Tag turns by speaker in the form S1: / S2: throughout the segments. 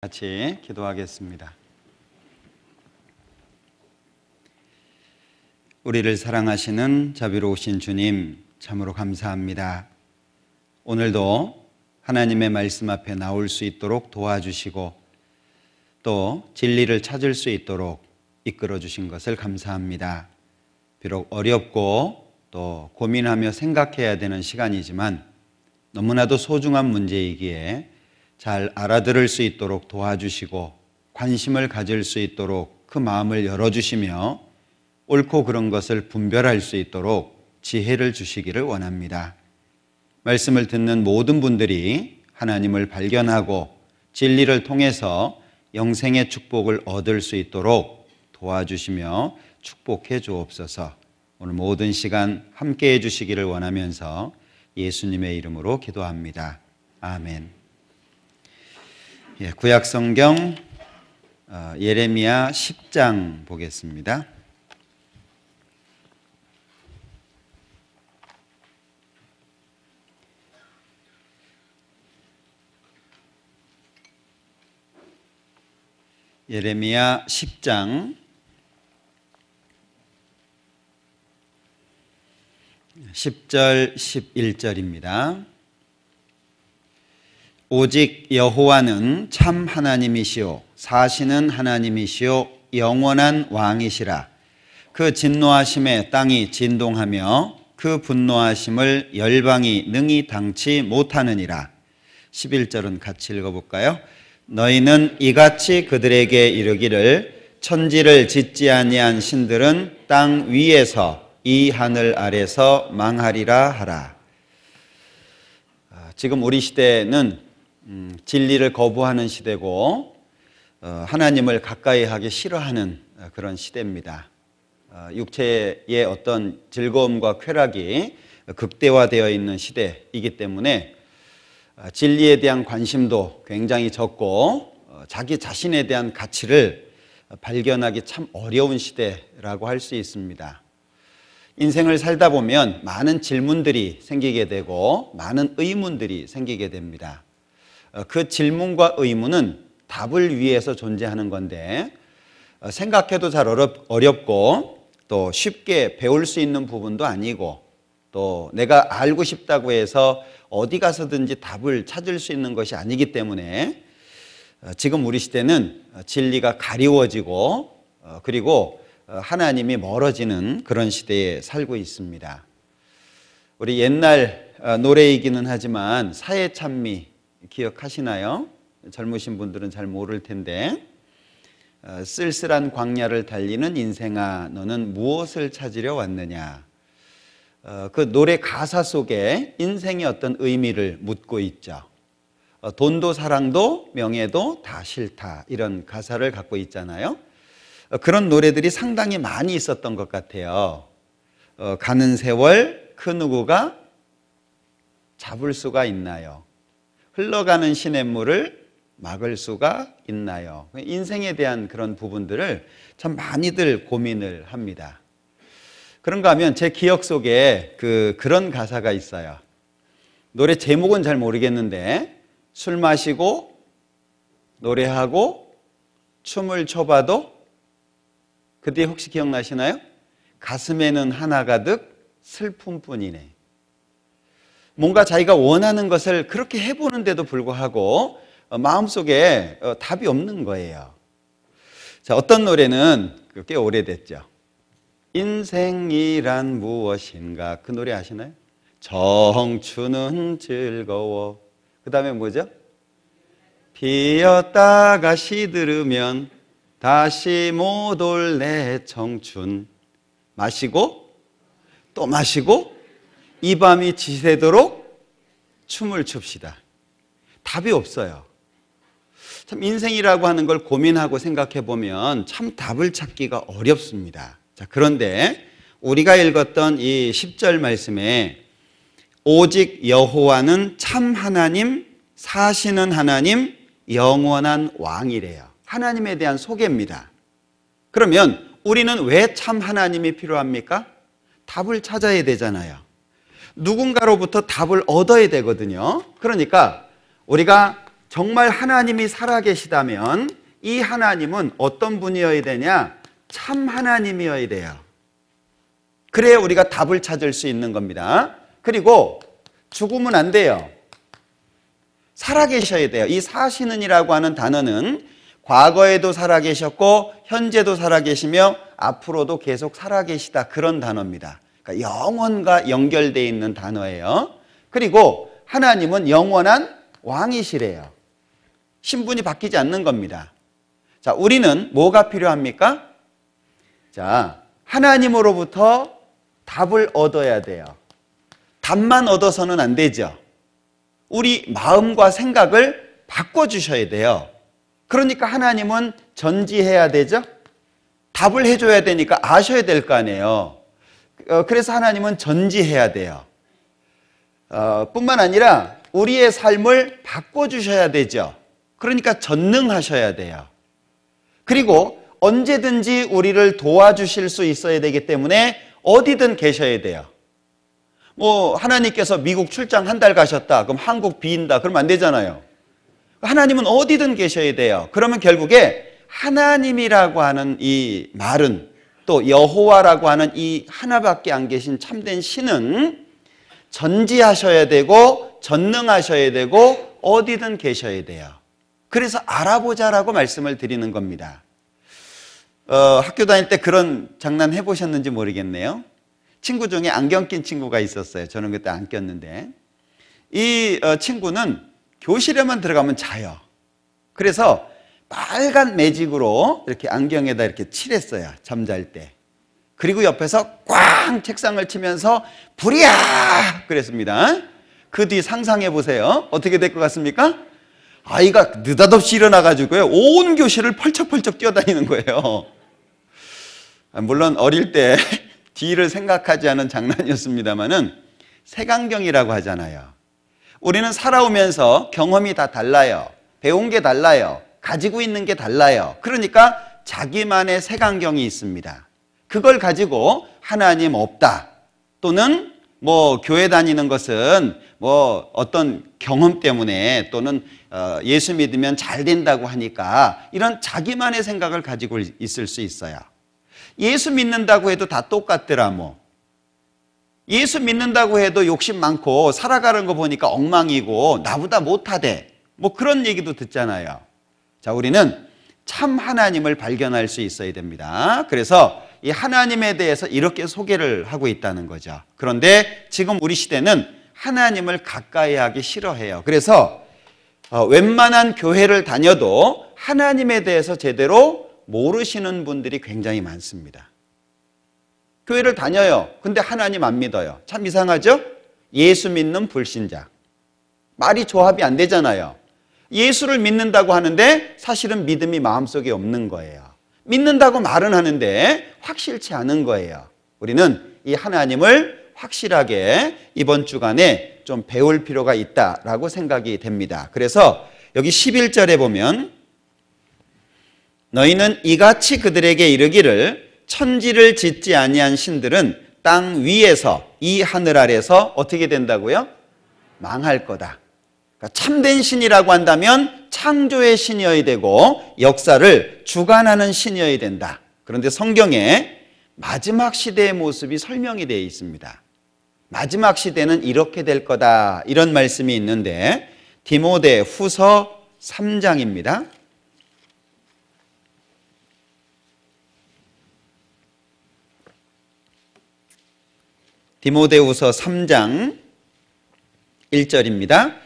S1: 같이 기도하겠습니다. 우리를 사랑하시는 자비로우신 주님, 참으로 감사합니다. 오늘도 하나님의 말씀 앞에 나올 수 있도록 도와주시고 또 진리를 찾을 수 있도록 이끌어 주신 것을 감사합니다. 비록 어렵고 또 고민하며 생각해야 되는 시간이지만 너무나도 소중한 문제이기에 잘 알아들을 수 있도록 도와주시고 관심을 가질 수 있도록 그 마음을 열어주시며 옳고 그른 것을 분별할 수 있도록 지혜를 주시기를 원합니다. 말씀을 듣는 모든 분들이 하나님을 발견하고 진리를 통해서 영생의 축복을 얻을 수 있도록 도와주시며 축복해 주옵소서. 오늘 모든 시간 함께해 주시기를 원하면서 예수님의 이름으로 기도합니다. 아멘. 구약 성경 예레미야 10장 보겠습니다. 예레미야 10장 10절 11절입니다. 오직 여호와는 참 하나님이시오 사시는 하나님이시오 영원한 왕이시라. 그 진노하심에 땅이 진동하며 그 분노하심을 열방이 능히 당치 못하느니라. 11절은 같이 읽어볼까요? 너희는 이같이 그들에게 이르기를 천지를 짓지 아니한 신들은 땅 위에서 이 하늘 아래서 망하리라 하라. 지금 우리 시대는 진리를 거부하는 시대고 하나님을 가까이 하기 싫어하는 그런 시대입니다. 육체의 어떤 즐거움과 쾌락이 극대화되어 있는 시대이기 때문에 진리에 대한 관심도 굉장히 적고 자기 자신에 대한 가치를 발견하기 참 어려운 시대라고 할 수 있습니다. 인생을 살다 보면 많은 질문들이 생기게 되고 많은 의문들이 생기게 됩니다. 그 질문과 의문은 답을 위해서 존재하는 건데 생각해도 잘 어렵고 또 쉽게 배울 수 있는 부분도 아니고 또 내가 알고 싶다고 해서 어디 가서든지 답을 찾을 수 있는 것이 아니기 때문에 지금 우리 시대는 진리가 가리워지고 그리고 하나님이 멀어지는 그런 시대에 살고 있습니다. 우리 옛날 노래이기는 하지만 사해찬미 기억하시나요? 젊으신 분들은 잘 모를 텐데 쓸쓸한 광야를 달리는 인생아 너는 무엇을 찾으려 왔느냐. 그 노래 가사 속에 인생의 어떤 의미를 묻고 있죠. 돈도 사랑도 명예도 다 싫다 이런 가사를 갖고 있잖아요. 그런 노래들이 상당히 많이 있었던 것 같아요. 가는 세월 그 누구가 잡을 수가 있나요? 흘러가는 시냇물을 막을 수가 있나요? 인생에 대한 그런 부분들을 참 많이들 고민을 합니다. 그런가 하면 제 기억 속에 그런 가사가 있어요. 노래 제목은 잘 모르겠는데 술 마시고 노래하고 춤을 춰봐도 그 뒤에 혹시 기억나시나요? 가슴에는 하나 가득 슬픔뿐이네. 뭔가 자기가 원하는 것을 그렇게 해보는데도 불구하고 마음속에 답이 없는 거예요. 자, 어떤 노래는 꽤 오래됐죠. 인생이란 무엇인가 그 노래 아시나요? 청춘은 즐거워. 그 다음에 뭐죠? 피었다가 시들으면 다시 못 올 내 청춘. 마시고 또 마시고 이 밤이 지새도록 춤을 춥시다. 답이 없어요. 참 인생이라고 하는 걸 고민하고 생각해 보면 참 답을 찾기가 어렵습니다. 자, 그런데 우리가 읽었던 이 10절 말씀에 오직 여호와는 참 하나님, 사시는 하나님, 영원한 왕이래요. 하나님에 대한 소개입니다. 그러면 우리는 왜 참 하나님이 필요합니까? 답을 찾아야 되잖아요. 누군가로부터 답을 얻어야 되거든요. 그러니까 우리가 정말 하나님이 살아계시다면 이 하나님은 어떤 분이어야 되냐? 참 하나님이어야 돼요. 그래야 우리가 답을 찾을 수 있는 겁니다. 그리고 죽으면 안 돼요. 살아계셔야 돼요. 이 사시는이라고 하는 단어는 과거에도 살아계셨고 현재도 살아계시며 앞으로도 계속 살아계시다, 그런 단어입니다. 그러니까 영원과 연결되어 있는 단어예요. 그리고 하나님은 영원한 왕이시래요. 신분이 바뀌지 않는 겁니다. 자, 우리는 뭐가 필요합니까? 자, 하나님으로부터 답을 얻어야 돼요. 답만 얻어서는 안 되죠. 우리 마음과 생각을 바꿔주셔야 돼요. 그러니까 하나님은 전지해야 되죠. 답을 해줘야 되니까 아셔야 될 거 아니에요. 그래서 하나님은 전지해야 돼요. 뿐만 아니라 우리의 삶을 바꿔주셔야 되죠. 그러니까 전능하셔야 돼요. 그리고 언제든지 우리를 도와주실 수 있어야 되기 때문에 어디든 계셔야 돼요. 뭐 하나님께서 미국 출장 한 달 가셨다, 그럼 한국 비인다, 그러면 안 되잖아요. 하나님은 어디든 계셔야 돼요. 그러면 결국에 하나님이라고 하는 이 말은, 또 여호와라고 하는 이 하나밖에 안 계신 참된 신은 전지하셔야 되고 전능하셔야 되고 어디든 계셔야 돼요. 그래서 알아보자라고 말씀을 드리는 겁니다. 학교 다닐 때 그런 장난 해보셨는지 모르겠네요. 친구 중에 안경 낀 친구가 있었어요. 저는 그때 안 꼈는데, 이 친구는 교실에만 들어가면 자요. 그래서 빨간 매직으로 이렇게 안경에다 이렇게 칠했어요, 잠잘 때. 그리고 옆에서 꽝 책상을 치면서 불이야! 그랬습니다. 그 뒤 상상해 보세요. 어떻게 될 것 같습니까? 아이가 느닷없이 일어나가지고요, 온 교실을 펄쩍펄쩍 뛰어다니는 거예요. 물론 어릴 때 뒤를 생각하지 않은 장난이었습니다만은 색안경이라고 하잖아요. 우리는 살아오면서 경험이 다 달라요. 배운 게 달라요. 가지고 있는 게 달라요. 그러니까 자기만의 색안경이 있습니다. 그걸 가지고 하나님 없다, 또는 뭐 교회 다니는 것은 뭐 어떤 경험 때문에, 또는 예수 믿으면 잘 된다고 하니까, 이런 자기만의 생각을 가지고 있을 수 있어요. 예수 믿는다고 해도 다 똑같더라 뭐. 예수 믿는다고 해도 욕심 많고 살아가는 거 보니까 엉망이고 나보다 못하대, 뭐 그런 얘기도 듣잖아요. 자, 우리는 참 하나님을 발견할 수 있어야 됩니다. 그래서 이 하나님에 대해서 이렇게 소개를 하고 있다는 거죠. 그런데 지금 우리 시대는 하나님을 가까이 하기 싫어해요. 그래서 웬만한 교회를 다녀도 하나님에 대해서 제대로 모르시는 분들이 굉장히 많습니다. 교회를 다녀요. 근데 하나님 안 믿어요. 참 이상하죠? 예수 믿는 불신자. 말이 조합이 안 되잖아요. 예수를 믿는다고 하는데 사실은 믿음이 마음속에 없는 거예요. 믿는다고 말은 하는데 확실치 않은 거예요. 우리는 이 하나님을 확실하게 이번 주간에 좀 배울 필요가 있다라고 생각이 됩니다. 그래서 여기 11절에 보면, 너희는 이같이 그들에게 이르기를, 천지를 짓지 아니한 신들은 땅 위에서, 이 하늘 아래서 어떻게 된다고요? 망할 거다. 그러니까 참된 신이라고 한다면 창조의 신이어야 되고 역사를 주관하는 신이어야 된다. 그런데 성경에 마지막 시대의 모습이 설명이 되어 있습니다. 마지막 시대는 이렇게 될 거다, 이런 말씀이 있는데 디모데 후서 3장입니다. 디모데후서 3장 1절입니다.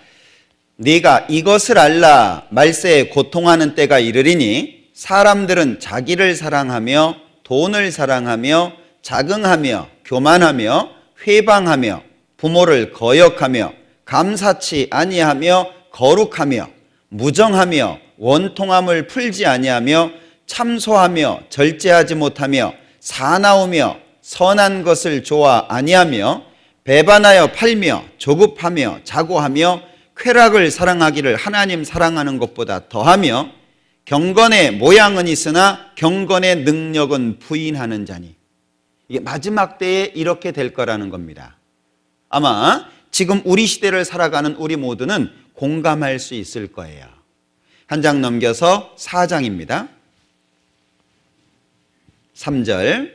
S1: 네가 이것을 알라. 말세에 고통하는 때가 이르리니 사람들은 자기를 사랑하며 돈을 사랑하며 자긍하며 교만하며 회방하며 부모를 거역하며 감사치 아니하며 거룩하며 무정하며 원통함을 풀지 아니하며 참소하며 절제하지 못하며 사나우며 선한 것을 좋아 아니하며 배반하여 팔며 조급하며 자고하며 쾌락을 사랑하기를 하나님 사랑하는 것보다 더하며 경건의 모양은 있으나 경건의 능력은 부인하는 자니. 이게 마지막 때에 이렇게 될 거라는 겁니다. 아마 지금 우리 시대를 살아가는 우리 모두는 공감할 수 있을 거예요. 한 장 넘겨서 4장입니다. 3절.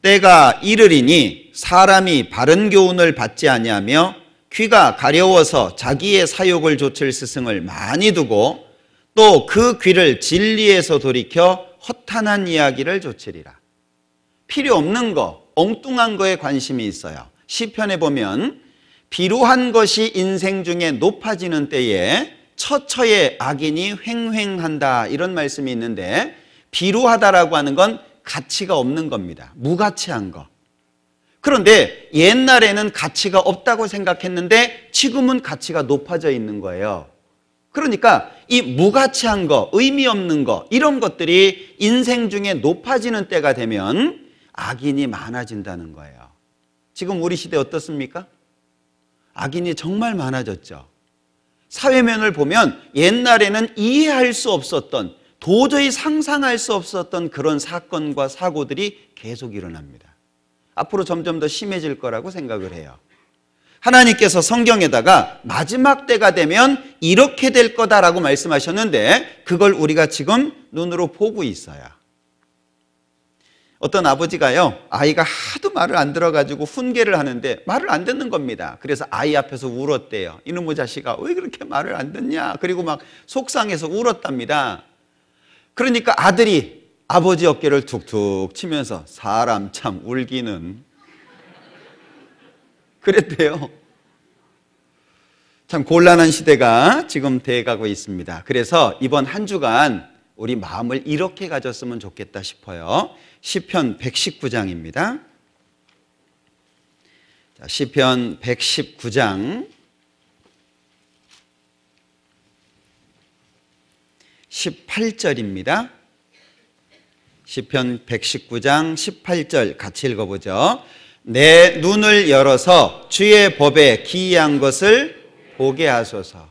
S1: 때가 이르리니 사람이 바른 교훈을 받지 아니하며 귀가 가려워서 자기의 사욕을 좇을 스승을 많이 두고 또 그 귀를 진리에서 돌이켜 허탄한 이야기를 좇으리라. 필요 없는 거, 엉뚱한 거에 관심이 있어요. 시편에 보면 비루한 것이 인생 중에 높아지는 때에 처처에 악인이 횡횡한다 이런 말씀이 있는데, 비루하다라고 하는 건 가치가 없는 겁니다. 무가치한 거. 그런데 옛날에는 가치가 없다고 생각했는데 지금은 가치가 높아져 있는 거예요. 그러니까 이 무가치한 거, 의미 없는 거, 이런 것들이 인생 중에 높아지는 때가 되면 악인이 많아진다는 거예요. 지금 우리 시대 어떻습니까? 악인이 정말 많아졌죠. 사회면을 보면 옛날에는 이해할 수 없었던, 도저히 상상할 수 없었던 그런 사건과 사고들이 계속 일어납니다. 앞으로 점점 더 심해질 거라고 생각을 해요. 하나님께서 성경에다가 마지막 때가 되면 이렇게 될 거다라고 말씀하셨는데 그걸 우리가 지금 눈으로 보고 있어요. 어떤 아버지가요, 아이가 하도 말을 안 들어가지고 훈계를 하는데 말을 안 듣는 겁니다. 그래서 아이 앞에서 울었대요. 이놈의 자식아 왜 그렇게 말을 안 듣냐, 그리고 막 속상해서 울었답니다. 그러니까 아들이 아버지 어깨를 툭툭 치면서 사람 참 울기는, 그랬대요. 참 곤란한 시대가 지금 돼가고 있습니다. 그래서 이번 한 주간 우리 마음을 이렇게 가졌으면 좋겠다 싶어요. 시편 119장입니다. 자, 시편 119장 18절입니다. 시편 119장 18절 같이 읽어보죠. 내 눈을 열어서 주의 법에 기이한 것을 보게 하소서.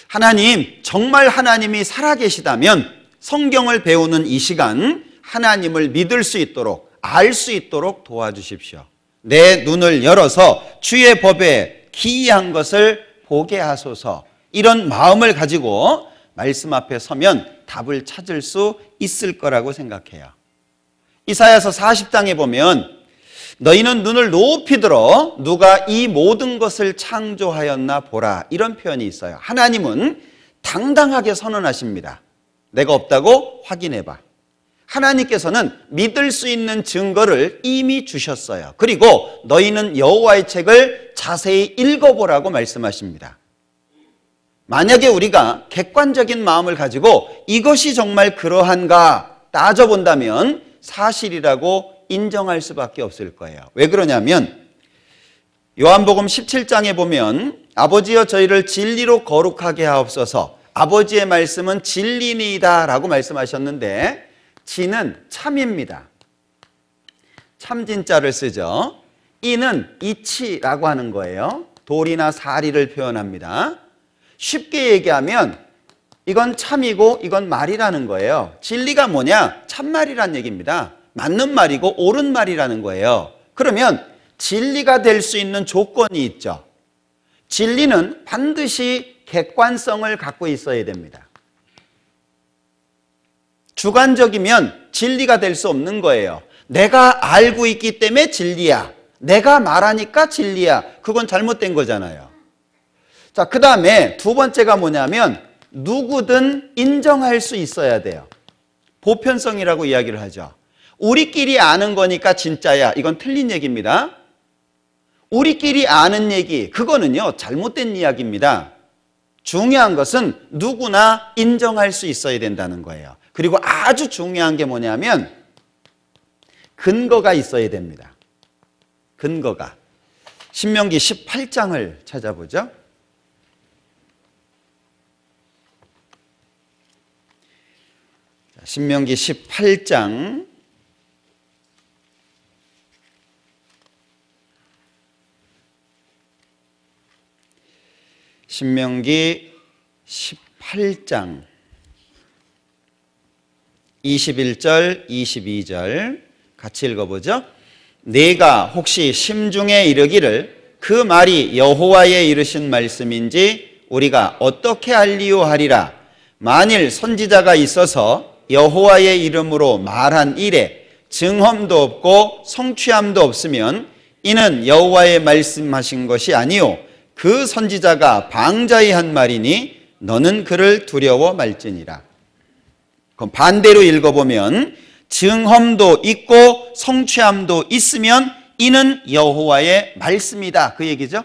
S1: 하나님, 정말 하나님이 살아계시다면 성경을 배우는 이 시간 하나님을 믿을 수 있도록, 알 수 있도록 도와주십시오. 내 눈을 열어서 주의 법에 기이한 것을 보게 하소서. 이런 마음을 가지고 말씀 앞에 서면 답을 찾을 수 있을 거라고 생각해요. 이사야서 40장에 보면 너희는 눈을 높이 들어 누가 이 모든 것을 창조하였나 보라, 이런 표현이 있어요. 하나님은 당당하게 선언하십니다. 내가 없다고 확인해봐. 하나님께서는 믿을 수 있는 증거를 이미 주셨어요. 그리고 너희는 여호와의 책을 자세히 읽어보라고 말씀하십니다. 만약에 우리가 객관적인 마음을 가지고 이것이 정말 그러한가 따져본다면 사실이라고 인정할 수밖에 없을 거예요. 왜 그러냐면 요한복음 17장에 보면 아버지여 저희를 진리로 거룩하게 하옵소서, 아버지의 말씀은 진리니이다 라고 말씀하셨는데 진은 참입니다. 참진자를 쓰죠. 이는 이치라고 하는 거예요. 돌이나 사리를 표현합니다. 쉽게 얘기하면 이건 참이고 이건 말이라는 거예요. 진리가 뭐냐? 참말이란 얘기입니다. 맞는 말이고 옳은 말이라는 거예요. 그러면 진리가 될 수 있는 조건이 있죠. 진리는 반드시 객관성을 갖고 있어야 됩니다. 주관적이면 진리가 될 수 없는 거예요. 내가 알고 있기 때문에 진리야, 내가 말하니까 진리야, 그건 잘못된 거잖아요. 자, 그 다음에 두 번째가 뭐냐면 누구든 인정할 수 있어야 돼요. 보편성이라고 이야기를 하죠. 우리끼리 아는 거니까 진짜야, 이건 틀린 얘기입니다. 우리끼리 아는 얘기, 그거는요 잘못된 이야기입니다. 중요한 것은 누구나 인정할 수 있어야 된다는 거예요. 그리고 아주 중요한 게 뭐냐면 근거가 있어야 됩니다. 근거가. 신명기 18장을 찾아보죠. 신명기 18장 21절 22절 같이 읽어보죠. 네가 혹시 심중에 이르기를 그 말이 여호와의 이르신 말씀인지 우리가 어떻게 알리요 하리라. 만일 선지자가 있어서 여호와의 이름으로 말한 일에 증언도 없고 성취함도 없으면 이는 여호와의 말씀하신 것이 아니요 그 선지자가 방자히 한 말이니 너는 그를 두려워 말지니라. 그럼 반대로 읽어보면 증언도 있고 성취함도 있으면 이는 여호와의 말씀이다, 그 얘기죠.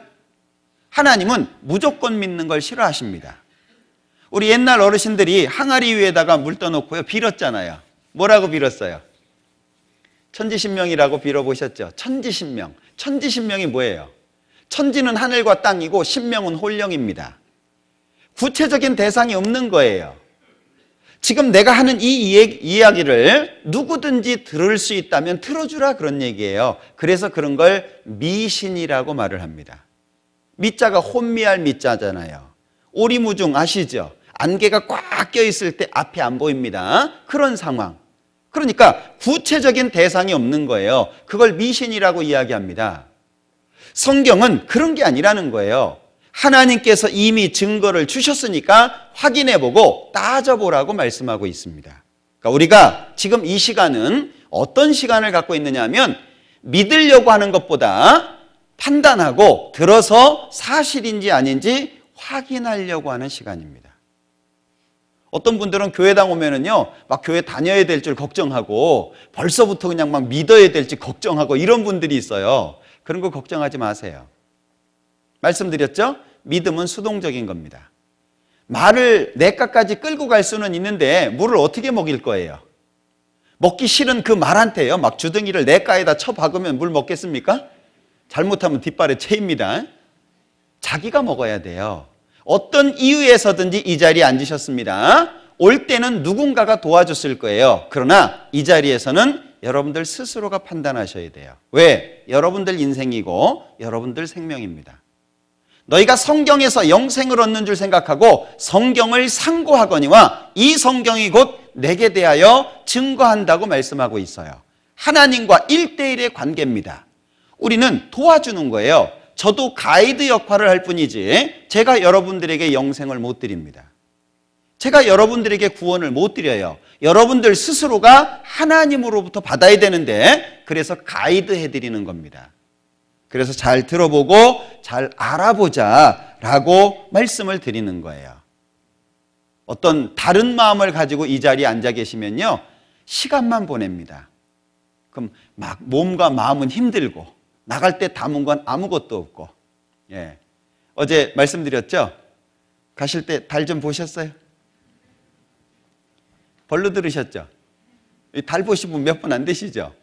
S1: 하나님은 무조건 믿는 걸 싫어하십니다. 우리 옛날 어르신들이 항아리 위에다가 물 떠놓고요 빌었잖아요. 뭐라고 빌었어요? 천지신명이라고 빌어보셨죠? 천지신명. 천지신명이 뭐예요? 천지는 하늘과 땅이고 신명은 홀령입니다. 구체적인 대상이 없는 거예요. 지금 내가 하는 이 이야기를 누구든지 들을 수 있다면 들어주라, 그런 얘기예요. 그래서 그런 걸 미신이라고 말을 합니다. 미자가 혼미할 미자잖아요. 오리무중 아시죠? 안개가 꽉 껴있을 때 앞이 안 보입니다. 그런 상황. 그러니까 구체적인 대상이 없는 거예요. 그걸 미신이라고 이야기합니다. 성경은 그런 게 아니라는 거예요. 하나님께서 이미 증거를 주셨으니까 확인해보고 따져보라고 말씀하고 있습니다. 그러니까 우리가 지금 이 시간은 어떤 시간을 갖고 있느냐 하면 믿으려고 하는 것보다 판단하고 들어서 사실인지 아닌지 확인하려고 하는 시간입니다. 어떤 분들은 교회당 오면은요, 막 교회 다녀야 될 줄 걱정하고 벌써부터 그냥 막 믿어야 될지 걱정하고 이런 분들이 있어요. 그런 거 걱정하지 마세요. 말씀드렸죠? 믿음은 수동적인 겁니다. 말을 냇가까지 끌고 갈 수는 있는데 물을 어떻게 먹일 거예요? 먹기 싫은 그 말한테요, 막 주둥이를 냇가에다 쳐 박으면 물 먹겠습니까? 잘못하면 뒷발에 채입니다. 자기가 먹어야 돼요. 어떤 이유에서든지 이 자리에 앉으셨습니다. 올 때는 누군가가 도와줬을 거예요. 그러나 이 자리에서는 여러분들 스스로가 판단하셔야 돼요. 왜? 여러분들 인생이고 여러분들 생명입니다. 너희가 성경에서 영생을 얻는 줄 생각하고 성경을 상고하거니와 이 성경이 곧 내게 대하여 증거한다고 말씀하고 있어요. 하나님과 1:1의 관계입니다. 우리는 도와주는 거예요. 저도 가이드 역할을 할 뿐이지 제가 여러분들에게 영생을 못 드립니다. 제가 여러분들에게 구원을 못 드려요. 여러분들 스스로가 하나님으로부터 받아야 되는데 그래서 가이드 해드리는 겁니다. 그래서 잘 들어보고 잘 알아보자 라고 말씀을 드리는 거예요. 어떤 다른 마음을 가지고 이 자리에 앉아 계시면요, 시간만 보냅니다. 그럼 막 몸과 마음은 힘들고 나갈 때 담은 건 아무것도 없고. 예. 어제 말씀드렸죠? 가실 때 달 좀 보셨어요? 벌로 들으셨죠? 달 보신 분 몇 분 안 되시죠?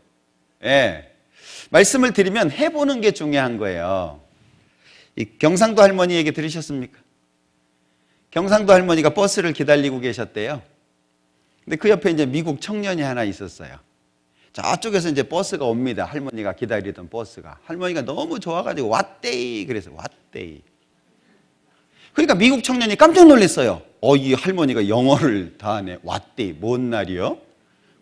S1: 예. 말씀을 드리면 해보는 게 중요한 거예요. 이 경상도 할머니 얘기 들으셨습니까? 경상도 할머니가 버스를 기다리고 계셨대요. 근데 그 옆에 이제 미국 청년이 하나 있었어요. 저쪽에서 이제 버스가 옵니다. 할머니가 기다리던 버스가. 할머니가 너무 좋아가지고 왔데이 그래서 왔데이. 그러니까 미국 청년이 깜짝 놀랐어요. 이 할머니가 영어를 다 하네. 왔데이, 뭔 날이요?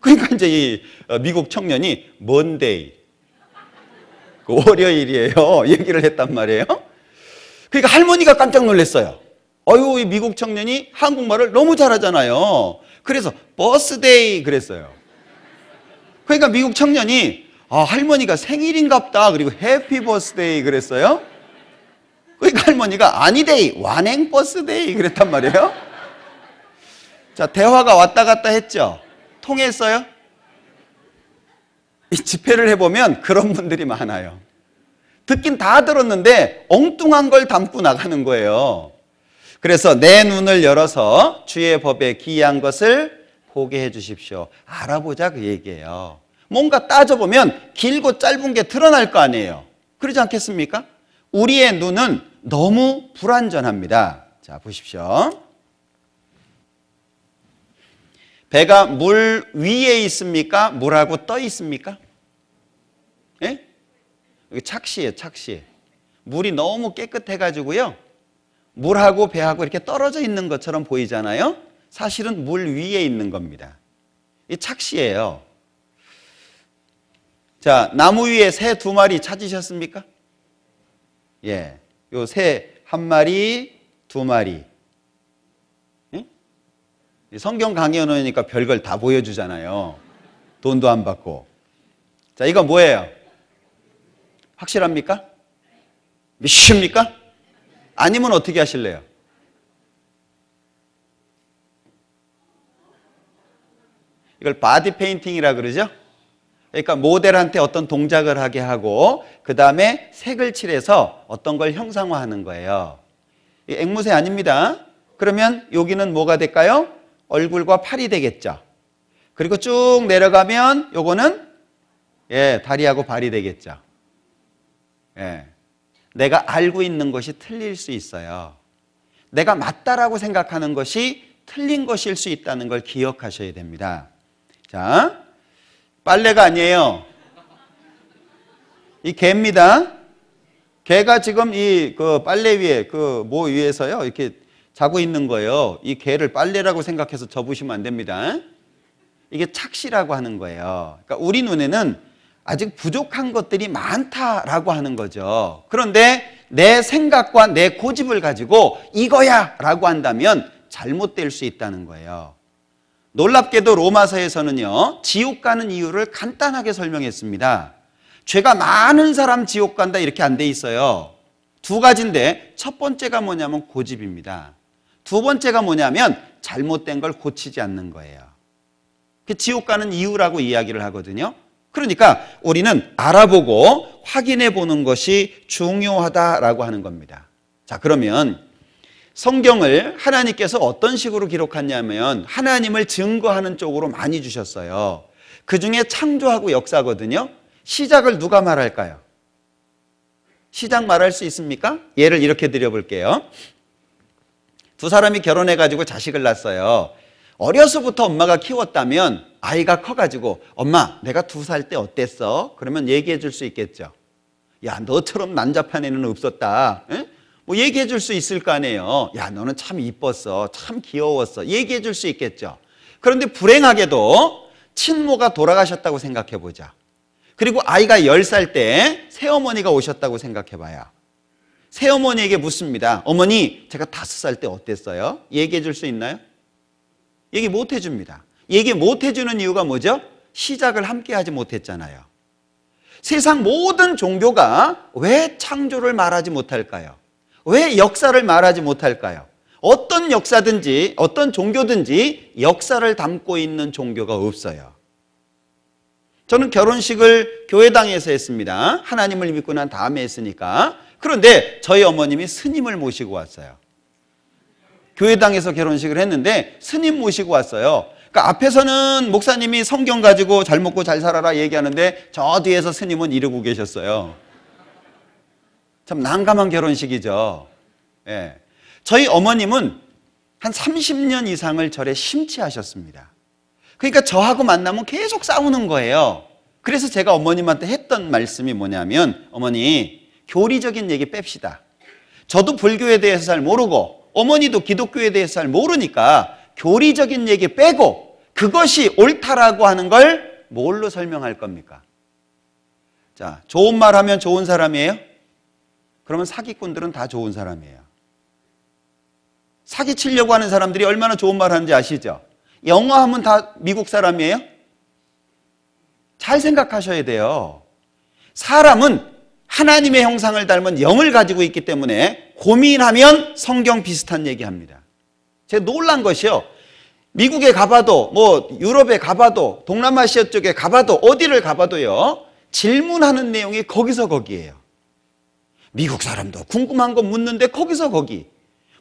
S1: 그러니까 이제 이 미국 청년이 먼데이, 월요일이에요, 얘기를 했단 말이에요. 그러니까 할머니가 깜짝 놀랐어요. 이 미국 청년이 한국말을 너무 잘하잖아요. 그래서 버스데이 그랬어요. 그러니까 미국 청년이 할머니가 생일인갑다 그리고 해피 버스데이 그랬어요. 그러니까 할머니가 아니데이 완행 버스데이 그랬단 말이에요. 자, 대화가 왔다 갔다 했죠. 통했어요? 이 집회를 해보면 그런 분들이 많아요. 듣긴 다 들었는데 엉뚱한 걸 담고 나가는 거예요. 그래서 내 눈을 열어서 주의 법에 기이한 것을 보게 해 주십시오. 알아보자 그 얘기예요. 뭔가 따져보면 길고 짧은 게 드러날 거 아니에요. 그러지 않겠습니까? 우리의 눈은 너무 불완전합니다. 자, 보십시오. 배가 물 위에 있습니까? 물하고 떠 있습니까? 예? 여기 착시예요, 착시. 물이 너무 깨끗해가지고요, 물하고 배하고 이렇게 떨어져 있는 것처럼 보이잖아요. 사실은 물 위에 있는 겁니다. 이 착시예요. 자, 나무 위에 새 2마리 찾으셨습니까? 예, 요 새 1마리, 2마리. 예? 성경 강의 놓으니까 별걸 다 보여주잖아요. 돈도 안 받고. 자, 이거 뭐예요? 확실합니까? 믿습니까? 아니면 어떻게 하실래요? 이걸 바디 페인팅이라 그러죠? 그러니까 모델한테 어떤 동작을 하게 하고 그 다음에 색을 칠해서 어떤 걸 형상화하는 거예요. 이 앵무새 아닙니다. 그러면 여기는 뭐가 될까요? 얼굴과 팔이 되겠죠. 그리고 쭉 내려가면 요거는 다리하고 발이 되겠죠. 내가 알고 있는 것이 틀릴 수 있어요. 내가 맞다라고 생각하는 것이 틀린 것일 수 있다는 걸 기억하셔야 됩니다. 자, 빨래가 아니에요. 이 개입니다. 개가 지금 이 빨래 위에 뭐 위에서요 이렇게 자고 있는 거예요. 이 개를 빨래라고 생각해서 접으시면 안 됩니다. 이게 착시라고 하는 거예요. 그러니까 우리 눈에는 아직 부족한 것들이 많다라고 하는 거죠. 그런데 내 생각과 내 고집을 가지고 이거야 라고 한다면 잘못될 수 있다는 거예요. 놀랍게도 로마서에서는요, 지옥 가는 이유를 간단하게 설명했습니다. 죄가 많은 사람 지옥 간다 이렇게 안 돼 있어요. 두 가지인데 첫 번째가 뭐냐면 고집입니다. 두 번째가 뭐냐면 잘못된 걸 고치지 않는 거예요. 그 지옥 가는 이유라고 이야기를 하거든요. 그러니까 우리는 알아보고 확인해 보는 것이 중요하다라고 하는 겁니다. 자, 그러면 성경을 하나님께서 어떤 식으로 기록했냐면 하나님을 증거하는 쪽으로 많이 주셨어요. 그 중에 창조하고 역사거든요. 시작을 누가 말할까요? 시작 말할 수 있습니까? 예를 이렇게 드려볼게요. 두 사람이 결혼해가지고 자식을 낳았어요. 어려서부터 엄마가 키웠다면 아이가 커가지고 엄마 내가 2살 때 어땠어? 그러면 얘기해 줄 수 있겠죠. 야, 너처럼 난잡한 애는 없었다. 에? 뭐 얘기해 줄 수 있을 거 아니에요. 야, 너는 참 이뻤어. 참 귀여웠어. 얘기해 줄 수 있겠죠. 그런데 불행하게도 친모가 돌아가셨다고 생각해 보자. 그리고 아이가 10살 때 새어머니가 오셨다고 생각해 봐요. 새어머니에게 묻습니다. 어머니, 제가 5살 때 어땠어요? 얘기해 줄 수 있나요? 얘기 못 해줍니다. 얘기 못 해주는 이유가 뭐죠? 시작을 함께 하지 못했잖아요. 세상 모든 종교가 왜 창조를 말하지 못할까요? 왜 역사를 말하지 못할까요? 어떤 역사든지 어떤 종교든지 역사를 담고 있는 종교가 없어요. 저는 결혼식을 교회당에서 했습니다. 하나님을 믿고 난 다음에 했으니까. 그런데 저희 어머님이 스님을 모시고 왔어요. 교회당에서 결혼식을 했는데 스님 모시고 왔어요. 그러니까 앞에서는 목사님이 성경 가지고 잘 먹고 잘 살아라 얘기하는데 저 뒤에서 스님은 이러고 계셨어요. 참 난감한 결혼식이죠. 예. 저희 어머님은 한 30년 이상을 절에 심취하셨습니다. 그러니까 저하고 만나면 계속 싸우는 거예요. 그래서 제가 어머님한테 했던 말씀이 뭐냐면 어머니, 교리적인 얘기 뺍시다. 저도 불교에 대해서 잘 모르고 어머니도 기독교에 대해서 잘 모르니까 교리적인 얘기 빼고 그것이 옳다라고 하는 걸 뭘로 설명할 겁니까? 자, 좋은 말 하면 좋은 사람이에요? 그러면 사기꾼들은 다 좋은 사람이에요. 사기치려고 하는 사람들이 얼마나 좋은 말 하는지 아시죠? 영어 하면 다 미국 사람이에요? 잘 생각하셔야 돼요. 사람은 하나님의 형상을 닮은 영을 가지고 있기 때문에 고민하면 성경 비슷한 얘기합니다. 제가 놀란 것이요. 미국에 가봐도 뭐 유럽에 가봐도 동남아시아 쪽에 가봐도 어디를 가봐도요. 질문하는 내용이 거기서 거기예요. 미국 사람도 궁금한 거 묻는데 거기서 거기.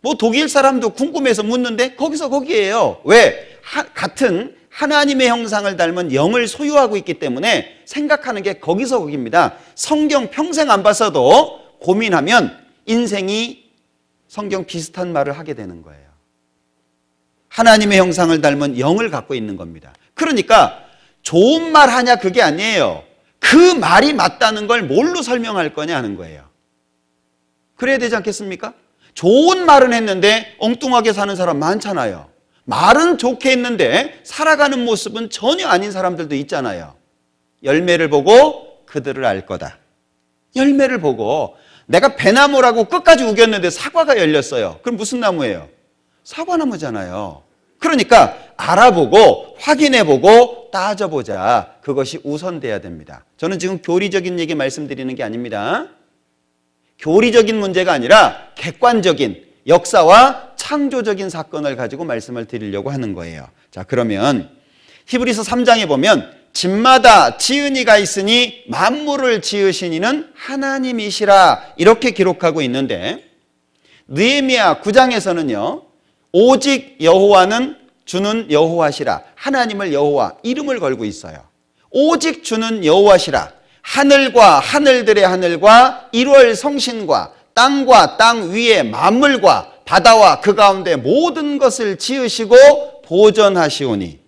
S1: 뭐 독일 사람도 궁금해서 묻는데 거기서 거기예요. 왜? 같은 하나님의 형상을 닮은 영을 소유하고 있기 때문에 생각하는 게 거기서 거기입니다. 성경 평생 안 봤어도 고민하면 인생이 성경 비슷한 말을 하게 되는 거예요. 하나님의 형상을 닮은 영을 갖고 있는 겁니다. 그러니까 좋은 말 하냐 그게 아니에요. 그 말이 맞다는 걸 뭘로 설명할 거냐 하는 거예요. 그래야 되지 않겠습니까? 좋은 말은 했는데 엉뚱하게 사는 사람 많잖아요. 말은 좋게 했는데 살아가는 모습은 전혀 아닌 사람들도 있잖아요. 열매를 보고 그들을 알 거다. 열매를 보고 내가 배나무라고 끝까지 우겼는데 사과가 열렸어요. 그럼 무슨 나무예요? 사과나무잖아요. 그러니까 알아보고 확인해보고 따져보자. 그것이 우선돼야 됩니다. 저는 지금 교리적인 얘기 말씀드리는 게 아닙니다. 교리적인 문제가 아니라 객관적인 역사와 창조적인 사건을 가지고 말씀을 드리려고 하는 거예요. 자, 그러면 히브리서 3장에 보면 집마다 지은 이가 있으니 만물을 지으신 이는 하나님이시라 이렇게 기록하고 있는데, 느헤미야 9장에서는요 오직 여호와는 주는 여호와시라, 하나님을 여호와 이름을 걸고 있어요. 오직 주는 여호와시라, 하늘과 하늘들의 하늘과 1월 성신과 땅과 땅 위의 만물과 바다와 그 가운데 모든 것을 지으시고 보존하시오니.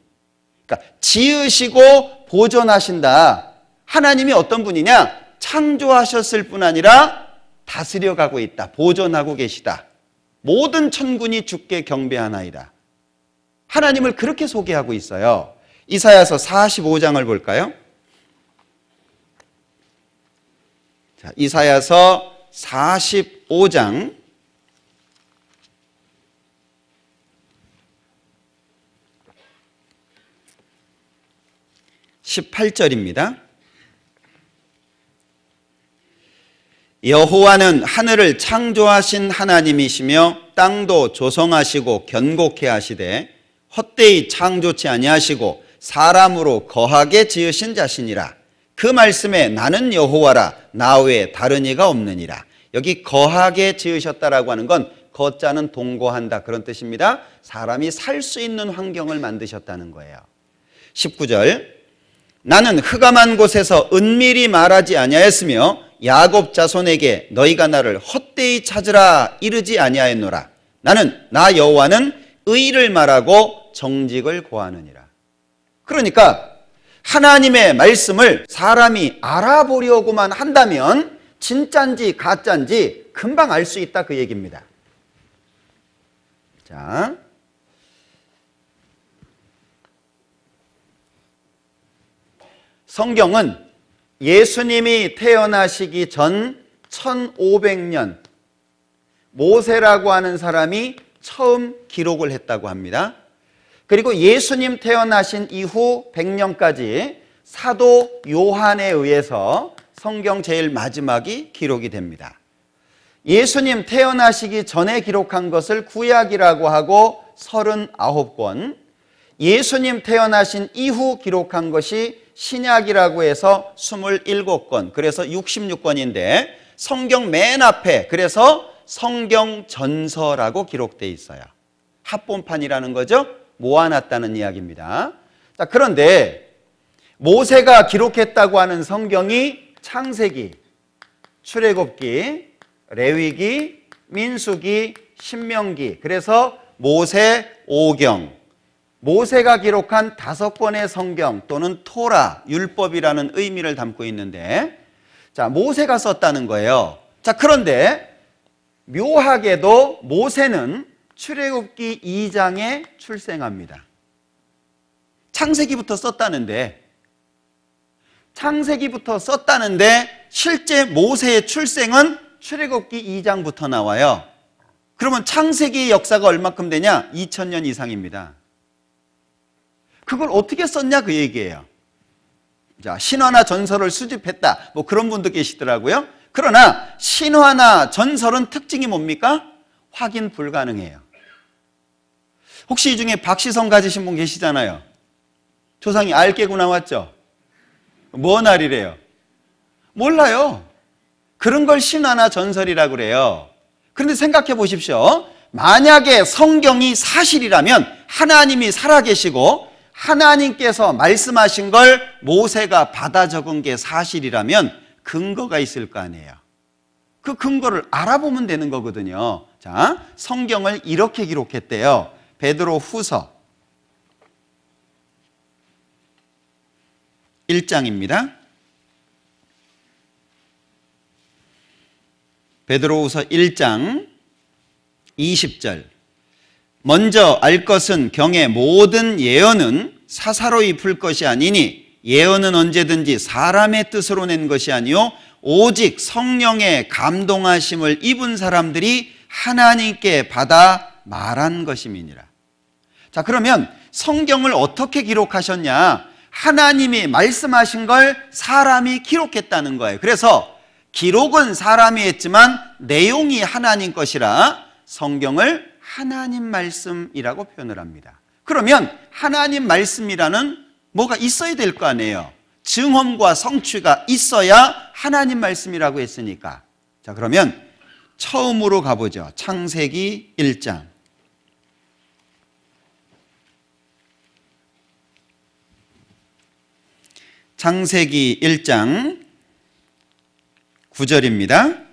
S1: 그러니까 지으시고 보존하신다. 하나님이 어떤 분이냐? 창조하셨을 뿐 아니라 다스려가고 있다. 보존하고 계시다. 모든 천군이 주께 경배하나이다. 하나님을 그렇게 소개하고 있어요. 이사야서 45장을 볼까요? 자, 이사야서 45장 18절입니다. 여호와는 하늘을 창조하신 하나님이시며 땅도 조성하시고 견고케 하시되 헛되이 창조치 아니하시고 사람으로 거하게 지으신 자신이라. 그 말씀에 나는 여호와라 나 외에 다른 이가 없느니라. 여기 거하게 지으셨다라고 하는 건 거자는 동거한다 그런 뜻입니다. 사람이 살 수 있는 환경을 만드셨다는 거예요. 19절 나는 흑암한 곳에서 은밀히 말하지 아니하였으며 야곱 자손에게 너희가 나를 헛되이 찾으라 이르지 아니하였노라. 나는 나 여호와는 의를 말하고 정직을 고하느니라. 그러니까 하나님의 말씀을 사람이 알아보려고만 한다면 진짠지 가짠지 금방 알 수 있다 그 얘기입니다. 자, 성경은 예수님이 태어나시기 전 1500년 모세라고 하는 사람이 처음 기록을 했다고 합니다. 그리고 예수님 태어나신 이후 100년까지 사도 요한에 의해서 성경 제일 마지막이 기록이 됩니다. 예수님 태어나시기 전에 기록한 것을 구약이라고 하고 39권, 예수님 태어나신 이후 기록한 것이 신약이라고 해서 27권, 그래서 66권인데 성경 맨 앞에 그래서 성경 전서라고 기록되어 있어요. 합본판이라는 거죠. 모아놨다는 이야기입니다. 자, 그런데 모세가 기록했다고 하는 성경이 창세기, 출애굽기, 레위기, 민수기, 신명기, 그래서 모세 5경, 모세가 기록한 5권의 성경 또는 토라, 율법이라는 의미를 담고 있는데, 자, 모세가 썼다는 거예요. 자, 그런데 묘하게도 모세는 출애굽기 2장에 출생합니다. 창세기부터 썼다는데 실제 모세의 출생은 출애굽기 2장부터 나와요. 그러면 창세기의 역사가 얼마큼 되냐? 2000년 이상입니다. 그걸 어떻게 썼냐 그 얘기예요. 자, 신화나 전설을 수집했다 뭐 그런 분도 계시더라고요. 그러나 신화나 전설은 특징이 뭡니까? 확인 불가능해요. 혹시 이 중에 박시성 가지신 분 계시잖아요. 조상이 알 깨고 나왔죠? 뭔 알이래요? 몰라요. 그런 걸 신화나 전설이라고 그래요. 그런데 생각해 보십시오. 만약에 성경이 사실이라면 하나님이 살아계시고 하나님께서 말씀하신 걸 모세가 받아 적은 게 사실이라면 근거가 있을 거 아니에요. 그 근거를 알아보면 되는 거거든요. 자, 성경을 이렇게 기록했대요. 베드로 후서 1장입니다. 베드로후서 1장 20절 먼저 알 것은 경의 모든 예언은 사사로이 풀 것이 아니니 예언은 언제든지 사람의 뜻으로 낸 것이 아니요 오직 성령의 감동하심을 입은 사람들이 하나님께 받아 말한 것임이니라. 자, 그러면 성경을 어떻게 기록하셨냐? 하나님이 말씀하신 걸 사람이 기록했다는 거예요. 그래서 기록은 사람이 했지만 내용이 하나님 것이라 성경을 하나님 말씀이라고 표현을 합니다. 그러면 하나님 말씀이라는 뭐가 있어야 될 거 아니에요. 증언과 성취가 있어야 하나님 말씀이라고 했으니까. 자, 그러면 처음으로 가보죠. 창세기 1장. 창세기 1장 9절입니다.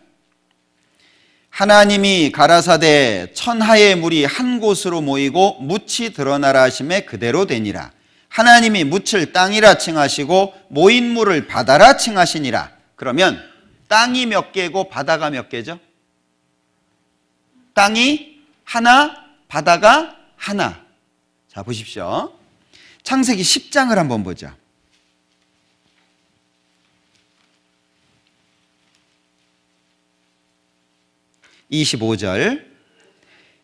S1: 하나님이 가라사대 천하의 물이 한 곳으로 모이고 묻이 드러나라 하심에 그대로 되니라. 하나님이 묻을 땅이라 칭하시고 모인 물을 바다라 칭하시니라. 그러면 땅이 몇 개고 바다가 몇 개죠? 땅이 하나, 바다가 하나. 자, 보십시오. 창세기 10장을 한번 보죠. 25절.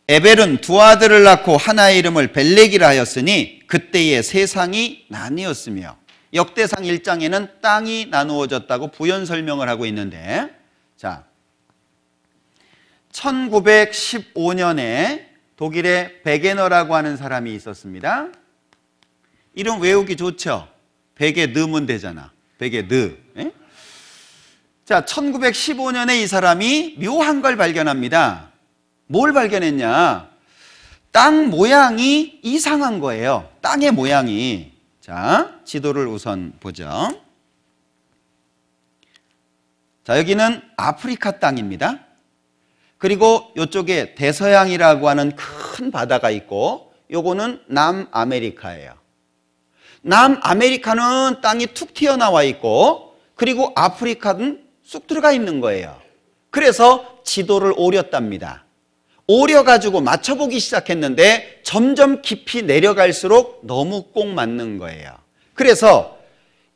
S1: 에벨은 두 아들을 낳고 하나의 이름을 벨렉이라 하였으니 그때의 세상이 나뉘었으며, 역대상 1장에는 땅이 나누어졌다고 부연 설명을 하고 있는데, 자, 1915년에 독일에 베게너라고 하는 사람이 있었습니다. 이름 외우기 좋죠? 베게 넣으면 되잖아. 베게 넣. 자, 1915년에 이 사람이 묘한 걸 발견합니다. 뭘 발견했냐? 땅 모양이 이상한 거예요. 땅의 모양이. 자, 지도를 우선 보죠. 자, 여기는 아프리카 땅입니다. 그리고 이쪽에 대서양이라고 하는 큰 바다가 있고, 요거는 남아메리카예요. 남아메리카는 땅이 툭 튀어나와 있고, 그리고 아프리카는 쑥 들어가 있는 거예요. 그래서 지도를 오렸답니다. 오려가지고 맞춰보기 시작했는데 점점 깊이 내려갈수록 너무 꼭 맞는 거예요. 그래서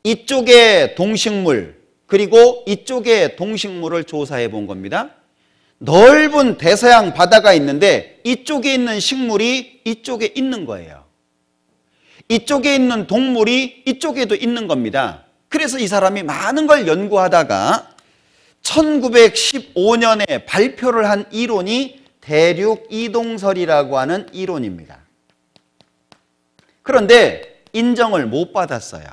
S1: 이쪽에 동식물, 그리고 이쪽에 동식물을 조사해 본 겁니다. 넓은 대서양 바다가 있는데 이쪽에 있는 식물이 이쪽에 있는 거예요. 이쪽에 있는 동물이 이쪽에도 있는 겁니다. 그래서 이 사람이 많은 걸 연구하다가 1915년에 발표를 한 이론이 대륙 이동설이라고 하는 이론입니다. 그런데 인정을 못 받았어요.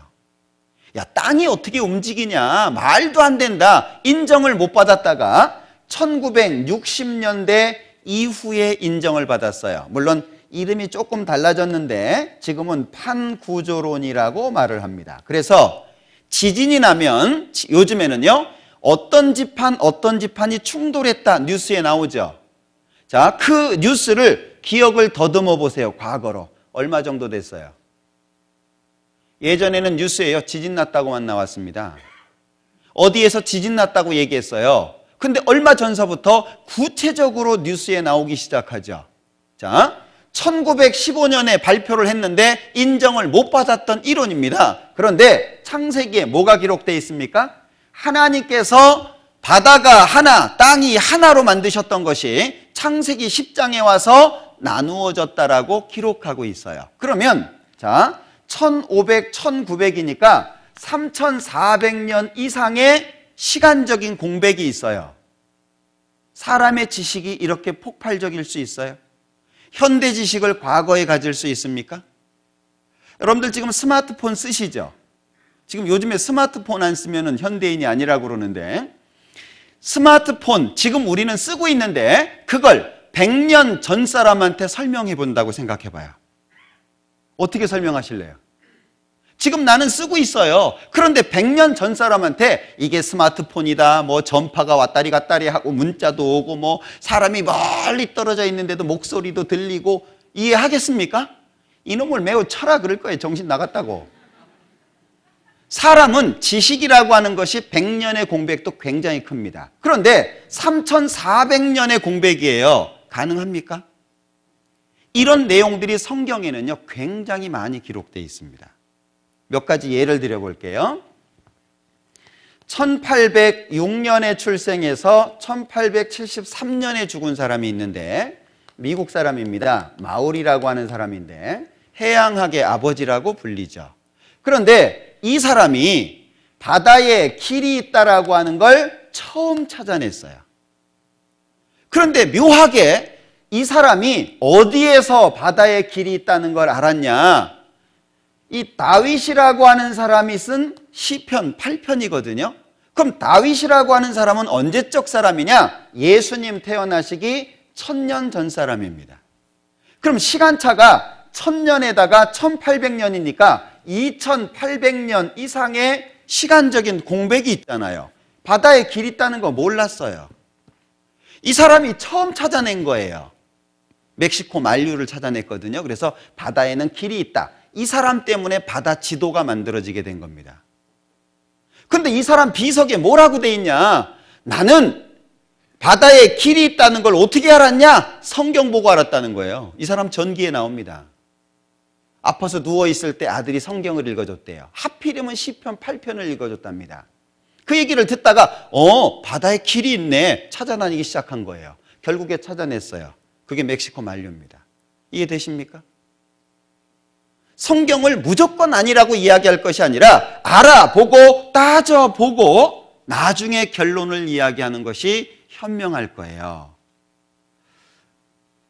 S1: 야, 땅이 어떻게 움직이냐? 말도 안 된다. 인정을 못 받았다가 1960년대 이후에 인정을 받았어요. 물론 이름이 조금 달라졌는데 지금은 판구조론이라고 말을 합니다. 그래서 지진이 나면 요즘에는요, 어떤 지판이 충돌했다 뉴스에 나오죠. 자, 그 뉴스를 기억을 더듬어 보세요. 과거로 얼마 정도 됐어요? 예전에는 뉴스에요, 지진 났다고만 나왔습니다. 어디에서 지진 났다고 얘기했어요. 근데 얼마 전서부터 구체적으로 뉴스에 나오기 시작하죠. 자, 1915년에 발표를 했는데 인정을 못 받았던 이론입니다. 그런데 창세기에 뭐가 기록되어 있습니까? 하나님께서 바다가 하나, 땅이 하나로 만드셨던 것이 창세기 10장에 와서 나누어졌다라고 기록하고 있어요. 그러면 자, 1500, 1900이니까 3400년 이상의 시간적인 공백이 있어요. 사람의 지식이 이렇게 폭발적일 수 있어요? 현대 지식을 과거에 가질 수 있습니까? 여러분들 지금 스마트폰 쓰시죠? 지금 요즘에 스마트폰 안 쓰면 현대인이 아니라고 그러는데, 스마트폰 지금 우리는 쓰고 있는데 그걸 100년 전 사람한테 설명해 본다고 생각해 봐요. 어떻게 설명하실래요? 지금 나는 쓰고 있어요. 그런데 100년 전 사람한테 이게 스마트폰이다, 뭐 전파가 왔다리 갔다리 하고 문자도 오고 뭐 사람이 멀리 떨어져 있는데도 목소리도 들리고 이해하겠습니까? 이놈을 매우 쳐라 그럴 거예요. 정신 나갔다고. 사람은 지식이라고 하는 것이 100년의 공백도 굉장히 큽니다. 그런데 3400년의 공백이에요. 가능합니까? 이런 내용들이 성경에는요, 굉장히 많이 기록되어 있습니다. 몇 가지 예를 들어 볼게요. 1806년에 출생해서 1873년에 죽은 사람이 있는데, 미국 사람입니다. 마오리라고 하는 사람인데 해양학의 아버지라고 불리죠. 그런데 이 사람이 바다에 길이 있다라고 하는 걸 처음 찾아냈어요. 그런데 묘하게 이 사람이 어디에서 바다에 길이 있다는 걸 알았냐? 이 다윗이라고 하는 사람이 쓴 시편 8편이거든요. 그럼 다윗이라고 하는 사람은 언제적 사람이냐? 예수님 태어나시기 1000년 전 사람입니다. 그럼 시간차가 1000년에다가 1800년이니까 2800년 이상의 시간적인 공백이 있잖아요. 바다에 길 있다는 거 몰랐어요. 이 사람이 처음 찾아낸 거예요. 멕시코 만류를 찾아냈거든요. 그래서 바다에는 길이 있다. 이 사람 때문에 바다 지도가 만들어지게 된 겁니다. 근데 이 사람 비석에 뭐라고 돼 있냐? 나는 바다에 길이 있다는 걸 어떻게 알았냐? 성경 보고 알았다는 거예요. 이 사람 전기에 나옵니다. 아파서 누워있을 때 아들이 성경을 읽어줬대요. 하필이면 시편 8편을 읽어줬답니다. 그 얘기를 듣다가 바다에 길이 있네 찾아다니기 시작한 거예요. 결국에 찾아냈어요. 그게 멕시코 만류입니다. 이해되십니까? 성경을 무조건 아니라고 이야기할 것이 아니라 알아보고 따져보고 나중에 결론을 이야기하는 것이 현명할 거예요.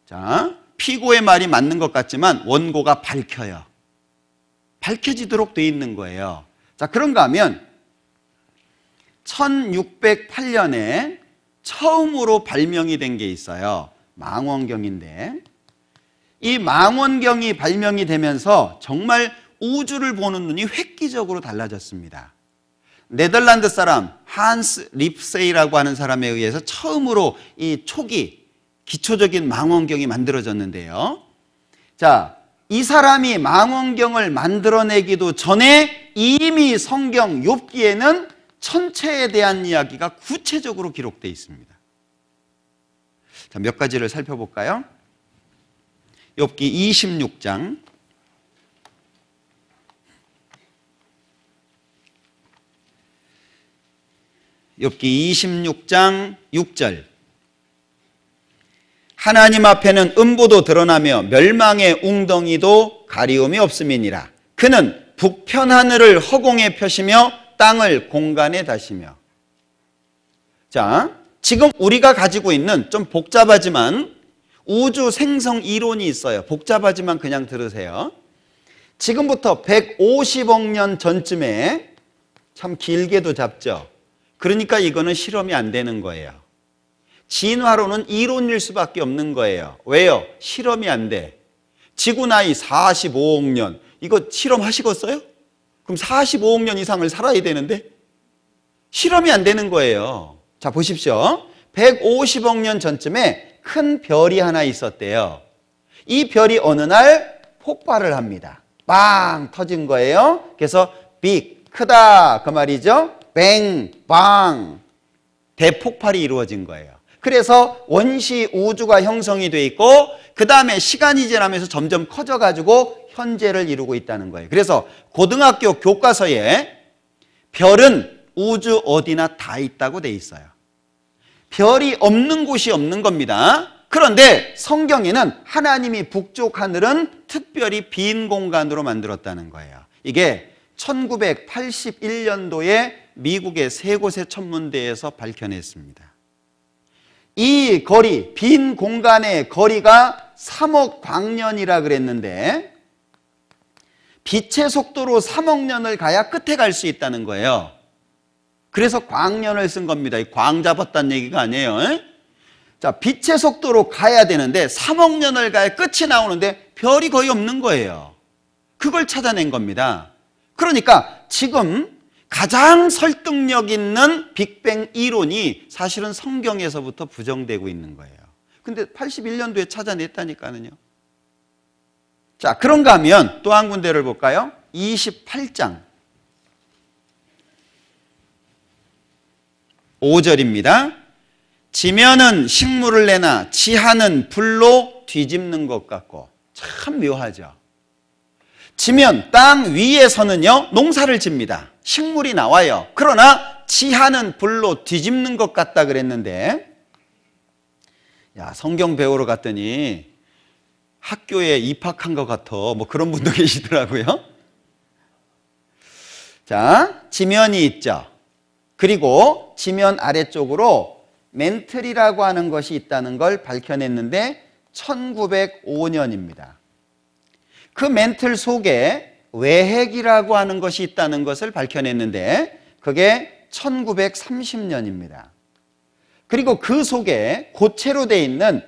S1: 자, 피고의 말이 맞는 것 같지만 원고가 밝혀요. 밝혀지도록 돼 있는 거예요. 자, 그런가 하면 1608년에 처음으로 발명이 된 게 있어요. 망원경인데 이 망원경이 발명이 되면서 정말 우주를 보는 눈이 획기적으로 달라졌습니다. 네덜란드 사람 한스 립세이라고 하는 사람에 의해서 처음으로 이 초기 기초적인 망원경이 만들어졌는데요. 자, 이 사람이 망원경을 만들어내기도 전에 이미 성경 욥기에는 천체에 대한 이야기가 구체적으로 기록되어 있습니다. 자, 몇 가지를 살펴볼까요? 욥기 26장 욥기 26장 6절 하나님 앞에는 음부도 드러나며 멸망의 웅덩이도 가리움이 없음이니라. 그는 북편 하늘을 허공에 펴시며 땅을 공간에 다시며. 자, 지금 우리가 가지고 있는 좀 복잡하지만 우주 생성 이론이 있어요. 복잡하지만 그냥 들으세요. 지금부터 150억 년 전쯤에 참 길게도 잡죠. 그러니까 이거는 실험이 안 되는 거예요. 진화론은 이론일 수밖에 없는 거예요. 왜요? 실험이 안 돼. 지구 나이 45억 년. 이거 실험하시겠어요? 그럼 45억 년 이상을 살아야 되는데 실험이 안 되는 거예요. 자, 보십시오. 150억 년 전쯤에 큰 별이 하나 있었대요. 이 별이 어느 날 폭발을 합니다. 빵 터진 거예요. 그래서 빅, 크다 그 말이죠. 뱅, 빵, 대폭발이 이루어진 거예요. 그래서 원시 우주가 형성이 돼 있고 그 다음에 시간이 지나면서 점점 커져가지고 현재를 이루고 있다는 거예요. 그래서 고등학교 교과서에 별은 우주 어디나 다 있다고 돼 있어요. 별이 없는 곳이 없는 겁니다. 그런데 성경에는 하나님이 북쪽 하늘은 특별히 빈 공간으로 만들었다는 거예요. 이게 1981년도에 미국의 세 곳의 천문대에서 밝혀냈습니다. 이 거리, 빈 공간의 거리가 3억 광년이라 그랬는데 빛의 속도로 3억 년을 가야 끝에 갈 수 있다는 거예요. 그래서 광년을 쓴 겁니다. 광 잡았다는 얘기가 아니에요. 자, 빛의 속도로 가야 되는데 3억 년을 가야 끝이 나오는데 별이 거의 없는 거예요. 그걸 찾아낸 겁니다. 그러니까 지금 가장 설득력 있는 빅뱅 이론이 사실은 성경에서부터 부정되고 있는 거예요. 근데 81년도에 찾아냈다니까요. 자, 그런가 하면 또 한 군데를 볼까요? 28장 5절입니다. 지면은 식물을 내나 지하는 불로 뒤집는 것 같고. 참 묘하죠. 지면, 땅 위에서는요 농사를 집니다. 식물이 나와요. 그러나 지하는 불로 뒤집는 것 같다 그랬는데, 야, 성경 배우러 갔더니 학교에 입학한 것 같아. 뭐 그런 분도 계시더라고요. 자, 지면이 있죠. 그리고 지면 아래쪽으로 멘틀이라고 하는 것이 있다는 걸 밝혀냈는데 1905년입니다. 그 멘틀 속에 외핵이라고 하는 것이 있다는 것을 밝혀냈는데 그게 1930년입니다. 그리고 그 속에 고체로 되어 있는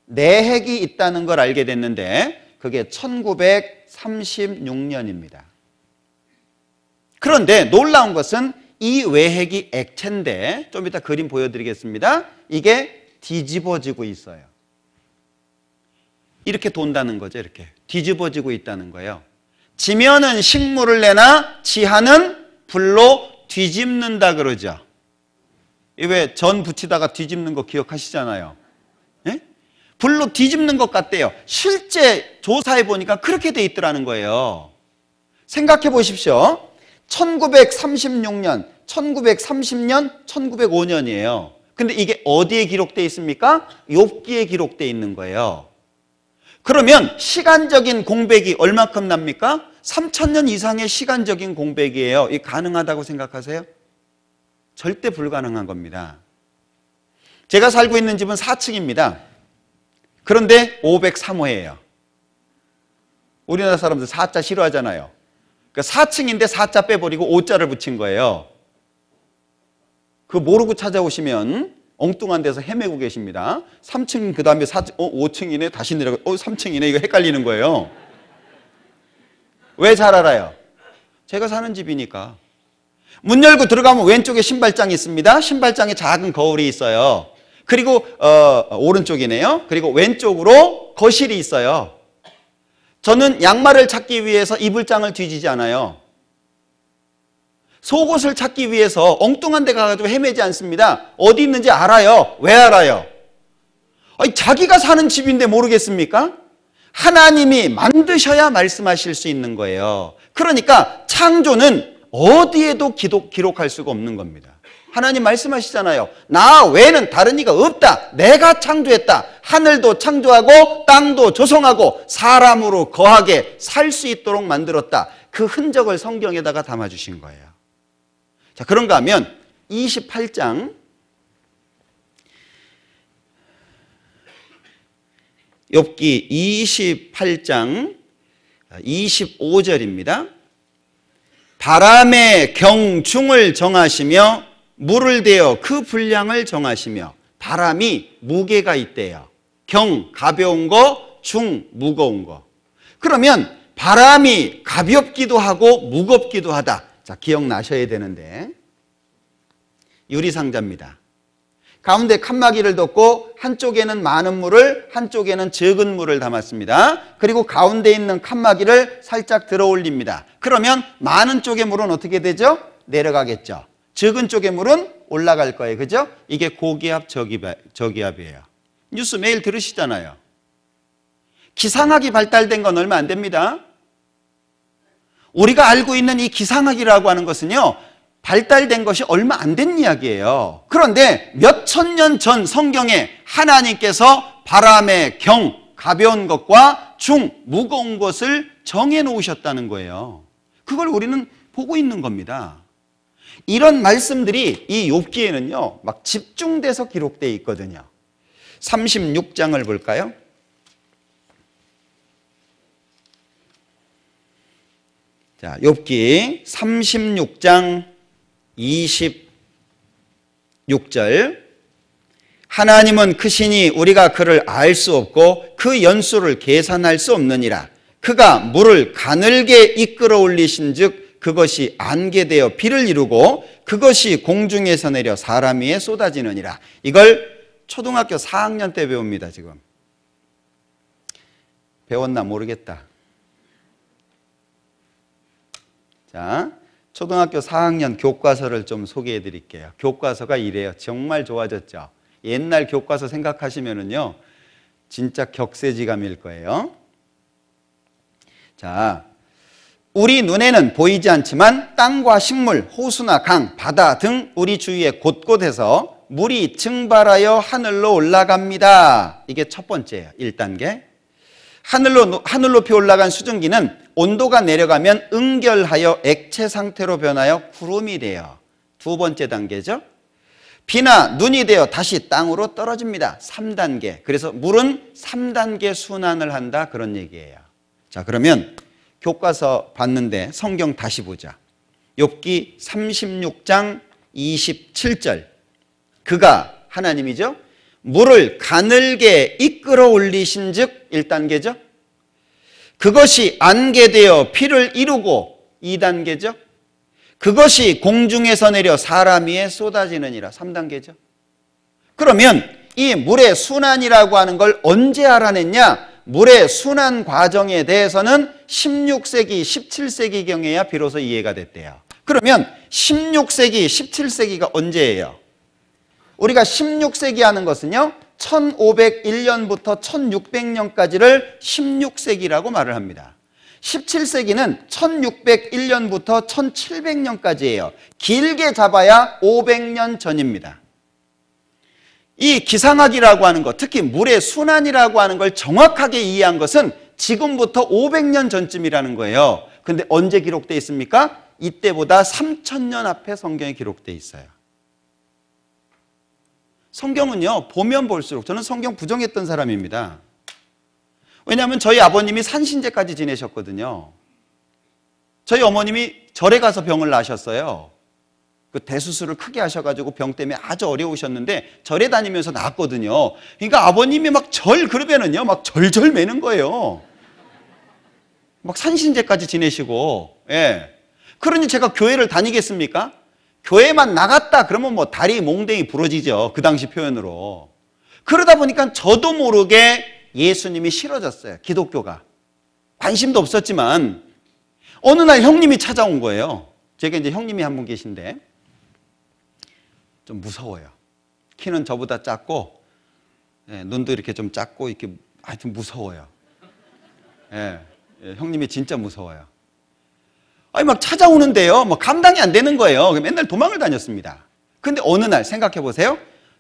S1: 내핵이 있다는 걸 알게 됐는데 그게 1936년입니다. 그런데 놀라운 것은 이 외핵이 액체인데 좀 이따 그림 보여드리겠습니다. 이게 뒤집어지고 있어요. 이렇게 돈다는 거죠. 이렇게 뒤집어지고 있다는 거예요. 지면은 식물을 내나 지하는 불로 뒤집는다 그러죠. 왜 전 붙이다가 뒤집는 거 기억하시잖아요. 예? 불로 뒤집는 것 같대요. 실제 조사해 보니까 그렇게 돼 있더라는 거예요. 생각해 보십시오. 1936년, 1930년, 1905년이에요. 근데 이게 어디에 기록되어 있습니까? 욥기에 기록되어 있는 거예요. 그러면 시간적인 공백이 얼마큼 납니까? 3000년 이상의 시간적인 공백이에요. 이게 가능하다고 생각하세요? 절대 불가능한 겁니다. 제가 살고 있는 집은 4층입니다. 그런데 503호예요. 우리나라 사람들 4자 싫어하잖아요. 그러니까 4층인데 4자 빼버리고 5자를 붙인 거예요. 그거 모르고 찾아오시면 엉뚱한 데서 헤매고 계십니다. 3층 그 다음에 4층, 5층이네 다시 내려가 3층이네 이거 헷갈리는 거예요. 왜 잘 알아요? 제가 사는 집이니까. 문 열고 들어가면 왼쪽에 신발장이 있습니다. 신발장에 작은 거울이 있어요. 그리고 오른쪽이네요. 그리고 왼쪽으로 거실이 있어요. 저는 양말을 찾기 위해서 이불장을 뒤지지 않아요. 속옷을 찾기 위해서 엉뚱한 데 가가지고 헤매지 않습니다. 어디 있는지 알아요. 왜 알아요? 아니, 자기가 사는 집인데 모르겠습니까? 하나님이 만드셔야 말씀하실 수 있는 거예요. 그러니까 창조는 어디에도 기록할 수가 없는 겁니다. 하나님 말씀하시잖아요. 나 외에는 다른 이가 없다. 내가 창조했다. 하늘도 창조하고 땅도 조성하고 사람으로 거하게 살 수 있도록 만들었다. 그 흔적을 성경에다가 담아주신 거예요. 자, 그런가 하면 28장 욥기 28장 25절입니다. 바람의 경중을 정하시며 물을 대어 그 분량을 정하시며 바람이 무게가 있대요. 경, 가벼운 거, 중, 무거운 거. 그러면 바람이 가볍기도 하고 무겁기도 하다. 자, 기억나셔야 되는데 유리상자입니다. 가운데 칸막이를 덮고 한쪽에는 많은 물을 한쪽에는 적은 물을 담았습니다. 그리고 가운데 있는 칸막이를 살짝 들어 올립니다. 그러면 많은 쪽의 물은 어떻게 되죠? 내려가겠죠. 적은 쪽의 물은 올라갈 거예요. 그죠? 이게 고기압, 저기압이에요. 뉴스 매일 들으시잖아요. 기상학이 발달된 건 얼마 안 됩니다. 우리가 알고 있는 이 기상학이라고 하는 것은요, 발달된 것이 얼마 안 된 이야기예요. 그런데 몇천 년 전 성경에 하나님께서 바람의 경, 가벼운 것과 중, 무거운 것을 정해 놓으셨다는 거예요. 그걸 우리는 보고 있는 겁니다. 이런 말씀들이 이 욥기에는요, 막 집중돼서 기록되어 있거든요. 36장을 볼까요? 자, 욥기 36장 26절. 하나님은 크시니 우리가 그를 알 수 없고 그 연수를 계산할 수 없느니라. 그가 물을 가늘게 이끌어 올리신 즉 그것이 안개 되어 비를 이루고 그것이 공중에서 내려 사람 위에 쏟아지느니라. 이걸 초등학교 4학년 때 배웁니다. 지금 배웠나 모르겠다. 자, 초등학교 4학년 교과서를 좀 소개해 드릴게요. 교과서가 이래요. 정말 좋아졌죠. 옛날 교과서 생각하시면은요, 진짜 격세지감일 거예요. 자, 우리 눈에는 보이지 않지만 땅과 식물, 호수나 강, 바다 등 우리 주위의 곳곳에서 물이 증발하여 하늘로 올라갑니다. 이게 첫 번째예요. 1단계. 하늘 높이 올라간 수증기는 온도가 내려가면 응결하여 액체 상태로 변하여 구름이 돼요. 두 번째 단계죠. 비나 눈이 되어 다시 땅으로 떨어집니다. 3단계. 그래서 물은 3단계 순환을 한다, 그런 얘기예요. 자, 그러면 교과서 봤는데 성경 다시 보자. 욥기 36장 27절. 그가, 하나님이죠, 물을 가늘게 이끌어 올리신 즉 1단계죠. 그것이 안개되어 피를 이루고 2단계죠. 그것이 공중에서 내려 사람 위에 쏟아지느니라 3단계죠. 그러면 이 물의 순환이라고 하는 걸 언제 알아냈냐? 물의 순환 과정에 대해서는 16세기, 17세기경에야 비로소 이해가 됐대요. 그러면 16세기, 17세기가 언제예요? 우리가 16세기 하는 것은요, 1501년부터 1600년까지를 16세기라고 말을 합니다. 17세기는 1601년부터 1700년까지예요. 길게 잡아야 500년 전입니다. 이 기상학이라고 하는 것, 특히 물의 순환이라고 하는 걸 정확하게 이해한 것은 지금부터 500년 전쯤이라는 거예요. 근데 언제 기록되어 있습니까? 이때보다 3000년 앞에 성경에 기록되어 있어요. 성경은요, 보면 볼수록, 저는 성경 부정했던 사람입니다. 왜냐하면 저희 아버님이 산신제까지 지내셨거든요. 저희 어머님이 절에 가서 병을 나셨어요. 그 대수술을 크게 하셔가지고 병 때문에 아주 어려우셨는데 절에 다니면서 나았거든요. 그러니까 아버님이 막 절 그러면은요, 막 절절 매는 거예요. 막 산신제까지 지내시고, 예. 그러니 제가 교회를 다니겠습니까? 교회만 나갔다 그러면 뭐 다리 몽댕이 부러지죠. 그 당시 표현으로. 그러다 보니까 저도 모르게 예수님이 싫어졌어요. 기독교가. 관심도 없었지만 어느 날 형님이 찾아온 거예요. 제가 이제 형님이 한 분 계신데 좀 무서워요. 키는 저보다 작고, 예, 눈도 이렇게 좀 작고, 이렇게 하여튼 무서워요. 예, 형님이 진짜 무서워요. 아니, 막 찾아오는데요, 뭐 감당이 안 되는 거예요. 맨날 도망을 다녔습니다. 근데 어느 날 생각해 보세요.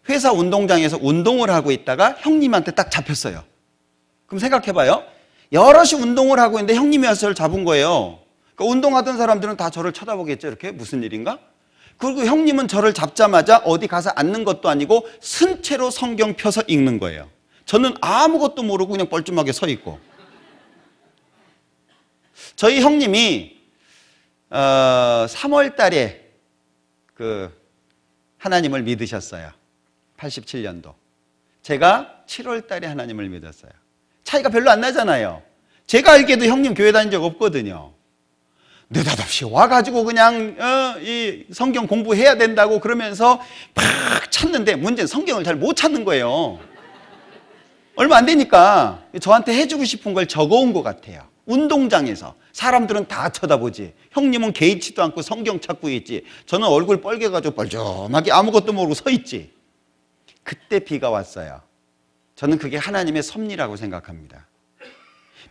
S1: 회사 운동장에서 운동을 하고 있다가 형님한테 딱 잡혔어요. 그럼 생각해 봐요. 여럿이 운동을 하고 있는데 형님이 와서 저를 잡은 거예요. 그러니까 운동하던 사람들은 다 저를 쳐다보겠죠. 이렇게 무슨 일인가? 그리고 형님은 저를 잡자마자 어디 가서 앉는 것도 아니고 쓴 채로 성경 펴서 읽는 거예요. 저는 아무것도 모르고 그냥 뻘쭘하게 서 있고. 저희 형님이 3월 달에 그 하나님을 믿으셨어요. 87년도. 제가 7월 달에 하나님을 믿었어요. 차이가 별로 안 나잖아요. 제가 알기에도 형님 교회 다닌 적 없거든요. 느닷없이 와가지고 그냥 이 성경 공부해야 된다고 그러면서 막 찾는데 문제는 성경을 잘 못 찾는 거예요. 얼마 안 되니까 저한테 해주고 싶은 걸 적어온 것 같아요. 운동장에서. 사람들은 다 쳐다보지. 형님은 개의치도 않고 성경 찾고 있지. 저는 얼굴 빨개가지고 뻘쭘하게 아무것도 모르고 서 있지. 그때 비가 왔어요. 저는 그게 하나님의 섭리라고 생각합니다.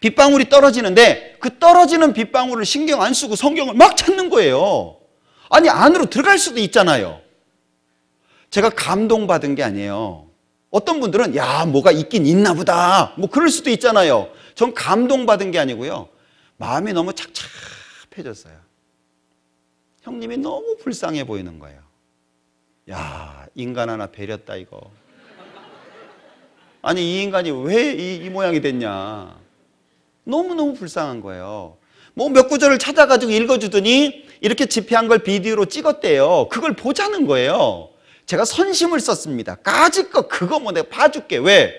S1: 빗방울이 떨어지는데 그 떨어지는 빗방울을 신경 안 쓰고 성경을 막 찾는 거예요. 아니, 안으로 들어갈 수도 있잖아요. 제가 감동받은 게 아니에요. 어떤 분들은 야, 뭐가 있긴 있나 보다, 뭐 그럴 수도 있잖아요. 전 감동받은 게 아니고요, 마음이 너무 착잡해졌어요. 형님이 너무 불쌍해 보이는 거예요. 야, 인간 하나 배렸다 이거. 아니, 이 인간이 왜 이 모양이 됐냐. 너무너무 불쌍한 거예요. 뭐 몇 구절을 찾아가지고 읽어주더니 이렇게 집회한 걸 비디오로 찍었대요. 그걸 보자는 거예요. 제가 선심을 썼습니다. 까짓 거 그거 뭐 내가 봐줄게. 왜?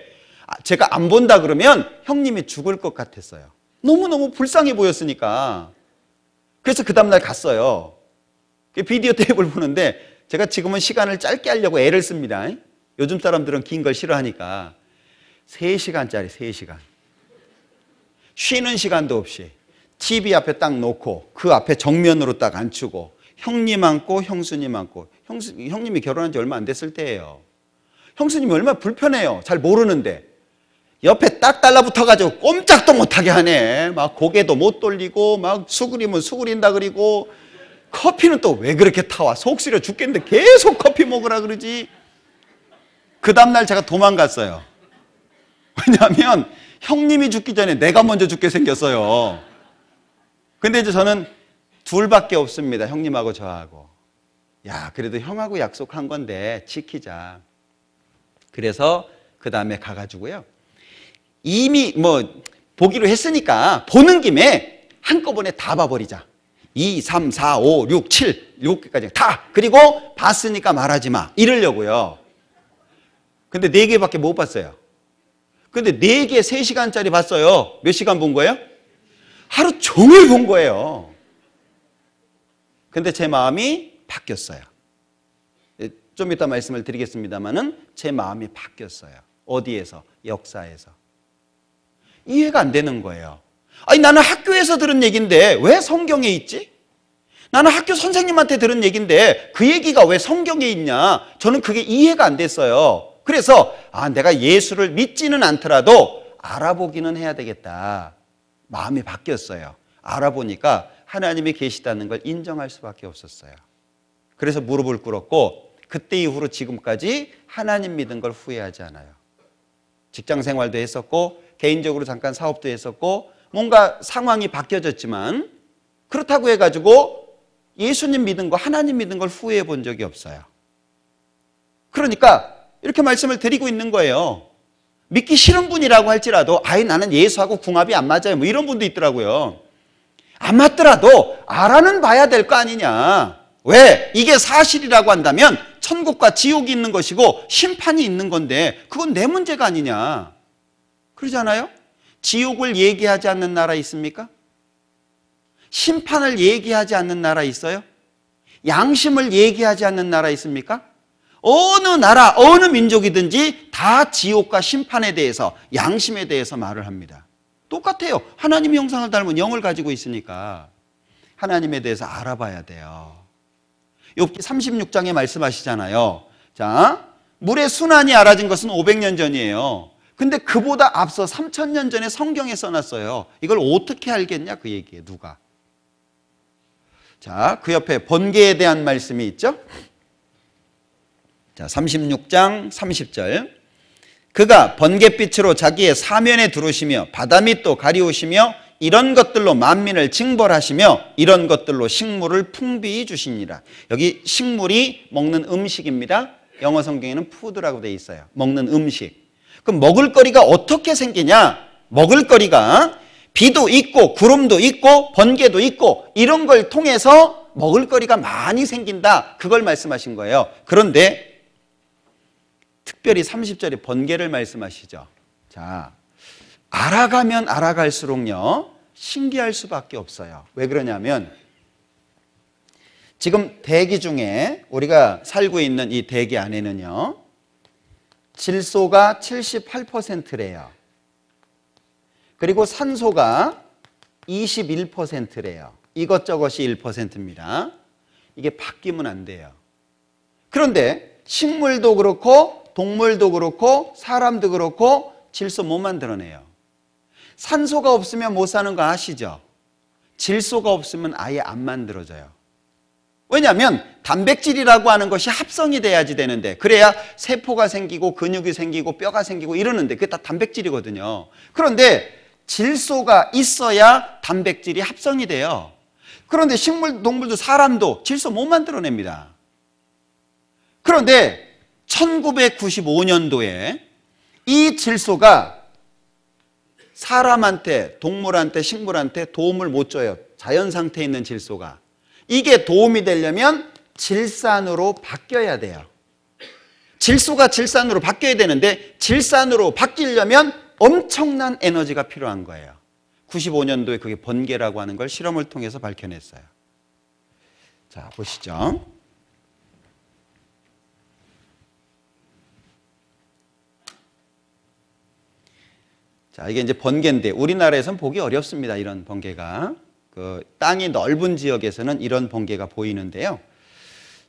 S1: 제가 안 본다 그러면 형님이 죽을 것 같았어요. 너무너무 불쌍해 보였으니까. 그래서 그 다음날 갔어요. 비디오 테이프를 보는데 제가 지금은 시간을 짧게 하려고 애를 씁니다. 요즘 사람들은 긴 걸 싫어하니까. 3시간짜리 3시간. 쉬는 시간도 없이 TV 앞에 딱 놓고 그 앞에 정면으로 딱 앉추고 형님 앉고 형수님 앉고. 형님이 결혼한 지 얼마 안 됐을 때예요. 형수님이 얼마나 불편해요. 잘 모르는데. 옆에 딱 달라붙어가지고 꼼짝도 못하게 하네. 막 고개도 못 돌리고 막 수그리면 수그린다 그리고 커피는 또 왜 그렇게 타와. 속 쓰려 죽겠는데 계속 커피 먹으라 그러지. 그 다음날 제가 도망갔어요. 왜냐하면 형님이 죽기 전에 내가 먼저 죽게 생겼어요. 근데 이제 저는 둘밖에 없습니다. 형님하고 저하고. 야, 그래도 형하고 약속한 건데 지키자. 그래서 그 다음에 가가지고요. 이미 보기로 했으니까 보는 김에 한꺼번에 다 봐버리자. 2, 3, 4, 5, 6, 7, 6개까지 다. 그리고 봤으니까 말하지 마. 이러려고요. 근데 4개밖에 못 봤어요. 근데 4개 3시간짜리 봤어요. 몇 시간 본 거예요? 하루 종일 본 거예요. 근데 제 마음이 바뀌었어요. 좀 이따 말씀을 드리겠습니다만은 제 마음이 바뀌었어요. 어디에서? 역사에서. 이해가 안 되는 거예요. 아니, 나는 학교에서 들은 얘기인데 왜 성경에 있지? 나는 학교 선생님한테 들은 얘기인데 그 얘기가 왜 성경에 있냐? 저는 그게 이해가 안 됐어요. 그래서 내가 예수를 믿지는 않더라도 알아보기는 해야 되겠다. 마음이 바뀌었어요. 알아보니까 하나님이 계시다는 걸 인정할 수밖에 없었어요. 그래서 무릎을 꿇었고 그때 이후로 지금까지 하나님 믿은 걸 후회하지 않아요. 직장 생활도 했었고 개인적으로 잠깐 사업도 했었고 뭔가 상황이 바뀌어졌지만 그렇다고 해가지고 예수님 믿은 거, 하나님 믿은 걸 후회해 본 적이 없어요. 그러니까 이렇게 말씀을 드리고 있는 거예요. 믿기 싫은 분이라고 할지라도 나는 예수하고 궁합이 안 맞아요. 이런 분도 있더라고요. 안 맞더라도 알아는 봐야 될 거 아니냐. 왜? 이게 사실이라고 한다면 천국과 지옥이 있는 것이고 심판이 있는 건데 그건 내 문제가 아니냐. 그러잖아요. 지옥을 얘기하지 않는 나라 있습니까? 심판을 얘기하지 않는 나라 있어요? 양심을 얘기하지 않는 나라 있습니까? 어느 나라, 어느 민족이든지 다 지옥과 심판에 대해서, 양심에 대해서 말을 합니다. 똑같아요. 하나님의 형상을 닮은 영을 가지고 있으니까 하나님에 대해서 알아봐야 돼요. 욥기 36장에 말씀하시잖아요. 자, 물의 순환이 알아진 것은 500년 전이에요. 근데 그보다 앞서 3000년 전에 성경에 써놨어요. 이걸 어떻게 알겠냐 그 얘기예요. 누가? 자, 그 옆에 번개에 대한 말씀이 있죠. 자, 36장 30절. 그가 번갯빛으로 자기의 사면에 두르시며 바다 밑도 가리우시며 이런 것들로 만민을 징벌하시며 이런 것들로 식물을 풍비히 주시니라. 여기 식물이 먹는 음식입니다. 영어 성경에는 푸드라고 되어 있어요. 먹는 음식. 그럼 먹을거리가 어떻게 생기냐? 먹을거리가 비도 있고 구름도 있고 번개도 있고 이런 걸 통해서 먹을거리가 많이 생긴다. 그걸 말씀하신 거예요. 그런데 특별히 30절에 번개를 말씀하시죠. 자, 알아가면 알아갈수록요 신기할 수밖에 없어요. 왜 그러냐면 지금 대기 중에 우리가 살고 있는 이 대기 안에는요 질소가 78%래요. 그리고 산소가 21%래요. 이것저것이 1%입니다. 이게 바뀌면 안 돼요. 그런데 식물도 그렇고 동물도 그렇고 사람도 그렇고 질소 못 만들어내요. 산소가 없으면 못 사는 거 아시죠? 질소가 없으면 아예 안 만들어져요. 왜냐하면 단백질이라고 하는 것이 합성이 돼야지 되는데 그래야 세포가 생기고 근육이 생기고 뼈가 생기고 이러는데 그게 다 단백질이거든요. 그런데 질소가 있어야 단백질이 합성이 돼요. 그런데 식물, 동물도 사람도 질소 못 만들어냅니다. 그런데 1995년도에 이 질소가 사람한테, 동물한테, 식물한테 도움을 못 줘요. 자연 상태에 있는 질소가. 이게 도움이 되려면 질산으로 바뀌어야 돼요. 질소가 질산으로 바뀌어야 되는데 질산으로 바뀌려면 엄청난 에너지가 필요한 거예요. 95년도에 그게 번개라고 하는 걸 실험을 통해서 밝혀냈어요. 자, 보시죠. 자, 이게 이제 번개인데 우리나라에서는 보기 어렵습니다. 이런 번개가. 그 땅이 넓은 지역에서는 이런 번개가 보이는데요.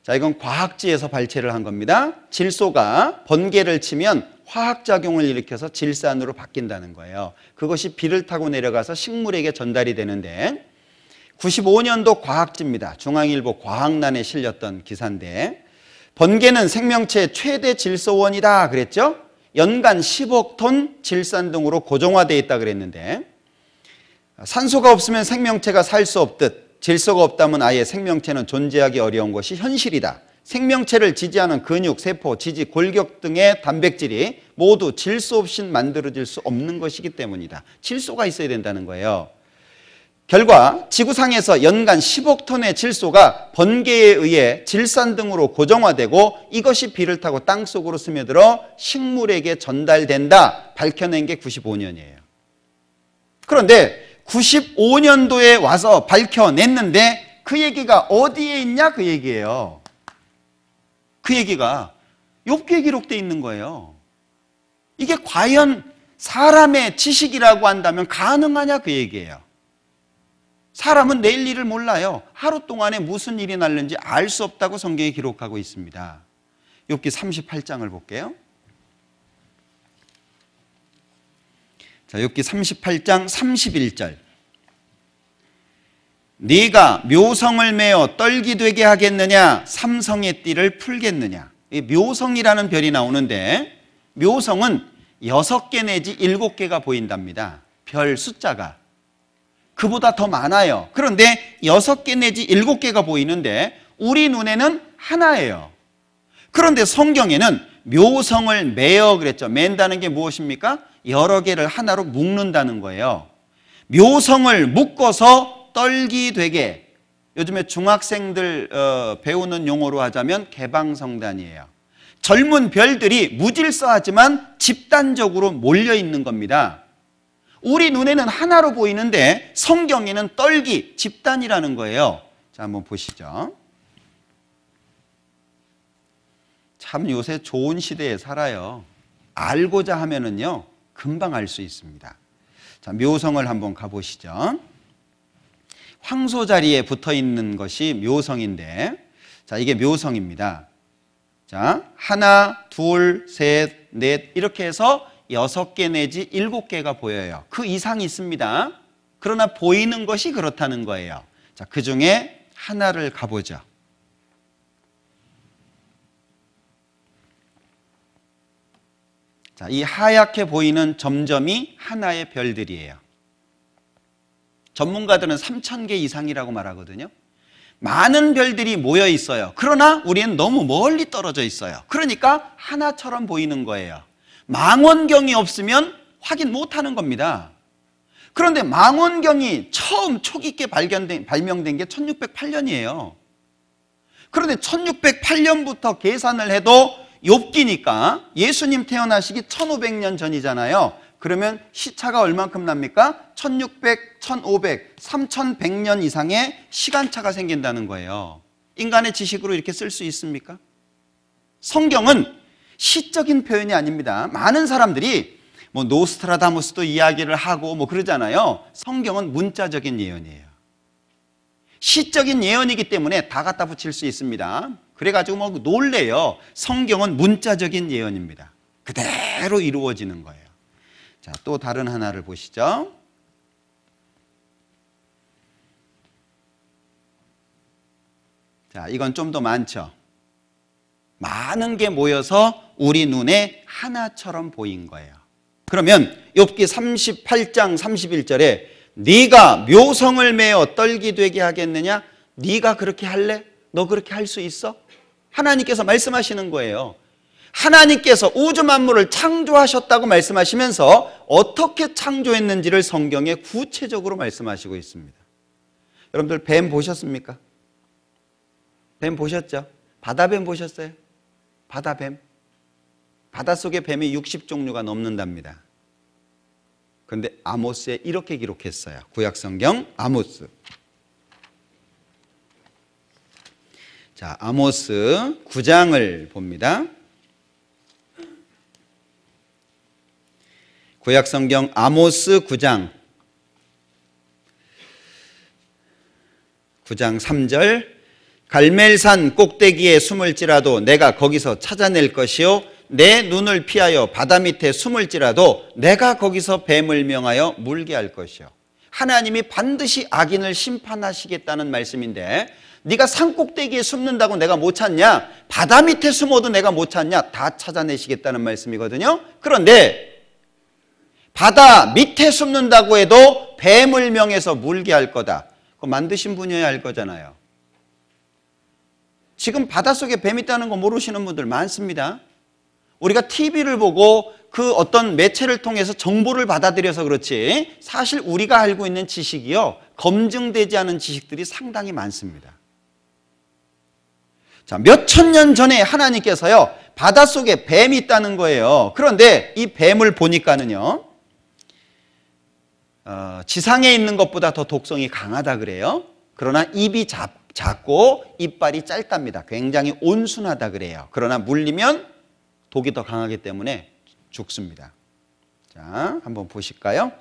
S1: 자, 이건 과학지에서 발췌를 한 겁니다. 질소가 번개를 치면 화학작용을 일으켜서 질산으로 바뀐다는 거예요. 그것이 비를 타고 내려가서 식물에게 전달이 되는데 95년도 과학지입니다. 중앙일보 과학란에 실렸던 기사인데 번개는 생명체의 최대 질소원이다 그랬죠? 연간 10억 톤 질산 등으로 고정화되어 있다 그랬는데, 산소가 없으면 생명체가 살 수 없듯 질소가 없다면 아예 생명체는 존재하기 어려운 것이 현실이다. 생명체를 지지하는 근육, 세포, 지지, 골격 등의 단백질이 모두 질소 없이 만들어질 수 없는 것이기 때문이다. 질소가 있어야 된다는 거예요. 결과 지구상에서 연간 10억 톤의 질소가 번개에 의해 질산 등으로 고정화되고 이것이 비를 타고 땅속으로 스며들어 식물에게 전달된다. 밝혀낸 게 95년이에요. 그런데 95년도에 와서 밝혀냈는데 그 얘기가 어디에 있냐 그 얘기예요. 그 얘기가 욥기에 기록되어 있는 거예요. 이게 과연 사람의 지식이라고 한다면 가능하냐 그 얘기예요. 사람은 내일 일을 몰라요. 하루 동안에 무슨 일이 날는지 알 수 없다고 성경에 기록하고 있습니다. 욥기 38장을 볼게요. 자, 욥기 38장 31절. 네가 묘성을 메어 떨기 되게 하겠느냐? 삼성의 띠를 풀겠느냐? 이 묘성이라는 별이 나오는데 묘성은 6개 내지 7개가 보인답니다. 별 숫자가. 그보다 더 많아요. 그런데 6개 내지 7개가 보이는데 우리 눈에는 하나예요. 그런데 성경에는 묘성을 매어 그랬죠. 맨다는 게 무엇입니까? 여러 개를 하나로 묶는다는 거예요. 묘성을 묶어서 떨기 되게, 요즘에 중학생들 배우는 용어로 하자면 개방성단이에요. 젊은 별들이 무질서하지만 집단적으로 몰려 있는 겁니다. 우리 눈에는 하나로 보이는데 성경에는 떨기, 집단이라는 거예요. 자, 한번 보시죠. 참 요새 좋은 시대에 살아요. 알고자 하면은요, 금방 알 수 있습니다. 자, 묘성을 한번 가보시죠. 황소 자리에 붙어 있는 것이 묘성인데, 자, 이게 묘성입니다. 자, 하나, 둘, 셋, 넷, 이렇게 해서 6개 내지 7개가 보여요. 그 이상이 있습니다. 그러나 보이는 것이 그렇다는 거예요. 자, 그 중에 하나를 가보죠. 자, 이 하얗게 보이는 점점이 하나의 별들이에요. 전문가들은 3,000개 이상이라고 말하거든요. 많은 별들이 모여 있어요. 그러나 우리는 너무 멀리 떨어져 있어요. 그러니까 하나처럼 보이는 거예요. 망원경이 없으면 확인 못하는 겁니다. 그런데 망원경이 처음 촉 있게 발명된 게 1608년이에요. 그런데 1608년부터 계산을 해도 욥기니까 예수님 태어나시기 1500년 전이잖아요. 그러면 시차가 얼만큼 납니까? 1600, 1500, 3100년 이상의 시간차가 생긴다는 거예요. 인간의 지식으로 이렇게 쓸 수 있습니까? 성경은 시적인 표현이 아닙니다. 많은 사람들이 뭐 노스트라다무스도 이야기를 하고 뭐 그러잖아요. 성경은 문자적인 예언이에요. 시적인 예언이기 때문에 다 갖다 붙일 수 있습니다. 그래가지고 뭐 놀래요. 성경은 문자적인 예언입니다. 그대로 이루어지는 거예요. 자, 또 다른 하나를 보시죠. 자, 이건 좀 더 많죠. 많은 게 모여서 우리 눈에 하나처럼 보인 거예요. 그러면 욥기 38장 31절에 네가 묘성을 메어 떨기 되게 하겠느냐? 네가 그렇게 할래? 너 그렇게 할 수 있어? 하나님께서 말씀하시는 거예요. 하나님께서 우주 만물을 창조하셨다고 말씀하시면서 어떻게 창조했는지를 성경에 구체적으로 말씀하시고 있습니다. 여러분들 뱀 보셨습니까? 뱀 보셨죠? 바다뱀 보셨어요? 바다뱀. 바닷속의 뱀이 60종류가 넘는답니다. 그런데 아모스에 이렇게 기록했어요. 구약성경 아모스. 자, 아모스 9장을 봅니다. 구약성경 아모스 9장 3절. 갈멜산 꼭대기에 숨을지라도 내가 거기서 찾아낼 것이요 내 눈을 피하여 바다 밑에 숨을지라도 내가 거기서 뱀을 명하여 물게 할 것이요. 하나님이 반드시 악인을 심판하시겠다는 말씀인데 네가 산꼭대기에 숨는다고 내가 못 찾냐? 바다 밑에 숨어도 내가 못 찾냐? 다 찾아내시겠다는 말씀이거든요. 그런데 바다 밑에 숨는다고 해도 뱀을 명해서 물게 할 거다. 그거 만드신 분이어야 할 거잖아요. 지금 바닷속에 뱀 있다는 거 모르시는 분들 많습니다. 우리가 TV를 보고 그 어떤 매체를 통해서 정보를 받아들여서 그렇지 사실 우리가 알고 있는 지식이요, 검증되지 않은 지식들이 상당히 많습니다. 자, 몇천 년 전에 하나님께서요 바닷속에 뱀이 있다는 거예요. 그런데 이 뱀을 보니까는요 지상에 있는 것보다 더 독성이 강하다 그래요. 그러나 입이 작고 이빨이 짧답니다. 굉장히 온순하다 그래요. 그러나 물리면 독이 더 강하기 때문에 죽습니다. 자, 한번 보실까요?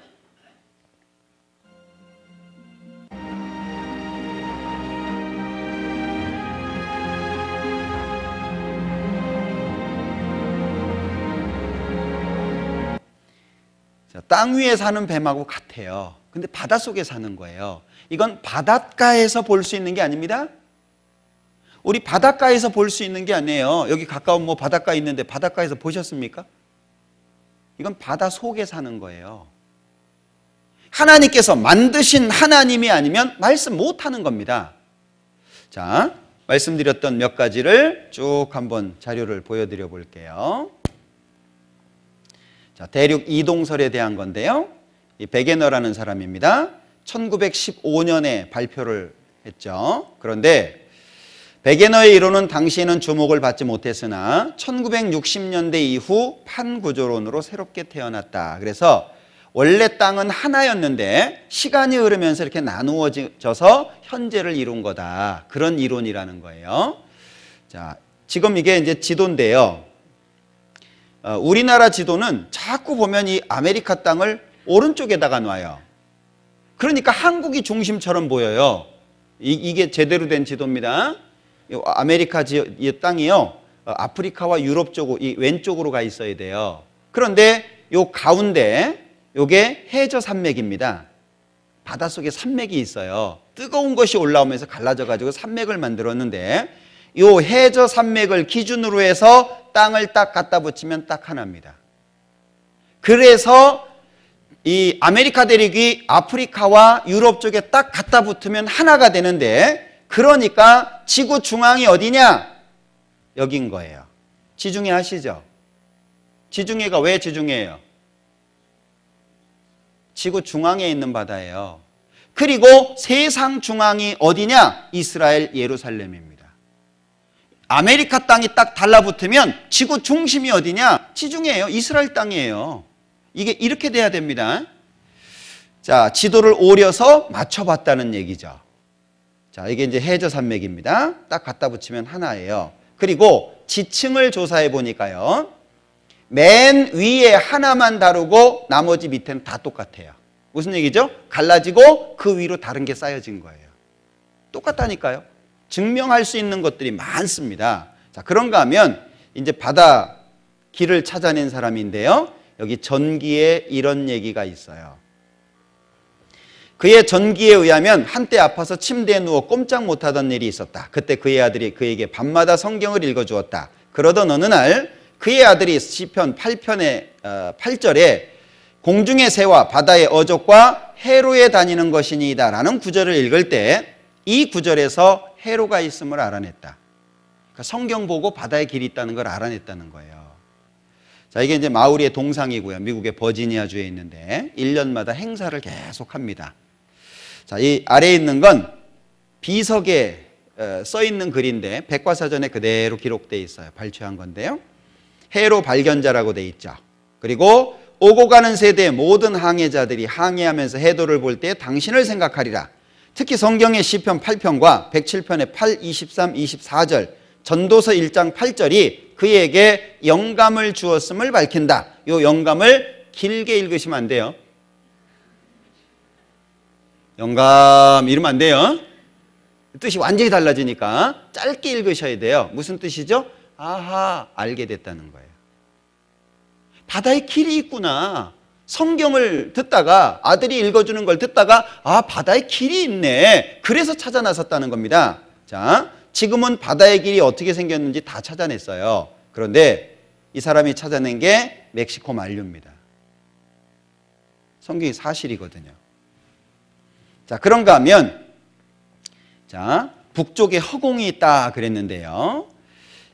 S1: 자, 땅 위에 사는 뱀하고 같아요. 근데 바닷속에 사는 거예요. 이건 바닷가에서 볼 수 있는 게 아닙니다. 우리 바닷가에서 볼 수 있는 게 아니에요. 여기 가까운 뭐 바닷가 있는데 바닷가에서 보셨습니까? 이건 바다 속에 사는 거예요. 하나님께서 만드신 하나님이 아니면 말씀 못하는 겁니다. 자, 말씀드렸던 몇 가지를 쭉 한번 자료를 보여드려 볼게요. 자, 대륙 이동설에 대한 건데요. 이 베게너라는 사람입니다. 1915년에 발표를 했죠. 그런데 베게너의 이론은 당시에는 주목을 받지 못했으나 1960년대 이후 판구조론으로 새롭게 태어났다. 그래서 원래 땅은 하나였는데 시간이 흐르면서 이렇게 나누어져서 현재를 이룬 거다. 그런 이론이라는 거예요. 자, 지금 이게 이제 지도인데요. 우리나라 지도는 자꾸 보면 이 아메리카 땅을 오른쪽에다가 놔요. 그러니까 한국이 중심처럼 보여요. 이게 제대로 된 지도입니다. 아메리카 이 땅이요, 아프리카와 유럽 쪽으로, 이 왼쪽으로 가 있어야 돼요. 그런데 요 가운데 요게 해저 산맥입니다. 바닷속에 산맥이 있어요. 뜨거운 것이 올라오면서 갈라져 가지고 산맥을 만들었는데 요 해저 산맥을 기준으로 해서 땅을 딱 갖다 붙이면 딱 하나입니다. 그래서 이 아메리카 대륙이 아프리카와 유럽 쪽에 딱 갖다 붙으면 하나가 되는데, 그러니까 지구 중앙이 어디냐? 여긴 거예요. 지중해 아시죠? 지중해가 왜 지중해예요? 지구 중앙에 있는 바다예요. 그리고 세상 중앙이 어디냐? 이스라엘 예루살렘입니다. 아메리카 땅이 딱 달라붙으면 지구 중심이 어디냐? 지중해예요. 이스라엘 땅이에요. 이게 이렇게 돼야 됩니다. 자, 지도를 오려서 맞춰봤다는 얘기죠. 자, 이게 이제 해저 산맥입니다. 딱 갖다 붙이면 하나예요. 그리고 지층을 조사해 보니까요, 맨 위에 하나만 다르고 나머지 밑에는 다 똑같아요. 무슨 얘기죠? 갈라지고 그 위로 다른 게 쌓여진 거예요. 똑같다니까요. 증명할 수 있는 것들이 많습니다. 자, 그런가 하면 이제 바다 길을 찾아낸 사람인데요. 여기 전기에 이런 얘기가 있어요. 그의 전기에 의하면 한때 아파서 침대에 누워 꼼짝 못하던 일이 있었다. 그때 그의 아들이 그에게 밤마다 성경을 읽어주었다. 그러던 어느 날 그의 아들이 시편 8편의 8절에 공중의 새와 바다의 어족과 해로에 다니는 것이니이다 라는 구절을 읽을 때 이 구절에서 해로가 있음을 알아냈다. 그러니까 성경 보고 바다의 길이 있다는 걸 알아냈다는 거예요. 자, 이게 이제 마우리의 동상이고요. 미국의 버지니아주에 있는데 1년마다 행사를 계속 합니다. 자, 이 아래에 있는 건 비석에 써 있는 글인데 백과사전에 그대로 기록되어 있어요. 발췌한 건데요. 해로 발견자라고 돼 있죠. 그리고 오고 가는 세대의 모든 항해자들이 항해하면서 해도를 볼 때 당신을 생각하리라. 특히 성경의 시편 8편과 107편의 8, 23, 24절, 전도서 1장 8절이 그에게 영감을 주었음을 밝힌다. 이 영감을 길게 읽으시면 안 돼요. 영감 이러면 안 돼요. 뜻이 완전히 달라지니까 짧게 읽으셔야 돼요. 무슨 뜻이죠? 아하, 알게 됐다는 거예요. 바다에 길이 있구나. 성경을 듣다가, 아들이 읽어주는 걸 듣다가, 아, 바다에 길이 있네. 그래서 찾아 나섰다는 겁니다. 자, 지금은 바다의 길이 어떻게 생겼는지 다 찾아냈어요. 그런데 이 사람이 찾아낸 게 멕시코 만류입니다. 성경이 사실이거든요. 자, 그런가 하면, 자, 북쪽에 허공이 있다 그랬는데요.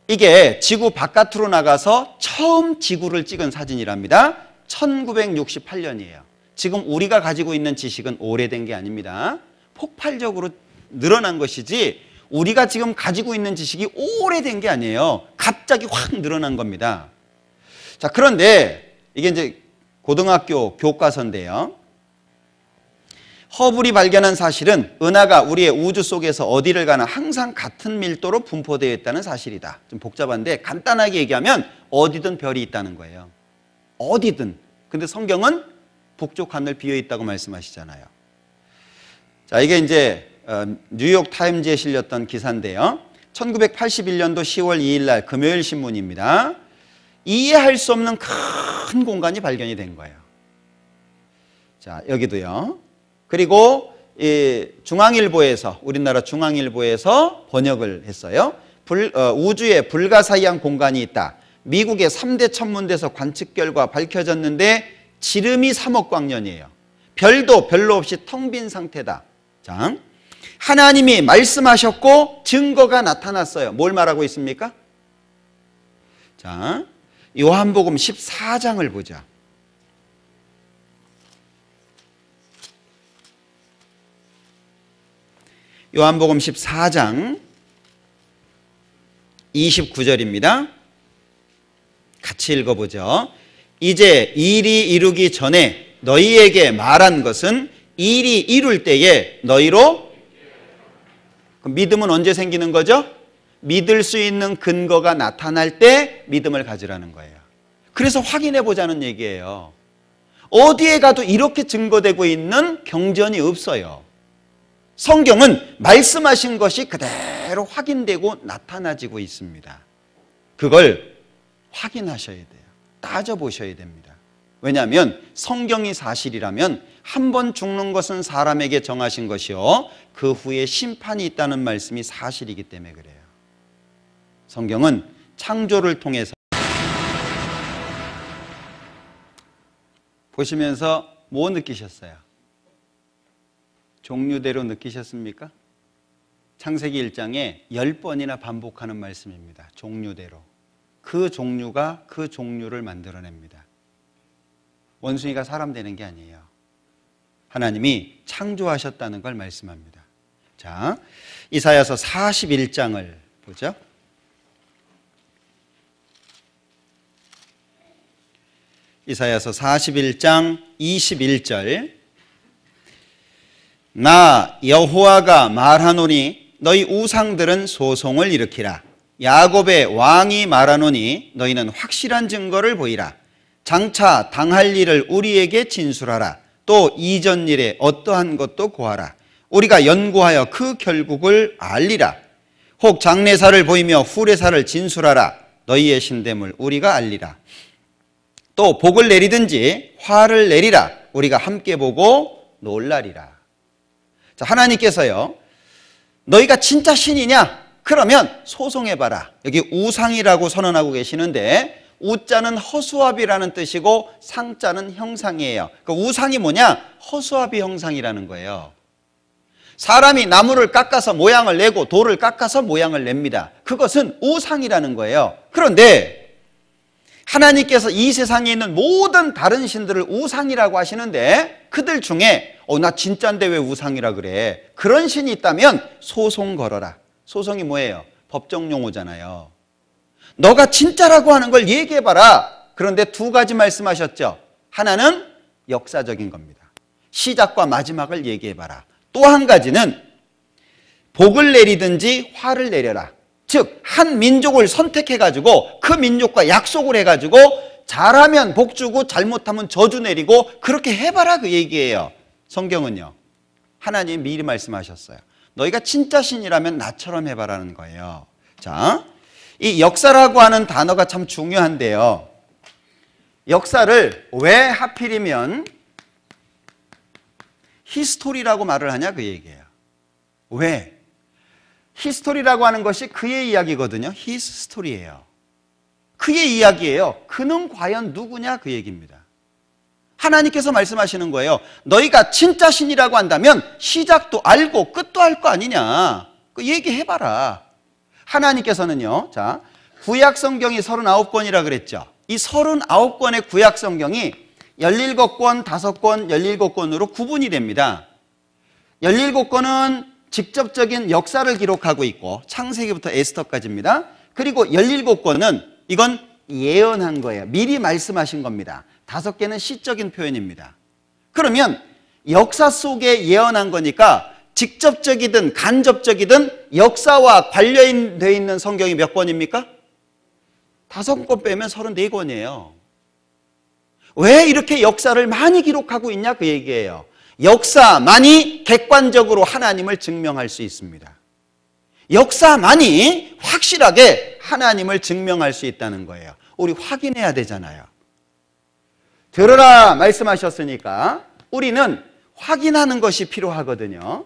S1: 이게 지구 바깥으로 나가서 처음 지구를 찍은 사진이랍니다. 1968년이에요. 지금 우리가 가지고 있는 지식은 오래된 게 아닙니다. 폭발적으로 늘어난 것이지 우리가 지금 가지고 있는 지식이 오래된 게 아니에요. 갑자기 확 늘어난 겁니다. 자, 그런데 이게 이제 고등학교 교과서인데요. 허블이 발견한 사실은 은하가 우리의 우주 속에서 어디를 가나 항상 같은 밀도로 분포되어 있다는 사실이다. 좀 복잡한데 간단하게 얘기하면 어디든 별이 있다는 거예요. 어디든. 근데 성경은 북쪽 하늘 비어 있다고 말씀하시잖아요. 자, 이게 이제 뉴욕 타임즈에 실렸던 기사인데요. 1981년도 10월 2일 날 금요일 신문입니다. 이해할 수 없는 큰 공간이 발견이 된 거예요. 자, 여기도요. 그리고 이 중앙일보에서, 우리나라 중앙일보에서 번역을 했어요. 우주에 불가사의한 공간이 있다. 미국의 3대 천문대에서 관측 결과 밝혀졌는데 지름이 3억 광년이에요. 별도 별로 없이 텅 빈 상태다. 자, 하나님이 말씀하셨고 증거가 나타났어요. 뭘 말하고 있습니까? 자, 요한복음 14장을 보자. 요한복음 14장 29절입니다. 같이 읽어보죠. 이제 일이 이루기 전에 너희에게 말한 것은 일이 이룰 때에 너희로, 그럼 믿음은 언제 생기는 거죠? 믿을 수 있는 근거가 나타날 때 믿음을 가지라는 거예요. 그래서 확인해 보자는 얘기예요. 어디에 가도 이렇게 증거되고 있는 경전이 없어요. 성경은 말씀하신 것이 그대로 확인되고 나타나지고 있습니다. 그걸 확인하셔야 돼요. 따져보셔야 됩니다. 왜냐하면 성경이 사실이라면 한 번 죽는 것은 사람에게 정하신 것이요 그 후에 심판이 있다는 말씀이 사실이기 때문에 그래요. 성경은 창조를 통해서 보시면서 뭐 느끼셨어요? 종류대로 느끼셨습니까? 창세기 1장에 10번이나 반복하는 말씀입니다. 종류대로. 그 종류가 그 종류를 만들어냅니다. 원숭이가 사람 되는 게 아니에요. 하나님이 창조하셨다는 걸 말씀합니다. 자, 이사야서 41장을 보죠. 이사야서 41장 21절. 나 여호와가 말하노니 너희 우상들은 소송을 일으키라. 야곱의 왕이 말하노니 너희는 확실한 증거를 보이라. 장차 당할 일을 우리에게 진술하라. 또 이전 일에 어떠한 것도 고하라. 우리가 연구하여 그 결국을 알리라. 혹 장래사를 보이며 후래사를 진술하라. 너희의 신됨을 우리가 알리라. 또 복을 내리든지 화를 내리라. 우리가 함께 보고 놀라리라. 자, 하나님께서요, 너희가 진짜 신이냐? 그러면 소송해봐라. 여기 우상이라고 선언하고 계시는데 우자는 허수아비라는 뜻이고 상자는 형상이에요. 그러니까 우상이 뭐냐? 허수아비 형상이라는 거예요. 사람이 나무를 깎아서 모양을 내고 돌을 깎아서 모양을 냅니다. 그것은 우상이라는 거예요. 그런데 하나님께서 이 세상에 있는 모든 다른 신들을 우상이라고 하시는데 그들 중에 나 진짜인데 왜 우상이라 그래? 그런 신이 있다면 소송 걸어라. 소송이 뭐예요? 법정 용어잖아요. 너가 진짜라고 하는 걸 얘기해봐라. 그런데 두 가지 말씀하셨죠. 하나는 역사적인 겁니다. 시작과 마지막을 얘기해봐라. 또 한 가지는 복을 내리든지 화를 내려라. 즉 한 민족을 선택해가지고 그 민족과 약속을 해가지고 잘하면 복 주고 잘못하면 저주 내리고 그렇게 해봐라 그 얘기예요. 성경은요. 하나님 미리 말씀하셨어요. 너희가 진짜 신이라면 나처럼 해봐라는 거예요. 자, 이 역사라고 하는 단어가 참 중요한데요. 역사를 왜 하필이면 히스토리라고 말을 하냐 그 얘기예요. 왜? 히스토리라고 하는 것이 그의 이야기거든요. his story예요. 그의 이야기예요. 그는 과연 누구냐 그 얘기입니다. 하나님께서 말씀하시는 거예요. 너희가 진짜 신이라고 한다면 시작도 알고 끝도 알 거 아니냐. 그 얘기해봐라. 하나님께서는요. 자, 구약성경이 39권이라 그랬죠. 이 39권의 구약성경이 17권, 5권, 17권으로 구분이 됩니다. 17권은 직접적인 역사를 기록하고 있고 창세기부터 에스더까지입니다. 그리고 17권은 이건 예언한 거예요. 미리 말씀하신 겁니다. 5개는 시적인 표현입니다. 그러면 역사 속에 예언한 거니까 직접적이든 간접적이든 역사와 관련되어 있는 성경이 몇 권입니까? 5권 빼면 34권이에요. 왜 이렇게 역사를 많이 기록하고 있냐 그 얘기예요. 역사만이 객관적으로 하나님을 증명할 수 있습니다. 역사만이 확실하게 하나님을 증명할 수 있다는 거예요. 우리 확인해야 되잖아요. 들으라 말씀하셨으니까 우리는 확인하는 것이 필요하거든요.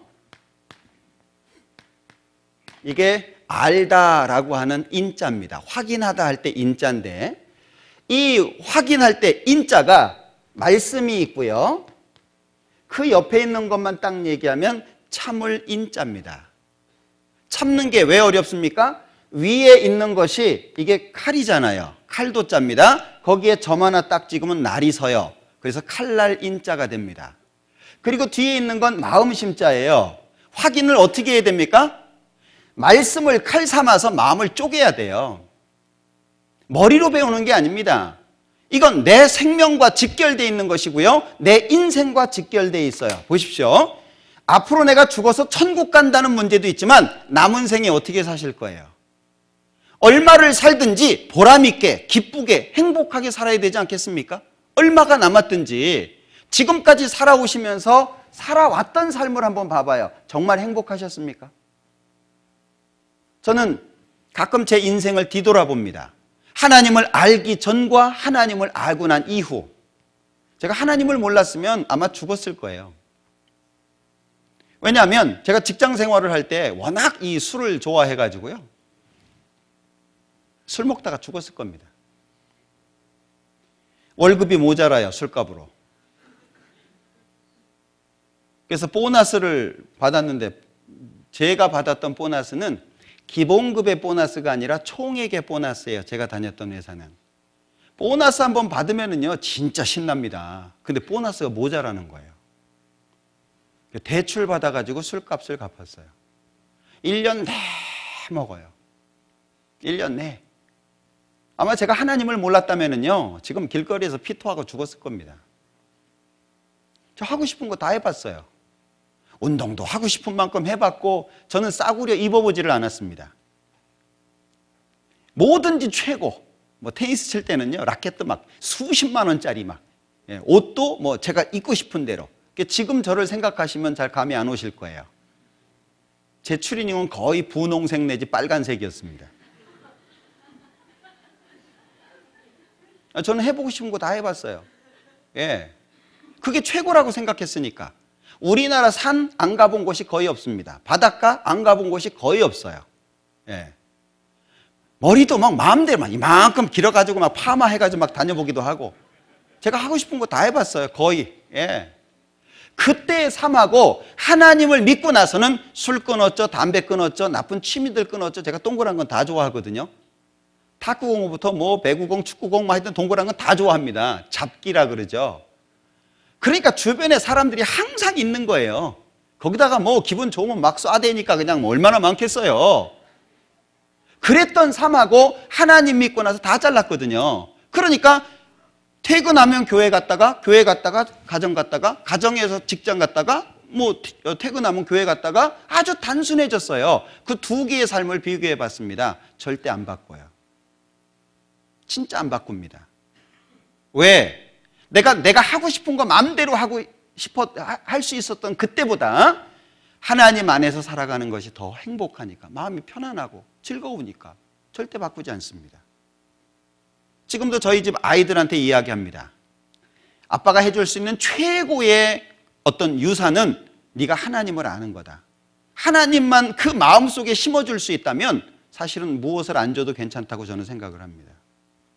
S1: 이게 알다라고 하는 인자입니다. 확인하다 할 때 인자인데 이 확인할 때 인자가 말씀이 있고요. 그 옆에 있는 것만 딱 얘기하면 참을 인자입니다. 참는 게 왜 어렵습니까? 위에 있는 것이 이게 칼이잖아요. 칼도자입니다. 거기에 점 하나 딱 찍으면 날이 서요. 그래서 칼날 인자가 됩니다. 그리고 뒤에 있는 건 마음심자예요. 확인을 어떻게 해야 됩니까? 말씀을 칼 삼아서 마음을 쪼개야 돼요. 머리로 배우는 게 아닙니다. 이건 내 생명과 직결되어 있는 것이고요. 내 인생과 직결되어 있어요. 보십시오. 앞으로 내가 죽어서 천국 간다는 문제도 있지만 남은 생에 어떻게 사실 거예요? 얼마를 살든지 보람있게, 기쁘게, 행복하게 살아야 되지 않겠습니까? 얼마가 남았든지 지금까지 살아오시면서 살아왔던 삶을 한번 봐봐요. 정말 행복하셨습니까? 저는 가끔 제 인생을 뒤돌아봅니다. 하나님을 알기 전과 하나님을 알고 난 이후. 제가 하나님을 몰랐으면 아마 죽었을 거예요. 왜냐하면 제가 직장 생활을 할 때 워낙 이 술을 좋아해가지고요. 술 먹다가 죽었을 겁니다. 월급이 모자라요, 술값으로. 그래서 보너스를 받았는데 제가 받았던 보너스는 기본급의 보너스가 아니라 총액의 보너스예요. 제가 다녔던 회사는. 보너스 한번 받으면은요, 진짜 신납니다. 근데 보너스가 모자라는 거예요. 대출 받아가지고 술값을 갚았어요. 1년 내 먹어요. 1년 내. 아마 제가 하나님을 몰랐다면은요, 지금 길거리에서 피토하고 죽었을 겁니다. 저 하고 싶은 거 다 해봤어요. 운동도 하고 싶은 만큼 해봤고 저는 싸구려 입어보지를 않았습니다. 뭐든지 최고. 뭐 테니스 칠 때는요, 라켓도 막 수십만 원짜리 막, 옷도 뭐 제가 입고 싶은 대로. 지금 저를 생각하시면 잘 감이 안 오실 거예요. 제 추리닝은 거의 분홍색 내지 빨간색이었습니다. 저는 해보고 싶은 거 다 해봤어요. 예, 그게 최고라고 생각했으니까. 우리나라 산 안 가본 곳이 거의 없습니다. 바닷가 안 가본 곳이 거의 없어요. 예. 머리도 막 마음대로 막 이만큼 길어가지고 막 파마해가지고 막 다녀보기도 하고. 제가 하고 싶은 거 다 해봤어요. 거의. 예. 그때의 삶하고 하나님을 믿고 나서는 술 끊었죠, 담배 끊었죠, 나쁜 취미들 끊었죠. 제가 동그란 건 다 좋아하거든요. 탁구공부터 뭐 배구공, 축구공, 뭐 하여튼 동그란 건 다 좋아합니다. 잡기라 그러죠. 그러니까 주변에 사람들이 항상 있는 거예요. 거기다가 뭐 기분 좋으면 막 쏴대니까 그냥 뭐 얼마나 많겠어요. 그랬던 삶하고 하나님 믿고 나서 다 잘랐거든요. 그러니까 퇴근하면 교회 갔다가 가정 갔다가 가정에서 직장 갔다가 뭐 퇴근하면 교회 갔다가 아주 단순해졌어요. 그 두 개의 삶을 비교해 봤습니다. 절대 안 바꿔요. 진짜 안 바꿉니다. 왜? 내가 하고 싶은 거 마음대로 하고 싶어 할 수 있었던 그때보다 하나님 안에서 살아가는 것이 더 행복하니까, 마음이 편안하고 즐거우니까 절대 바꾸지 않습니다. 지금도 저희 집 아이들한테 이야기합니다. 아빠가 해줄 수 있는 최고의 어떤 유산은 네가 하나님을 아는 거다. 하나님만 그 마음속에 심어줄 수 있다면 사실은 무엇을 안 줘도 괜찮다고 저는 생각을 합니다.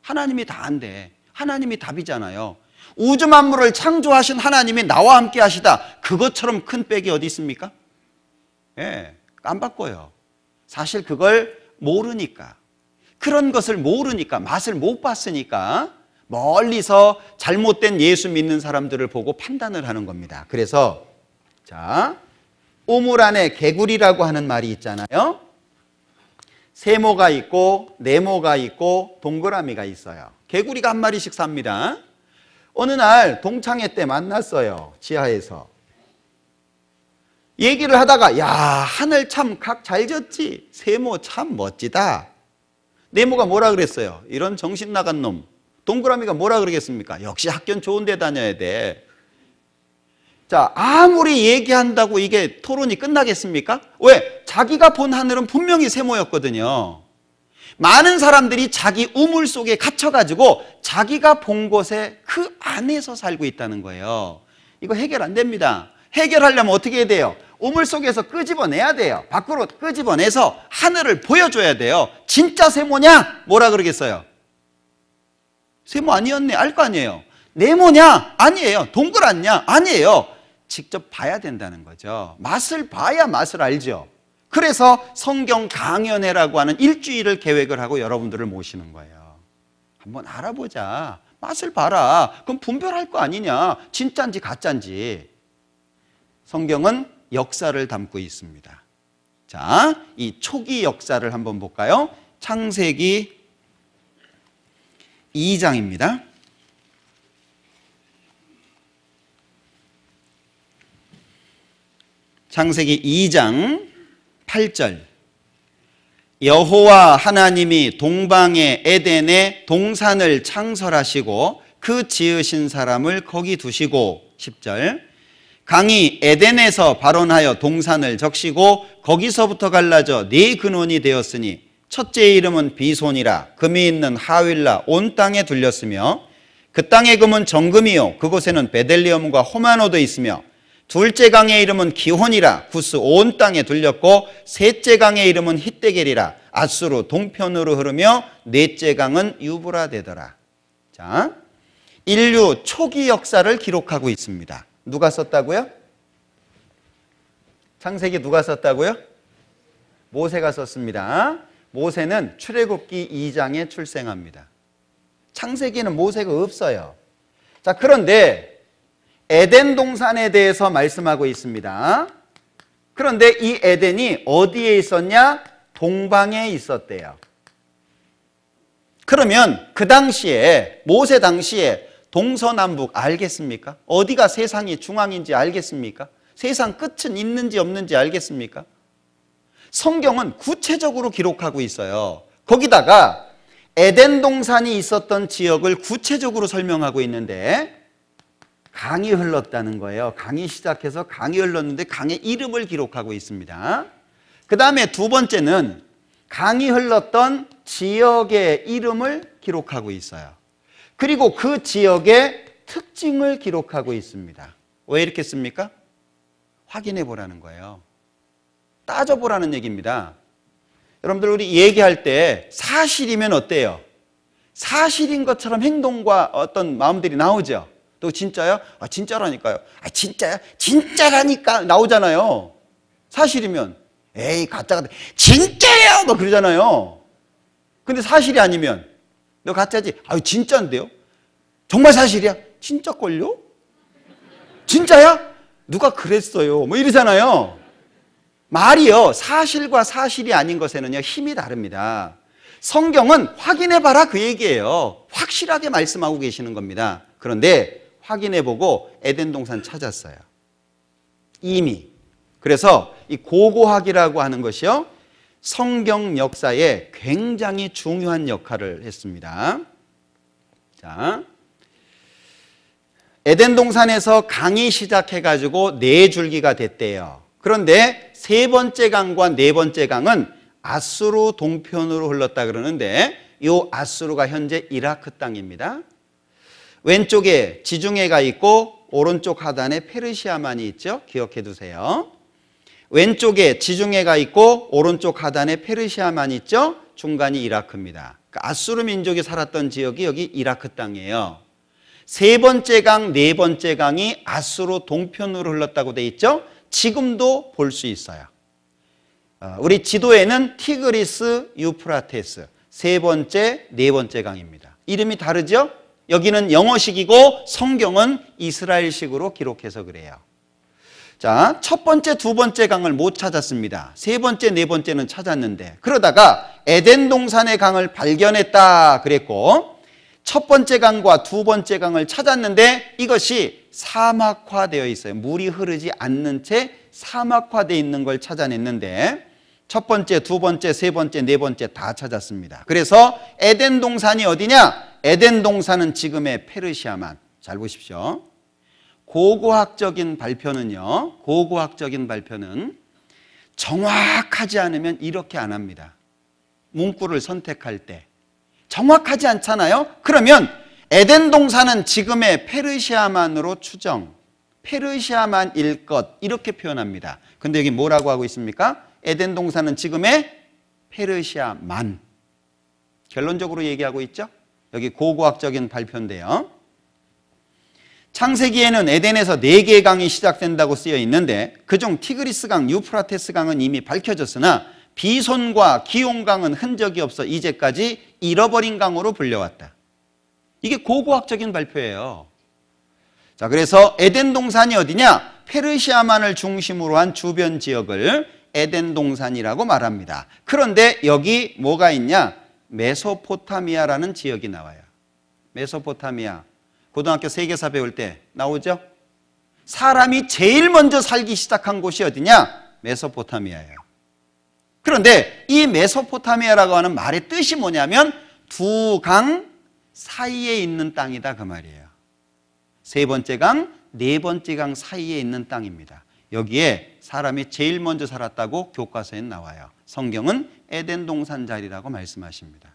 S1: 하나님이 다 안돼. 하나님이 답이잖아요. 우주 만물을 창조하신 하나님이 나와 함께 하시다. 그것처럼 큰 백이 어디 있습니까? 예, 깜빡거요. 사실 그걸 모르니까, 그런 것을 모르니까, 맛을 못 봤으니까 멀리서 잘못된 예수 믿는 사람들을 보고 판단을 하는 겁니다. 그래서 자, 우물 안에 개구리라고 하는 말이 있잖아요. 세모가 있고 네모가 있고 동그라미가 있어요. 개구리가 한 마리씩 삽니다. 어느 날 동창회 때 만났어요. 지하에서. 얘기를 하다가 야, 하늘 참 각 잘 졌지. 세모 참 멋지다. 네모가 뭐라 그랬어요? 이런 정신 나간 놈. 동그라미가 뭐라 그러겠습니까? 역시 학교는 좋은 데 다녀야 돼. 자, 아무리 얘기한다고 이게 토론이 끝나겠습니까? 왜? 자기가 본 하늘은 분명히 세모였거든요. 많은 사람들이 자기 우물 속에 갇혀가지고 자기가 본 곳에 그 안에서 살고 있다는 거예요. 이거 해결 안 됩니다. 해결하려면 어떻게 해야 돼요? 우물 속에서 끄집어내야 돼요. 밖으로 끄집어내서 하늘을 보여줘야 돼요. 진짜 세모냐? 뭐라 그러겠어요? 세모 아니었네. 알 거 아니에요. 네모냐? 아니에요. 동그랗냐? 아니에요. 직접 봐야 된다는 거죠. 맛을 봐야 맛을 알죠. 그래서 성경 강연회라고 하는 일주일을 계획을 하고 여러분들을 모시는 거예요. 한번 알아보자. 맛을 봐라. 그럼 분별할 거 아니냐. 진짜인지 가짜인지. 성경은 역사를 담고 있습니다. 자, 이 초기 역사를 한번 볼까요? 창세기 2장입니다. 창세기 2장 8절. 여호와 하나님이 동방의 에덴에 동산을 창설하시고 그 지으신 사람을 거기 두시고 10절. 강이 에덴에서 발원하여 동산을 적시고 거기서부터 갈라져 네 근원이 되었으니 첫째의 이름은 비손이라 금이 있는 하윌라 온 땅에 둘렸으며 그 땅의 금은 정금이요 그곳에는 베델리엄과 호마노도 있으며 둘째 강의 이름은 기혼이라 구스 온 땅에 둘렸고 셋째 강의 이름은 hit데겔이라 아수르 동편으로 흐르며 넷째 강은 유브라 되더라. 자, 인류 초기 역사를 기록하고 있습니다. 누가 썼다고요? 창세기 누가 썼다고요? 모세가 썼습니다. 모세는 출애굽기 2장에 출생합니다. 창세기는 모세가 없어요. 자, 그런데 에덴 동산에 대해서 말씀하고 있습니다. 그런데 이 에덴이 어디에 있었냐? 동방에 있었대요. 그러면 그 당시에, 모세 당시에 동서남북 알겠습니까? 어디가 세상이 중앙인지 알겠습니까? 세상 끝은 있는지 없는지 알겠습니까? 성경은 구체적으로 기록하고 있어요. 거기다가 에덴 동산이 있었던 지역을 구체적으로 설명하고 있는데 강이 흘렀다는 거예요. 강이 시작해서 강이 흘렀는데 강의 이름을 기록하고 있습니다. 그 다음에 두 번째는 강이 흘렀던 지역의 이름을 기록하고 있어요. 그리고 그 지역의 특징을 기록하고 있습니다. 왜 이렇게 씁니까? 확인해 보라는 거예요. 따져보라는 얘기입니다. 여러분들 우리 얘기할 때 사실이면 어때요? 사실인 것처럼 행동과 어떤 마음들이 나오죠. 또 진짜요? 아, 진짜라니까요. 아, 진짜야? 진짜라니까 나오잖아요. 사실이면 에이 가짜 같아. 진짜예요! 너 그러잖아요. 근데 사실이 아니면 너 가짜지? 아유 진짜인데요? 정말 사실이야? 진짜걸요? 진짜야? 누가 그랬어요? 뭐 이러잖아요. 말이요, 사실과 사실이 아닌 것에는요 힘이 다릅니다. 성경은 확인해봐라 그 얘기예요. 확실하게 말씀하고 계시는 겁니다. 그런데 확인해보고 에덴 동산 찾았어요. 이미. 그래서 이 고고학이라고 하는 것이요 성경 역사에 굉장히 중요한 역할을 했습니다. 자, 에덴 동산에서 강이 시작해가지고 네 줄기가 됐대요. 그런데 세 번째 강과 네 번째 강은 아수르 동편으로 흘렀다 그러는데 이 아수르가 현재 이라크 땅입니다. 왼쪽에 지중해가 있고 오른쪽 하단에 페르시아만이 있죠. 기억해 두세요. 왼쪽에 지중해가 있고 오른쪽 하단에 페르시아만 있죠. 중간이 이라크입니다. 그러니까 아수르 민족이 살았던 지역이 여기 이라크 땅이에요. 세 번째 강, 네 번째 강이 아수르 동편으로 흘렀다고 돼 있죠. 지금도 볼 수 있어요. 우리 지도에는 티그리스, 유프라테스 세 번째, 네 번째 강입니다. 이름이 다르죠? 여기는 영어식이고 성경은 이스라엘식으로 기록해서 그래요. 자, 첫 번째, 두 번째 강을 못 찾았습니다. 세 번째, 네 번째는 찾았는데 그러다가 에덴 동산의 강을 발견했다 그랬고 첫 번째 강과 두 번째 강을 찾았는데 이것이 사막화되어 있어요. 물이 흐르지 않는 채 사막화되어 있는 걸 찾아냈는데 첫 번째, 두 번째, 세 번째, 네 번째 다 찾았습니다. 그래서 에덴 동산이 어디냐? 에덴 동산은 지금의 페르시아만. 잘 보십시오. 고고학적인 발표는요. 고고학적인 발표는 정확하지 않으면 이렇게 안 합니다. 문구를 선택할 때. 정확하지 않잖아요? 그러면 에덴 동산은 지금의 페르시아만으로 추정. 페르시아만일 것 이렇게 표현합니다. 근데 여기 뭐라고 하고 있습니까? 에덴 동산은 지금의 페르시아만. 결론적으로 얘기하고 있죠? 여기 고고학적인 발표인데요. 창세기에는 에덴에서 4개의 강이 시작된다고 쓰여 있는데 그중 티그리스 강, 유프라테스 강은 이미 밝혀졌으나 비손과 기온강은 흔적이 없어 이제까지 잃어버린 강으로 불려왔다. 이게 고고학적인 발표예요. 자, 그래서 에덴 동산이 어디냐? 페르시아만을 중심으로 한 주변 지역을 에덴 동산이라고 말합니다. 그런데 여기 뭐가 있냐? 메소포타미아라는 지역이 나와요. 메소포타미아. 고등학교 세계사 배울 때 나오죠? 사람이 제일 먼저 살기 시작한 곳이 어디냐? 메소포타미아예요. 그런데 이 메소포타미아라고 하는 말의 뜻이 뭐냐면 두 강 사이에 있는 땅이다 그 말이에요. 세 번째 강, 네 번째 강 사이에 있는 땅입니다. 여기에 사람이 제일 먼저 살았다고 교과서에 나와요. 성경은 에덴 동산 자리라고 말씀하십니다.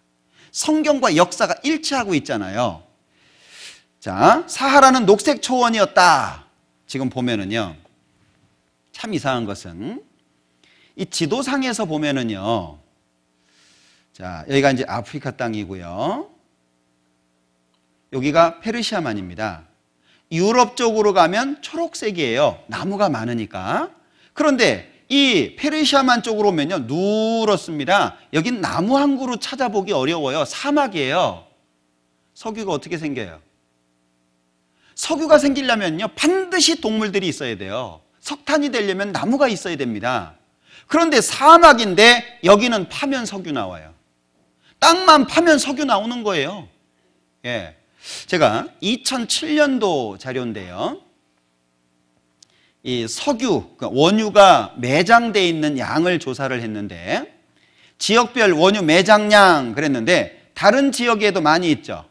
S1: 성경과 역사가 일치하고 있잖아요. 자, 사하라는 녹색 초원이었다. 지금 보면은요. 참 이상한 것은 이 지도상에서 보면은요. 자, 여기가 이제 아프리카 땅이고요. 여기가 페르시아만입니다. 유럽 쪽으로 가면 초록색이에요. 나무가 많으니까. 그런데 이 페르시아만 쪽으로 오면요. 누렇습니다. 여긴 나무 한 그루 찾아보기 어려워요. 사막이에요. 석유가 어떻게 생겨요? 석유가 생기려면요. 반드시 동물들이 있어야 돼요. 석탄이 되려면 나무가 있어야 됩니다. 그런데 사막인데 여기는 파면 석유 나와요. 땅만 파면 석유 나오는 거예요. 예. 제가 2007년도 자료인데요. 이 석유, 원유가 매장되어 있는 양을 조사를 했는데 지역별 원유 매장량 그랬는데 다른 지역에도 많이 있죠.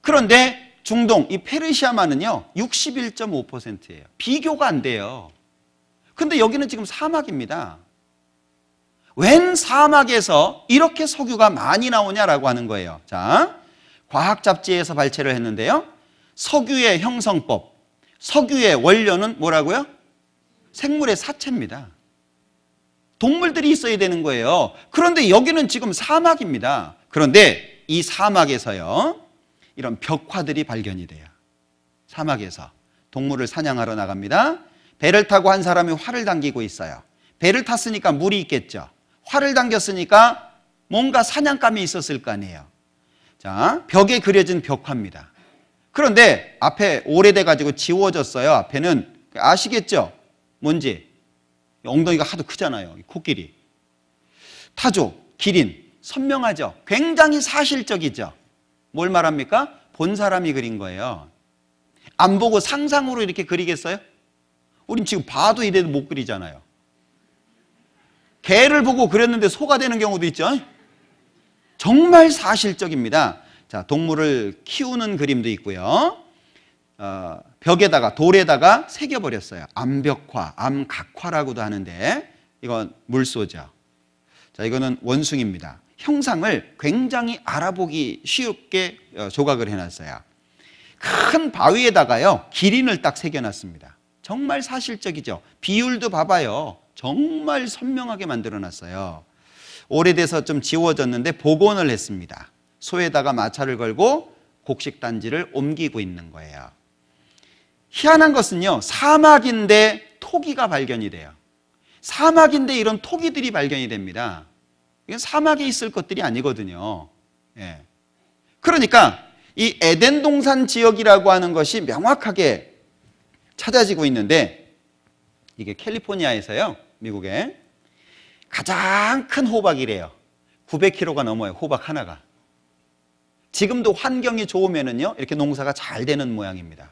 S1: 그런데 중동, 이 페르시아만은요 61.5%예요. 비교가 안 돼요. 근데 여기는 지금 사막입니다. 웬 사막에서 이렇게 석유가 많이 나오냐라고 하는 거예요. 자, 과학 잡지에서 발췌를 했는데요. 석유의 형성법, 석유의 원료는 뭐라고요? 생물의 사체입니다. 동물들이 있어야 되는 거예요. 그런데 여기는 지금 사막입니다. 그런데 이 사막에서요, 이런 벽화들이 발견이 돼요. 사막에서 동물을 사냥하러 나갑니다. 배를 타고 한 사람이 활을 당기고 있어요. 배를 탔으니까 물이 있겠죠. 활을 당겼으니까 뭔가 사냥감이 있었을 거 아니에요. 자, 벽에 그려진 벽화입니다. 그런데 앞에 오래돼가지고 지워졌어요. 앞에는. 아시겠죠? 뭔지. 엉덩이가 하도 크잖아요. 코끼리. 타조, 기린. 선명하죠? 굉장히 사실적이죠? 뭘 말합니까? 본 사람이 그린 거예요. 안 보고 상상으로 이렇게 그리겠어요? 우린 지금 봐도 이래도 못 그리잖아요. 개를 보고 그렸는데 소가 되는 경우도 있죠? 정말 사실적입니다. 자, 동물을 키우는 그림도 있고요. 벽에다가, 돌에다가 새겨버렸어요. 암벽화, 암각화라고도 하는데, 이건 물소죠. 자, 이거는 원숭이입니다. 형상을 굉장히 알아보기 쉽게 조각을 해놨어요. 큰 바위에다가요, 기린을 딱 새겨놨습니다. 정말 사실적이죠. 비율도 봐봐요. 정말 선명하게 만들어놨어요. 오래돼서 좀 지워졌는데 복원을 했습니다. 소에다가 마차를 걸고 곡식단지를 옮기고 있는 거예요. 희한한 것은요, 사막인데 토기가 발견이 돼요. 사막인데 이런 토기들이 발견이 됩니다. 이건 사막에 있을 것들이 아니거든요. 예. 그러니까 이 에덴 동산 지역이라고 하는 것이 명확하게 찾아지고 있는데, 이게 캘리포니아에서요, 미국에 가장 큰 호박이래요. 900kg가 넘어요, 호박 하나가. 지금도 환경이 좋으면은요, 이렇게 농사가 잘 되는 모양입니다.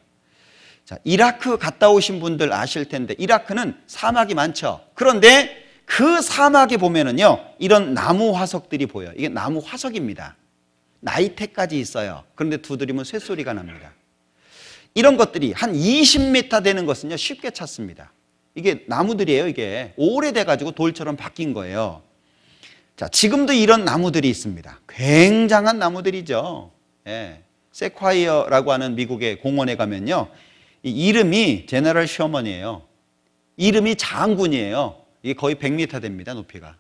S1: 자, 이라크 갔다 오신 분들 아실 텐데, 이라크는 사막이 많죠. 그런데 그 사막에 보면은요, 이런 나무 화석들이 보여요. 이게 나무 화석입니다. 나이테까지 있어요. 그런데 두드리면 쇳소리가 납니다. 이런 것들이 한 20m 되는 것은요, 쉽게 찾습니다. 이게 나무들이에요. 이게 오래돼가지고 돌처럼 바뀐 거예요. 자, 지금도 이런 나무들이 있습니다. 굉장한 나무들이죠. 예. 세콰이어라고 하는 미국의 공원에 가면요, 이 이름이 제너럴 셔먼이에요. 이름이 장군이에요. 이게 거의 100m 됩니다, 높이가.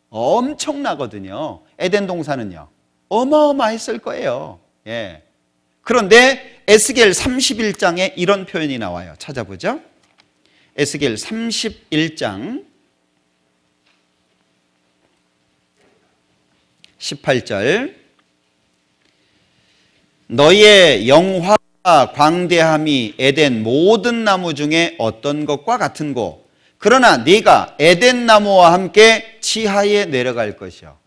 S1: 엄청나거든요. 에덴 동산은요, 어마어마했을 거예요. 예. 그런데 에스겔 31장에 이런 표현이 나와요. 찾아보죠. 에스겔 31장 18절. 너의 영화와 광대함이 에덴 모든 나무 중에 어떤 것과 같은고, 그러나 네가 에덴 나무와 함께 지하에 내려갈 것이요.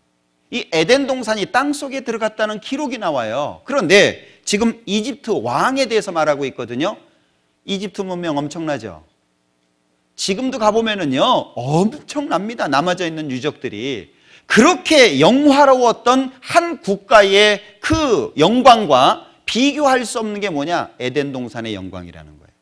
S1: 이 에덴 동산이 땅속에 들어갔다는 기록이 나와요. 그런데 지금 이집트 왕에 대해서 말하고 있거든요. 이집트 문명 엄청나죠. 지금도 가보면은요, 엄청납니다. 남아져 있는 유적들이. 그렇게 영화로웠던 한 국가의 그 영광과 비교할 수 없는 게 뭐냐? 에덴 동산의 영광이라는 거예요.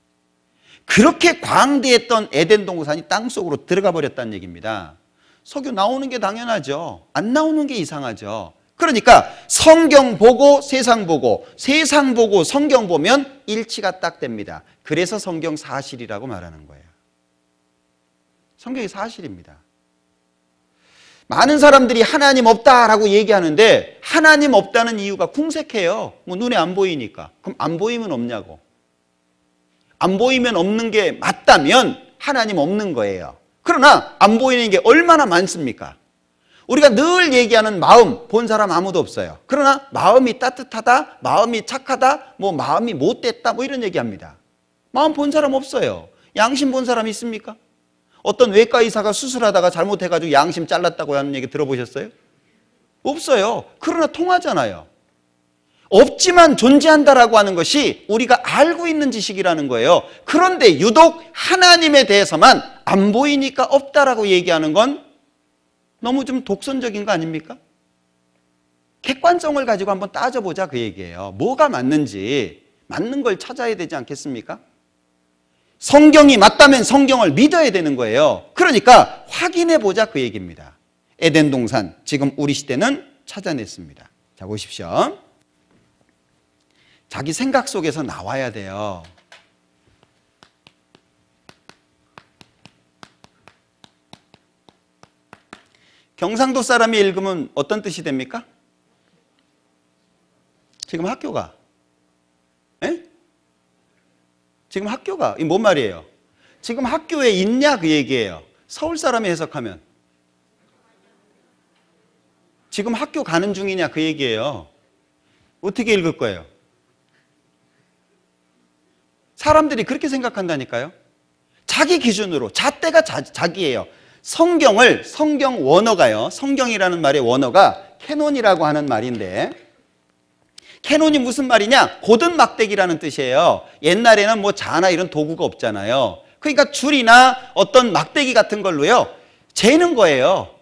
S1: 그렇게 광대했던 에덴 동산이 땅속으로 들어가 버렸다는 얘기입니다. 석유 나오는 게 당연하죠. 안 나오는 게 이상하죠. 그러니까 성경 보고 세상 보고, 세상 보고 성경 보면 일치가 딱 됩니다. 그래서 성경 사실이라고 말하는 거예요. 성경이 사실입니다. 많은 사람들이 하나님 없다라고 얘기하는데, 하나님 없다는 이유가 궁색해요. 뭐 눈에 안 보이니까. 그럼 안 보이면 없냐고. 안 보이면 없는 게 맞다면 하나님 없는 거예요. 그러나 안 보이는 게 얼마나 많습니까? 우리가 늘 얘기하는 마음 본 사람 아무도 없어요. 그러나 마음이 따뜻하다, 마음이 착하다, 뭐 마음이 못됐다, 뭐 이런 얘기합니다. 마음 본 사람 없어요. 양심 본 사람 있습니까? 어떤 외과 의사가 수술하다가 잘못해가지고 양심 잘랐다고 하는 얘기 들어보셨어요? 없어요. 그러나 통하잖아요. 없지만 존재한다라고 하는 것이 우리가 알고 있는 지식이라는 거예요. 그런데 유독 하나님에 대해서만 안 보이니까 없다라고 얘기하는 건 너무 좀 독선적인 거 아닙니까? 객관성을 가지고 한번 따져보자, 그 얘기예요. 뭐가 맞는지, 맞는 걸 찾아야 되지 않겠습니까? 성경이 맞다면 성경을 믿어야 되는 거예요. 그러니까 확인해 보자, 그 얘기입니다. 에덴 동산, 지금 우리 시대는 찾아냈습니다. 자, 보십시오. 자기 생각 속에서 나와야 돼요. 경상도 사람이 읽으면 어떤 뜻이 됩니까? 지금 학교가. 에? 지금 학교가. 이게 뭔 말이에요? 지금 학교에 있냐, 그 얘기예요. 서울 사람이 해석하면 지금 학교 가는 중이냐, 그 얘기예요. 어떻게 읽을 거예요? 사람들이 그렇게 생각한다니까요. 자기 기준으로, 잣대가 자기예요. 성경을, 성경 원어가요, 성경이라는 말의 원어가 캐논이라고 하는 말인데, 캐논이 무슨 말이냐? 고든 막대기라는 뜻이에요. 옛날에는 뭐 자나 이런 도구가 없잖아요. 그러니까 줄이나 어떤 막대기 같은 걸로요, 재는 거예요.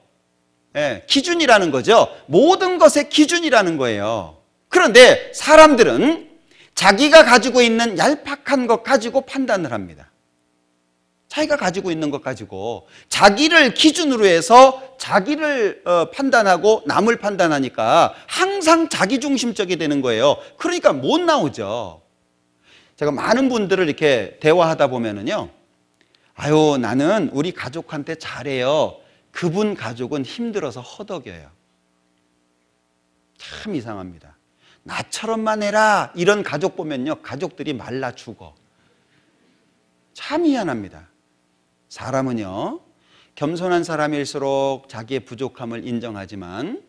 S1: 예, 기준이라는 거죠. 모든 것의 기준이라는 거예요. 그런데 사람들은 자기가 가지고 있는 얄팍한 것 가지고 판단을 합니다. 자기가 가지고 있는 것 가지고 자기를 기준으로 해서 자기를 판단하고 남을 판단하니까 항상 자기중심적이 되는 거예요. 그러니까 못 나오죠. 제가 많은 분들을 이렇게 대화하다 보면은요, 아유, 나는 우리 가족한테 잘해요. 그분 가족은 힘들어서 허덕여요. 참 이상합니다. 나처럼만 해라. 이런 가족 보면요, 가족들이 말라 죽어. 참 희한합니다. 사람은요, 겸손한 사람일수록 자기의 부족함을 인정하지만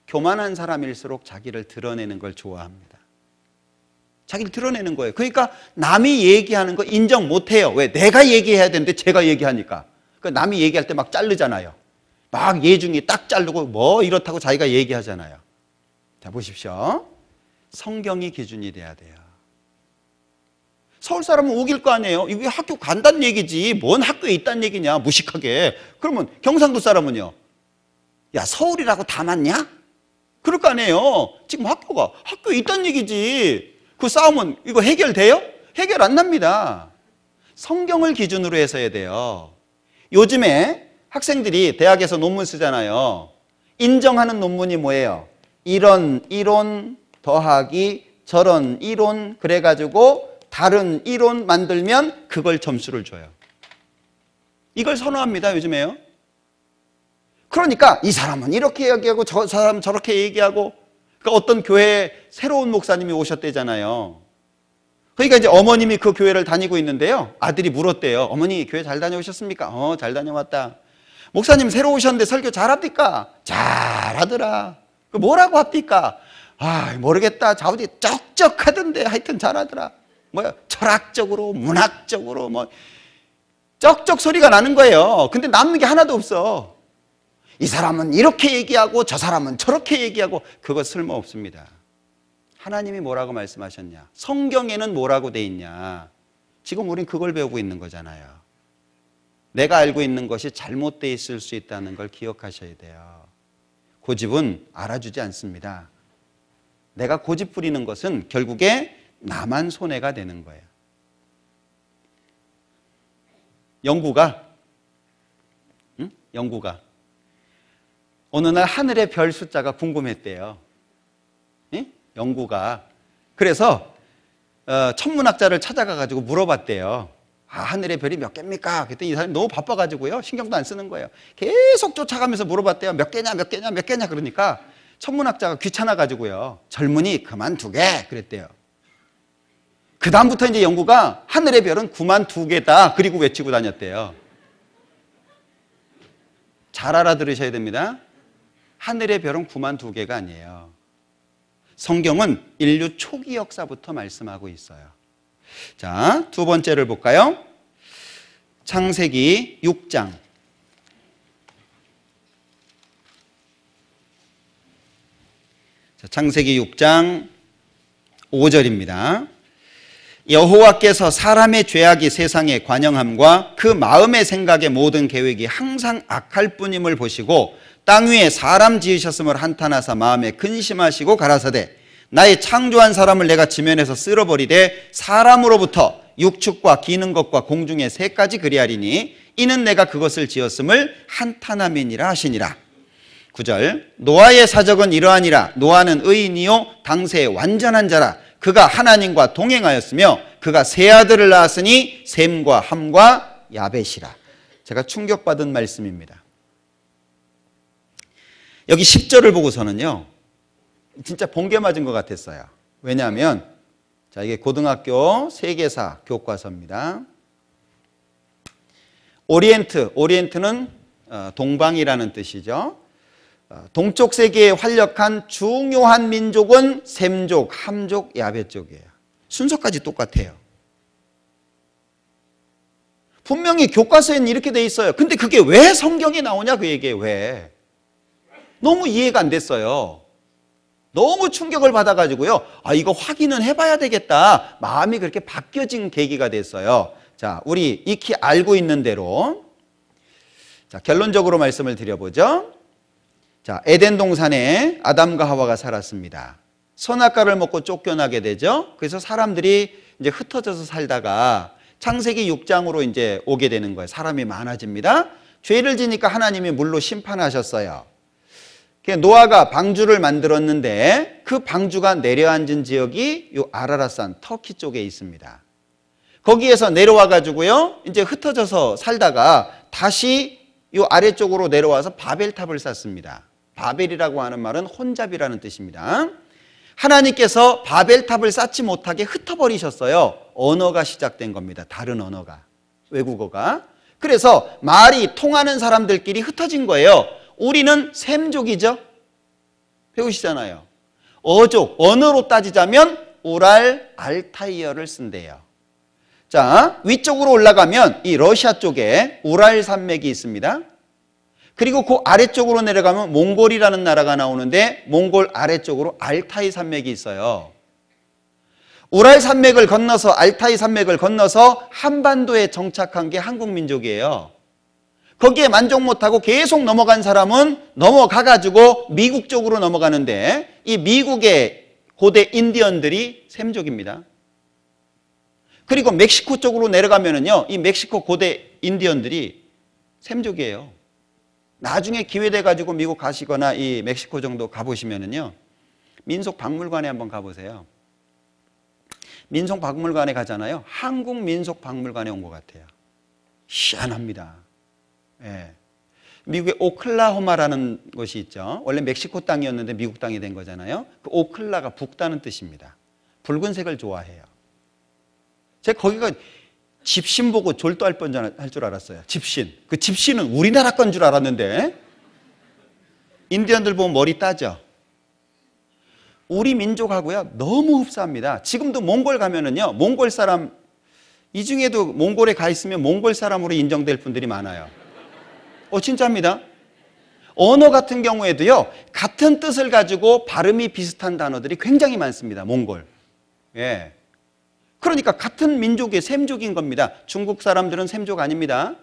S1: 교만한 사람일수록 자기를 드러내는 걸 좋아합니다. 자기를 드러내는 거예요. 그러니까 남이 얘기하는 거 인정 못해요. 왜? 내가 얘기해야 되는데 제가 얘기하니까. 그러니까 남이 얘기할 때 막 자르잖아요. 막 예중이 딱 자르고 뭐 이렇다고 자기가 얘기하잖아요. 자, 보십시오. 성경이 기준이 돼야 돼요. 서울 사람은 우길 거 아니에요. 이게 학교 간다는 얘기지 뭔 학교에 있다는 얘기냐, 무식하게. 그러면 경상도 사람은요, 야, 서울이라고 다 맞냐? 그럴 거 아니에요. 지금 학교에 있다는 얘기지. 그 싸움은 이거 해결돼요? 해결 안 납니다. 성경을 기준으로 해서 해야 돼요. 요즘에 학생들이 대학에서 논문 쓰잖아요. 인정하는 논문이 뭐예요? 이런 이론 더하기 저런 이론 그래가지고 다른 이론 만들면 그걸 점수를 줘요. 이걸 선호합니다, 요즘에요. 그러니까 이 사람은 이렇게 얘기하고 저 사람은 저렇게 얘기하고. 그러니까 어떤 교회에 새로운 목사님이 오셨대잖아요. 그러니까 이제 어머님이 그 교회를 다니고 있는데요, 아들이 물었대요. 어머니, 교회 잘 다녀오셨습니까? 잘 다녀왔다. 목사님 새로 오셨는데 설교 잘합니까? 잘하더라. 뭐라고 합니까? 모르겠다. 자우디 쩍쩍하던데 하여튼 잘하더라. 철학적으로 문학적으로 쩍쩍 소리가 나는 거예요. 근데 남는 게 하나도 없어. 이 사람은 이렇게 얘기하고 저 사람은 저렇게 얘기하고. 그거 쓸모없습니다. 하나님이 뭐라고 말씀하셨냐? 성경에는 뭐라고 돼 있냐? 지금 우린 그걸 배우고 있는 거잖아요. 내가 알고 있는 것이 잘못되어 있을 수 있다는 걸 기억하셔야 돼요. 고집은 알아주지 않습니다. 내가 고집 부리는 것은 결국에 나만 손해가 되는 거예요. 영구가 어느 날 하늘의 별 숫자가 궁금했대요. 영구가. 그래서 천문학자를 찾아가가지고 물어봤대요. 하늘의 별이 몇 개입니까? 그랬더니 이 사람이 너무 바빠가지고요, 신경도 안 쓰는 거예요. 계속 쫓아가면서 물어봤대요. 몇 개냐 그러니까 천문학자가 귀찮아가지고요, 젊은이 그만 2개 그랬대요. 그 다음부터 이제 영구가 하늘의 별은 9만 2개다 그리고 외치고 다녔대요. 잘 알아들으셔야 됩니다. 하늘의 별은 9만 2개가 아니에요. 성경은 인류 초기 역사부터 말씀하고 있어요. 자, 두 번째를 볼까요? 창세기 6장. 창세기 6장 5절입니다. 여호와께서 사람의 죄악이 세상에 관영함과 그 마음의 생각의 모든 계획이 항상 악할 뿐임을 보시고 땅 위에 사람 지으셨음을 한탄하사 마음에 근심하시고 가라사대 나의 창조한 사람을 내가 지면에서 쓸어버리되 사람으로부터 육축과 기는 것과 공중의 새까지 그리하리니 이는 내가 그것을 지었음을 한탄함이니라 하시니라. 9절 노아의 사적은 이러하니라. 노아는 의인이요 당세의 완전한 자라. 그가 하나님과 동행하였으며 그가 세 아들을 낳았으니 셈과 함과 야벳이라. 제가 충격받은 말씀입니다. 여기 10절을 보고서는요, 진짜 번개 맞은 것 같았어요. 왜냐하면 자, 이게 고등학교 세계사 교과서입니다. 오리엔트는 동방이라는 뜻이죠. 동쪽 세계에 활약한 중요한 민족은 셈족, 함족, 야벳족이에요. 순서까지 똑같아요. 분명히 교과서에는 이렇게 돼 있어요. 근데 그게 왜 성경에 나오냐, 그 얘기예요. 왜? 너무 이해가 안 됐어요. 너무 충격을 받아가지고요, 이거 확인은 해봐야 되겠다, 마음이 그렇게 바뀌어진 계기가 됐어요. 자, 우리 익히 알고 있는 대로 자, 결론적으로 말씀을 드려보죠. 자, 에덴 동산에 아담과 하와가 살았습니다. 선악과를 먹고 쫓겨나게 되죠. 그래서 사람들이 이제 흩어져서 살다가 창세기 6장으로 이제 오게 되는 거예요. 사람이 많아집니다. 죄를 지니까 하나님이 물로 심판하셨어요. 노아가 방주를 만들었는데 그 방주가 내려앉은 지역이 이 아라랏산 터키 쪽에 있습니다. 거기에서 내려와 가지고요, 이제 흩어져서 살다가 다시 이 아래쪽으로 내려와서 바벨탑을 쌓습니다. 바벨이라고 하는 말은 혼잡이라는 뜻입니다. 하나님께서 바벨탑을 쌓지 못하게 흩어버리셨어요. 언어가 시작된 겁니다. 다른 언어가, 외국어가. 그래서 말이 통하는 사람들끼리 흩어진 거예요. 우리는 셈족이죠. 배우시잖아요. 어족, 언어로 따지자면 우랄 알타이어를 쓴대요. 자, 위쪽으로 올라가면 이 러시아 쪽에 우랄 산맥이 있습니다. 그리고 그 아래쪽으로 내려가면 몽골이라는 나라가 나오는데 몽골 아래쪽으로 알타이 산맥이 있어요. 우랄 산맥을 건너서, 알타이 산맥을 건너서 한반도에 정착한 게 한국 민족이에요. 거기에 만족 못하고 계속 넘어간 사람은 넘어가가지고 미국 쪽으로 넘어가는데, 이 미국의 고대 인디언들이 셈족입니다. 그리고 멕시코 쪽으로 내려가면은요, 이 멕시코 고대 인디언들이 셈족이에요. 나중에 기회 돼 가지고 미국 가시거나 이 멕시코 정도 가보시면은요, 민속 박물관에 한번 가보세요. 민속 박물관에 가잖아요. 한국 민속 박물관에 온 것 같아요. 희한합니다. 예. 미국의 오클라호마라는 곳이 있죠. 원래 멕시코 땅이었는데 미국 땅이 된 거잖아요. 그 오클라가 붓다는 뜻입니다. 붉은색을 좋아해요. 제가 거기가 집신 보고 졸도할 뻔할 줄 알았어요. 집신. 그 집신은 우리나라 건 줄 알았는데, 인디언들 보면 머리 따죠. 우리 민족하고요 너무 흡사합니다. 지금도 몽골 가면은요, 몽골 사람, 이 중에도 몽골에 가 있으면 몽골 사람으로 인정될 분들이 많아요. 진짜입니다. 언어 같은 경우에도요, 같은 뜻을 가지고 발음이 비슷한 단어들이 굉장히 많습니다. 몽골. 예. 그러니까 같은 민족의 셈족인 겁니다. 중국 사람들은 셈족 아닙니다.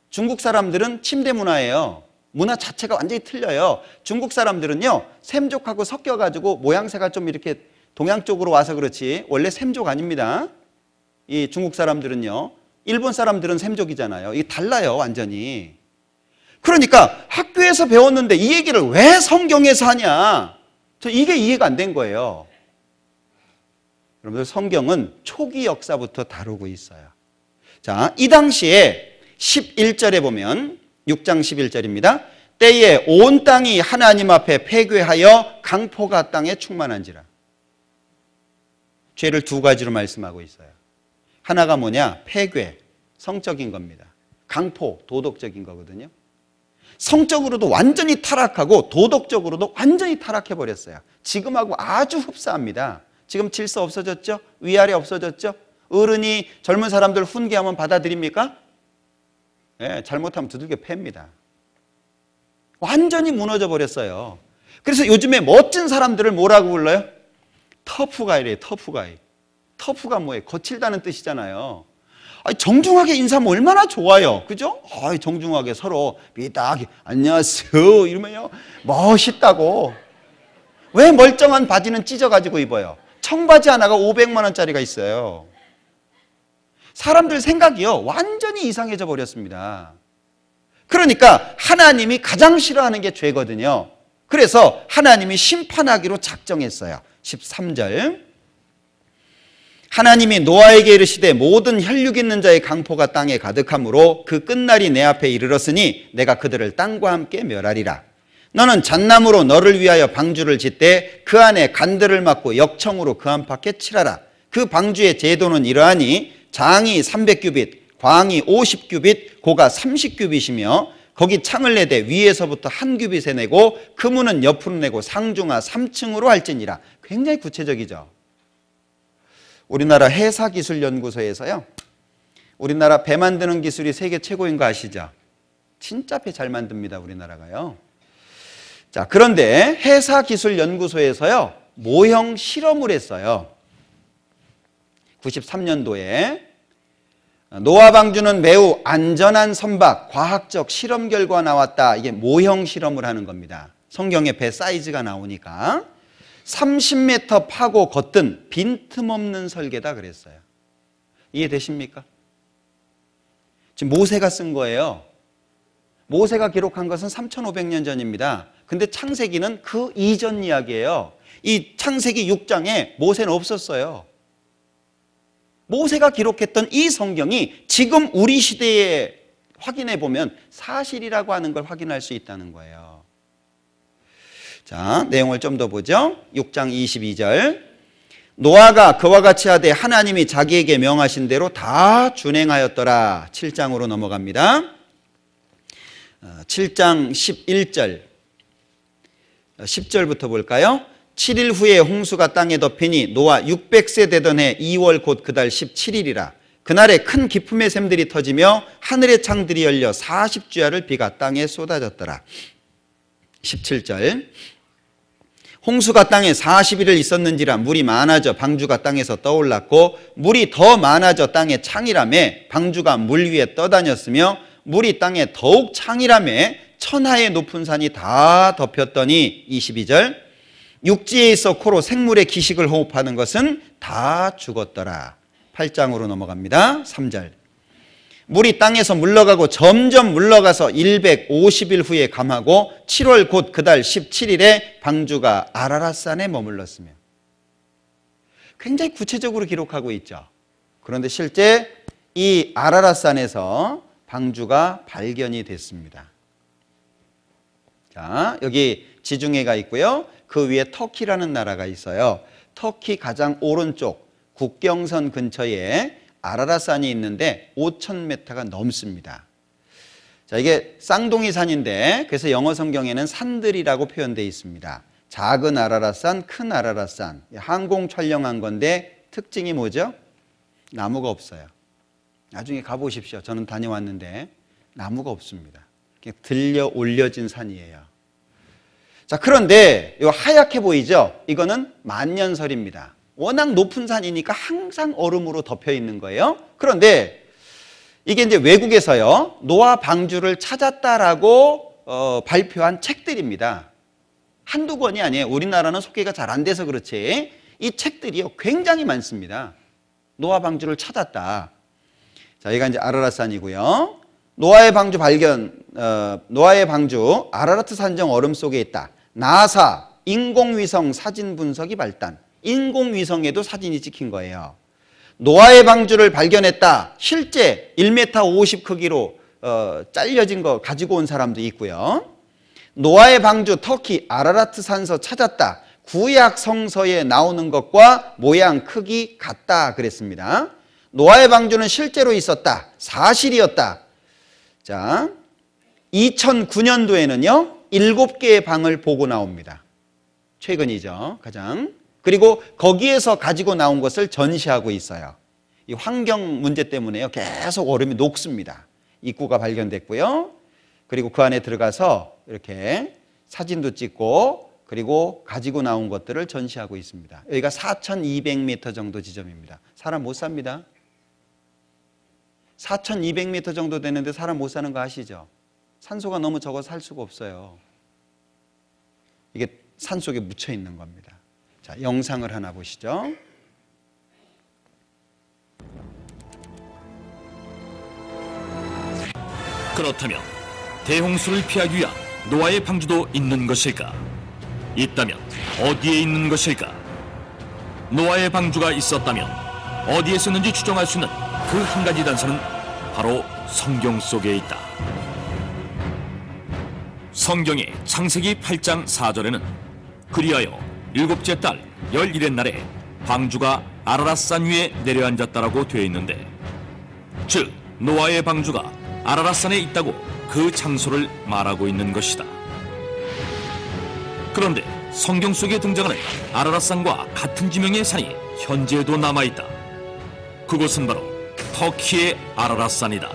S1: 중국 사람들은 침대 문화예요. 문화 자체가 완전히 틀려요. 중국 사람들은요, 셈족하고 섞여가지고 모양새가 좀 이렇게 동양 쪽으로 와서 그렇지 원래 셈족 아닙니다. 이 중국 사람들은요. 일본 사람들은 셈족이잖아요. 이게 달라요, 완전히. 그러니까 학교에서 배웠는데 이 얘기를 왜 성경에서 하냐? 저 이게 이해가 안 된 거예요. 여러분들, 성경은 초기 역사부터 다루고 있어요. 자, 이 당시에 11절에 보면, 6장 11절입니다. 때에 온 땅이 하나님 앞에 패괴하여 강포가 땅에 충만한지라. 죄를 두 가지로 말씀하고 있어요. 하나가 뭐냐? 패괴, 성적인 겁니다. 강포, 도덕적인 거거든요. 성적으로도 완전히 타락하고 도덕적으로도 완전히 타락해버렸어요. 지금하고 아주 흡사합니다. 지금 질서 없어졌죠? 위아래 없어졌죠? 어른이 젊은 사람들 훈계하면 받아들입니까? 네, 잘못하면 두들겨 팹니다. 완전히 무너져 버렸어요. 그래서 요즘에 멋진 사람들을 뭐라고 불러요? 터프가이래요. 터프가이. 터프가 뭐예요? 거칠다는 뜻이잖아요. 정중하게 인사하면 얼마나 좋아요. 그죠? 정중하게 서로 삐딱이 안녕하세요 이러면요, 멋있다고. 왜 멀쩡한 바지는 찢어가지고 입어요? 청바지 하나가 500만 원짜리가 있어요. 사람들 생각이요, 완전히 이상해져 버렸습니다. 그러니까 하나님이 가장 싫어하는 게 죄거든요. 그래서 하나님이 심판하기로 작정했어요. 13절. 하나님이 노아에게 이르시되 모든 혈육 있는 자의 강포가 땅에 가득하므로 그 끝날이 내 앞에 이르렀으니 내가 그들을 땅과 함께 멸하리라. 너는 잣나무로 너를 위하여 방주를 짓되 그 안에 간들을 막고 역청으로 그 안팎에 칠하라. 그 방주의 제도는 이러하니 장이 300규빗, 광이 50규빗, 고가 30규빗이며 거기 창을 내되 위에서부터 한 규빗에 내고 그 문은 옆으로 내고 상중하 3층으로 할지니라. 굉장히 구체적이죠. 우리나라 해사기술연구소에서요, 우리나라 배 만드는 기술이 세계 최고인 거 아시죠? 진짜 배 잘 만듭니다, 우리나라가요. 자, 그런데 해사기술연구소에서요, 모형 실험을 했어요. 93년도에 노아 방주는 매우 안전한 선박, 과학적 실험 결과 나왔다. 이게 모형 실험을 하는 겁니다. 성경에 배 사이즈가 나오니까 30m 파고 걷든 빈틈없는 설계다 그랬어요. 이해되십니까? 지금 모세가 쓴 거예요. 모세가 기록한 것은 3,500년 전입니다. 근데 창세기는 그 이전 이야기예요. 이 창세기 6장에 모세는 없었어요. 모세가 기록했던 이 성경이 지금 우리 시대에 확인해 보면 사실이라고 하는 걸 확인할 수 있다는 거예요. 자, 내용을 좀 더 보죠. 6장 22절. 노아가 그와 같이 하되 하나님이 자기에게 명하신 대로 다 준행하였더라. 7장으로 넘어갑니다. 7장 11절 10절부터 볼까요? 7일 후에 홍수가 땅에 덮이니 노아 600세 되던 해 2월 곧 그달 17일이라. 그날에 큰 기품의 샘들이 터지며 하늘의 창들이 열려 40주야를 비가 땅에 쏟아졌더라. 17절. 홍수가 땅에 40일을 있었는지라 물이 많아져 방주가 땅에서 떠올랐고 물이 더 많아져 땅에 창이라매 방주가 물 위에 떠다녔으며 물이 땅에 더욱 창이라매 천하의 높은 산이 다 덮였더니 22절. 육지에 있어 코로 생물의 기식을 호흡하는 것은 다 죽었더라. 8장으로 넘어갑니다. 3절. 물이 땅에서 물러가고 점점 물러가서 150일 후에 감하고 7월 곧 그달 17일에 방주가 아라랏산에 머물렀으며. 굉장히 구체적으로 기록하고 있죠. 그런데 실제 이 아라랏산에서 방주가 발견이 됐습니다. 자, 여기 지중해가 있고요. 그 위에 터키라는 나라가 있어요. 터키 가장 오른쪽 국경선 근처에 아라랏산이 있는데 5,000m가 넘습니다. 자, 이게 쌍둥이 산인데 그래서 영어 성경에는 산들이라고 표현되어 있습니다. 작은 아라랏산, 큰 아라랏산. 항공 촬영한 건데 특징이 뭐죠? 나무가 없어요. 나중에 가보십시오. 저는 다녀왔는데 나무가 없습니다. 그냥 들려 올려진 산이에요. 자, 그런데 이거 하얗게 보이죠? 이거는 만년설입니다. 워낙 높은 산이니까 항상 얼음으로 덮여 있는 거예요. 그런데 이게 이제 외국에서요, 노아 방주를 찾았다라고 발표한 책들입니다. 한두 권이 아니에요. 우리나라는 소개가 잘 안 돼서 그렇지. 이 책들이요, 굉장히 많습니다. 노아 방주를 찾았다. 자, 여기가 이제 아라랏산이고요. 노아의 방주 발견, 노아의 방주 아라라트 산정 얼음 속에 있다. 나사 인공위성 사진 분석이 발단. 인공위성에도 사진이 찍힌 거예요. 노아의 방주를 발견했다. 실제 1m 50 크기로 잘려진 거 가지고 온 사람도 있고요. 노아의 방주 터키 아라라트 산서 찾았다. 구약 성서에 나오는 것과 모양 크기 같다 그랬습니다. 노아의 방주는 실제로 있었다. 사실이었다. 자, 2009년도에는요 7개의 방을 보고 나옵니다. 최근이죠, 가장. 그리고 거기에서 가지고 나온 것을 전시하고 있어요. 이 환경 문제 때문에요 계속 얼음이 녹습니다. 입구가 발견됐고요. 그리고 그 안에 들어가서 이렇게 사진도 찍고 그리고 가지고 나온 것들을 전시하고 있습니다. 여기가 4,200m 정도 지점입니다. 사람 못 삽니다. 4,200m 정도 되는데 사람 못 사는 거 아시죠? 산소가 너무 적어서 살 수가 없어요. 이게 산속에 묻혀 있는 겁니다. 자, 영상을 하나 보시죠.
S2: 그렇다면 대홍수를 피하기 위한 노아의 방주도 있는 것일까? 있다면 어디에 있는 것일까? 노아의 방주가 있었다면 어디에 있었는지 추정할 수 있는 그 한 가지 단서는 바로 성경 속에 있다. 성경의 창세기 8장 4절에는 그리하여 7째 달 11의 날에 방주가 아라랏산 위에 내려앉았다라고 되어 있는데, 즉 노아의 방주가 아라랏산에 있다고 그 장소를 말하고 있는 것이다. 그런데 성경 속에 등장하는 아라랏산과 같은 지명의 산이 현재도 남아있다. 그곳은 바로 터키의 아라랏산이다.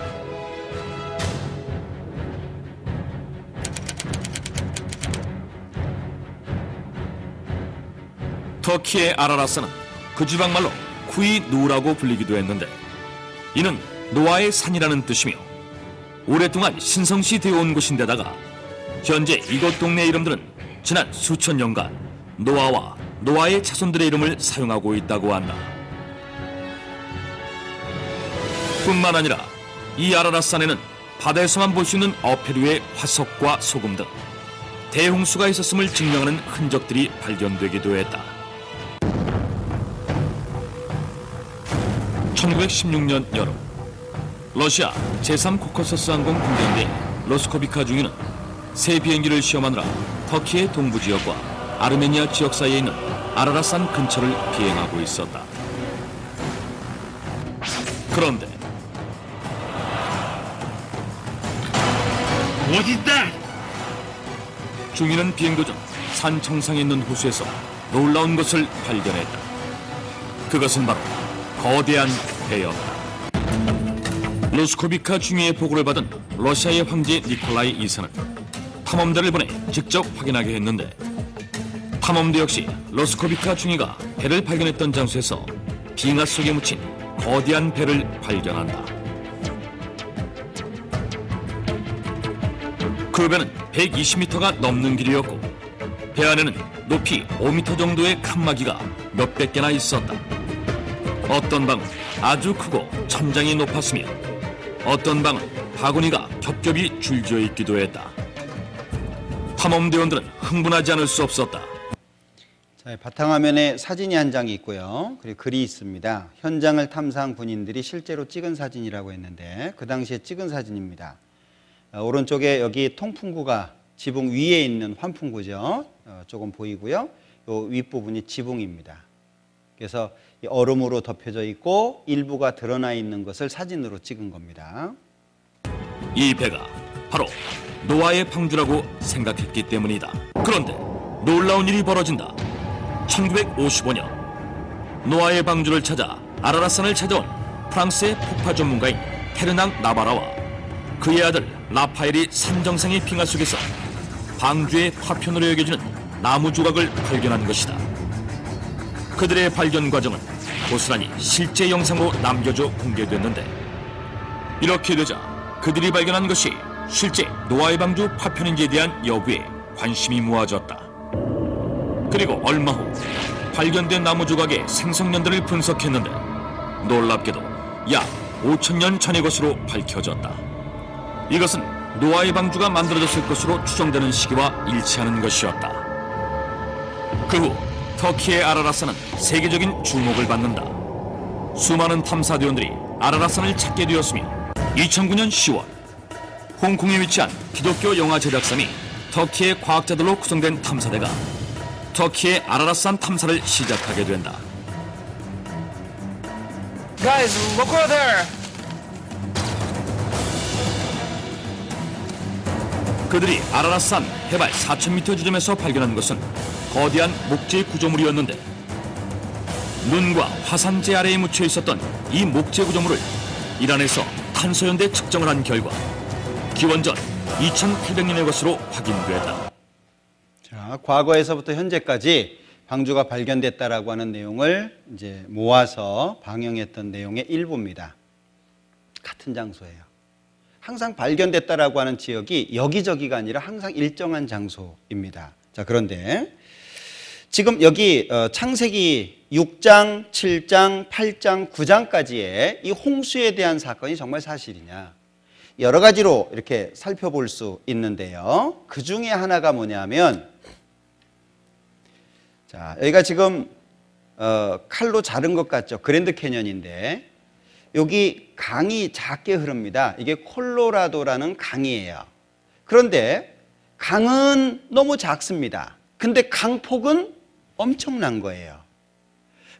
S2: 터키의 아라랏산은 그 지방말로 쿠이누라고 불리기도 했는데, 이는 노아의 산이라는 뜻이며 오랫동안 신성시 되어 온 곳인데다가 현재 이곳 동네 이름들은 지난 수천 년간 노아와 노아의 자손들의 이름을 사용하고 있다고 한다. 뿐만 아니라 이 아라랏산에는 바다에서만 볼 수 있는 어패류의 화석과 소금 등 대홍수가 있었음을 증명하는 흔적들이 발견되기도 했다. 1916년 여름, 러시아 제3코커서스 항공 군대인 로스코비카 중위는 새 비행기를 시험하느라 터키의 동부 지역과 아르메니아 지역 사이에 있는 아라라산 근처를 비행하고 있었다. 그런데
S3: 어딨다?
S2: 중위는 비행 도중 산 정상에 있는 호수에서 놀라운 것을 발견했다. 그것은 바로 거대한 배였다. 로스코비카 중위의 보고를 받은 러시아의 황제 니콜라이 2세는 탐험대를 보내 직접 확인하게 했는데, 탐험대 역시 로스코비카 중위가 배를 발견했던 장소에서 빙하 속에 묻힌 거대한 배를 발견한다. 그 배는 120m가 넘는 길이었고, 배 안에는 높이 5m 정도의 칸막이가 몇백 개나 있었다. 어떤 방은 아주 크고 천장이 높았으며, 어떤 방은 바구니가 겹겹이 줄지어 있기도 했다. 탐험대원들은 흥분하지 않을 수 없었다.
S1: 자, 바탕화면에 사진이 한 장이 있고요. 그리고 글이 있습니다. 현장을 탐사한 군인들이 실제로 찍은 사진이라고 했는데, 그 당시에 찍은 사진입니다. 오른쪽에 여기 통풍구가 지붕 위에 있는 환풍구죠. 조금 보이고요. 요 윗부분이 지붕입니다. 그래서 얼음으로 덮여져 있고 일부가 드러나 있는 것을 사진으로 찍은 겁니다.
S2: 이 배가 바로 노아의 방주라고 생각했기 때문이다. 그런데 놀라운 일이 벌어진다. 1955년 노아의 방주를 찾아 아라라산을 찾아온 프랑스의 폭파 전문가인 테르낭 나바라와 그의 아들 라파엘이 산 정상의 빙하 속에서 방주의 파편으로 여겨지는 나무 조각을 발견한 것이다. 그들의 발견 과정은 고스란히 실제 영상으로 남겨져 공개됐는데, 이렇게 되자 그들이 발견한 것이 실제 노아의 방주 파편인지에 대한 여부에 관심이 모아졌다. 그리고 얼마 후 발견된 나무 조각의 생성년들을 분석했는데, 놀랍게도 약 5,000년 전의 것으로 밝혀졌다. 이것은 노아의 방주가 만들어졌을 것으로 추정되는 시기와 일치하는 것이었다. 그 후 터키의 아라라산은 세계적인 주목을 받는다. 수많은 탐사대원들이 아라라산을 찾게 되었으며, 2009년 10월 홍콩에 위치한 기독교 영화 제작사인 터키의 과학자들로 구성된 탐사대가 터키의 아라라산 탐사를 시작하게 된다.
S3: Guys, look over there.
S2: 그들이 아라라산 해발 4,000m 지점에서 발견한 것은 거대한 목재 구조물이었는데, 눈과 화산재 아래에 묻혀 있었던 이 목재 구조물을 이란에서 탄소연대 측정을 한 결과 기원전 2,800년의 것으로 확인됐다.
S1: 자, 과거에서부터 현재까지 방주가 발견됐다라고 하는 내용을 이제 모아서 방영했던 내용의 일부입니다. 같은 장소예요. 항상 발견됐다라고 하는 지역이 여기저기가 아니라 항상 일정한 장소입니다. 자, 그런데 지금 여기 창세기 6장, 7장, 8장, 9장까지의 이 홍수에 대한 사건이 정말 사실이냐, 여러 가지로 이렇게 살펴볼 수 있는데요. 그 중에 하나가 뭐냐면, 자, 여기가 지금 칼로 자른 것 같죠? 그랜드 캐년인데 여기 강이 작게 흐릅니다. 이게 콜로라도라는 강이에요. 그런데 강은 너무 작습니다. 근데 강폭은 엄청난 거예요.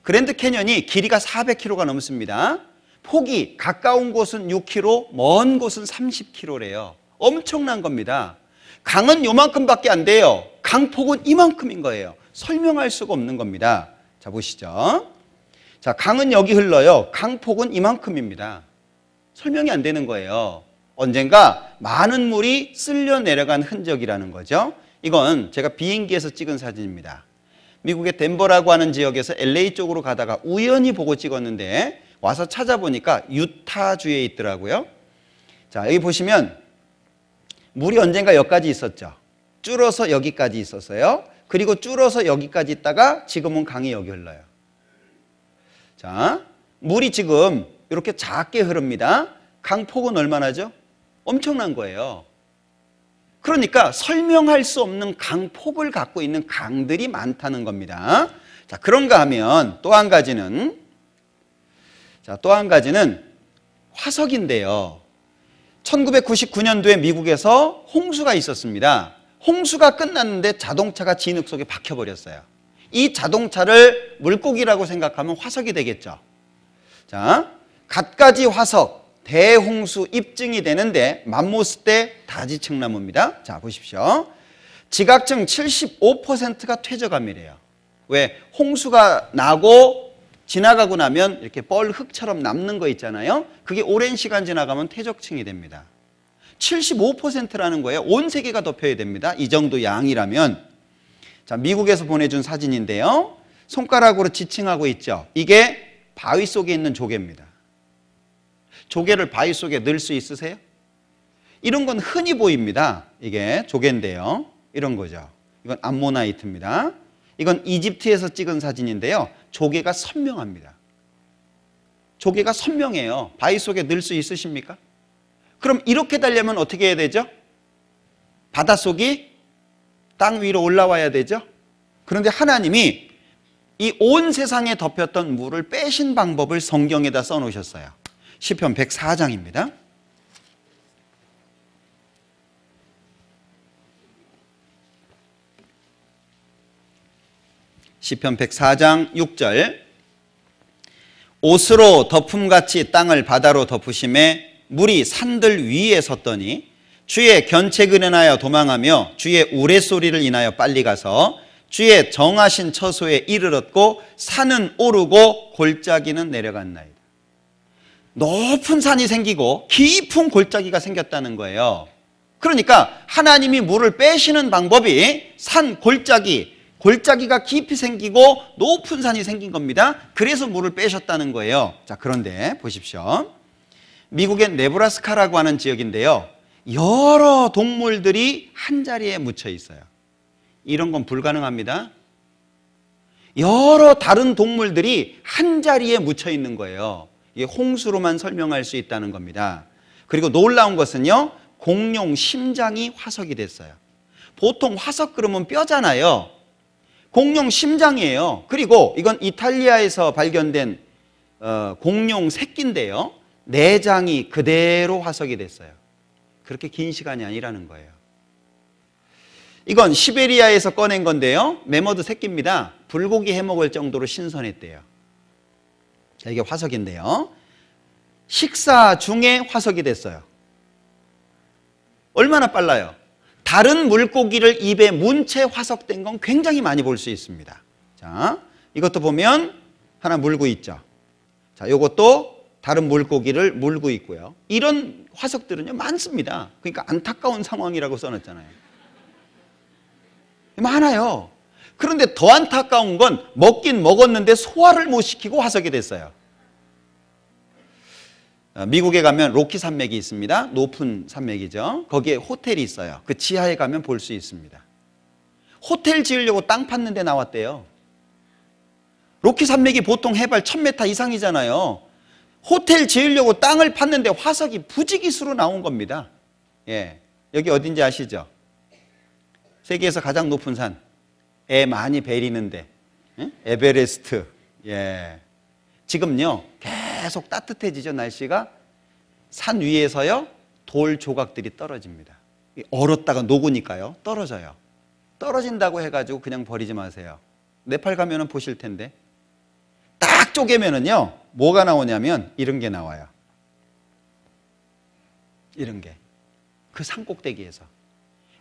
S1: 그랜드 캐년이 길이가 400km가 넘습니다. 폭이 가까운 곳은 6km, 먼 곳은 30km래요. 엄청난 겁니다. 강은 요만큼밖에 안 돼요. 강폭은 이만큼인 거예요. 설명할 수가 없는 겁니다. 자, 보시죠. 자, 강은 여기 흘러요. 강폭은 이만큼입니다. 설명이 안 되는 거예요. 언젠가 많은 물이 쓸려 내려간 흔적이라는 거죠. 이건 제가 비행기에서 찍은 사진입니다. 미국의 덴버라고 하는 지역에서 LA 쪽으로 가다가 우연히 보고 찍었는데 와서 찾아보니까 유타주에 있더라고요. 자, 여기 보시면 물이 언젠가 여기까지 있었죠. 줄어서 여기까지 있었어요. 그리고 줄어서 여기까지 있다가 지금은 강이 여기 흘러요. 자, 물이 지금 이렇게 작게 흐릅니다. 강폭은 얼마나죠? 엄청난 거예요. 그러니까 설명할 수 없는 강폭을 갖고 있는 강들이 많다는 겁니다. 자, 그런가 하면 또 한 가지는, 자, 또 한 가지는 화석인데요. 1999년도에 미국에서 홍수가 있었습니다. 홍수가 끝났는데 자동차가 진흙 속에 박혀버렸어요. 이 자동차를 물고기라고 생각하면 화석이 되겠죠. 자, 갖가지 화석, 대홍수 입증이 되는데 맘모스대 다지층나무입니다. 자, 보십시오. 지각층 75%가 퇴적암이래요. 왜? 홍수가 나고 지나가고 나면 이렇게 뻘 흙처럼 남는 거 있잖아요. 그게 오랜 시간 지나가면 퇴적층이 됩니다. 75%라는 거예요. 온 세계가 덮여야 됩니다. 이 정도 양이라면. 자, 미국에서 보내준 사진인데요. 손가락으로 지칭하고 있죠. 이게 바위 속에 있는 조개입니다. 조개를 바위 속에 넣을 수 있으세요? 이런 건 흔히 보입니다. 이게 조개인데요. 이런 거죠. 이건 암모나이트입니다. 이건 이집트에서 찍은 사진인데요. 조개가 선명합니다. 조개가 선명해요. 바위 속에 넣을 수 있으십니까? 그럼 이렇게 되려면 어떻게 해야 되죠? 바닷속이 땅 위로 올라와야 되죠? 그런데 하나님이 이 온 세상에 덮였던 물을 빼신 방법을 성경에다 써놓으셨어요. 시편 104장입니다. 시편 104장 6절. 옷으로 덮음같이 땅을 바다로 덮으심에 물이 산들 위에 섰더니 주의 견책을 인하여 도망하며 주의 우레소리를 인하여 빨리 가서 주의 정하신 처소에 이르렀고 산은 오르고 골짜기는 내려갔나이다. 높은 산이 생기고 깊은 골짜기가 생겼다는 거예요. 그러니까 하나님이 물을 빼시는 방법이 산 골짜기가 깊이 생기고 높은 산이 생긴 겁니다. 그래서 물을 빼셨다는 거예요. 자, 그런데 보십시오. 미국의 네브라스카라고 하는 지역인데요. 여러 동물들이 한 자리에 묻혀 있어요. 이런 건 불가능합니다. 여러 다른 동물들이 한 자리에 묻혀 있는 거예요. 이게 홍수로만 설명할 수 있다는 겁니다. 그리고 놀라운 것은요, 공룡 심장이 화석이 됐어요. 보통 화석 그러면 뼈잖아요. 공룡 심장이에요. 그리고 이건 이탈리아에서 발견된 공룡 새끼인데요. 내장이 그대로 화석이 됐어요. 그렇게 긴 시간이 아니라는 거예요. 이건 시베리아에서 꺼낸 건데요. 매머드 새끼입니다. 불고기 해먹을 정도로 신선했대요. 자, 이게 화석인데요. 식사 중에 화석이 됐어요. 얼마나 빨라요? 다른 물고기를 입에 문 채 화석된 건 굉장히 많이 볼 수 있습니다. 자, 이것도 보면 하나 물고 있죠. 자, 이것도 다른 물고기를 물고 있고요. 이런 화석들은요, 많습니다. 그러니까 안타까운 상황이라고 써놨잖아요. 많아요. 그런데 더 안타까운 건 먹긴 먹었는데 소화를 못 시키고 화석이 됐어요. 미국에 가면 로키 산맥이 있습니다. 높은 산맥이죠. 거기에 호텔이 있어요. 그 지하에 가면 볼 수 있습니다. 호텔 지으려고 땅 팠는데 나왔대요. 로키 산맥이 보통 해발 1000m 이상이잖아요. 호텔 지으려고 땅을 팠는데 화석이 부지기수로 나온 겁니다. 예, 여기 어딘지 아시죠? 세계에서 가장 높은 산, 애 많이 베리는데, 에베레스트. 예, 지금요 계속 따뜻해지죠. 날씨가. 산 위에서요 돌 조각들이 떨어집니다. 얼었다가 녹으니까요 떨어져요. 떨어진다고 해가지고 그냥 버리지 마세요. 네팔 가면은 보실 텐데 딱 쪼개면은요 뭐가 나오냐면 이런 게 나와요. 이런 게 그 산꼭대기에서,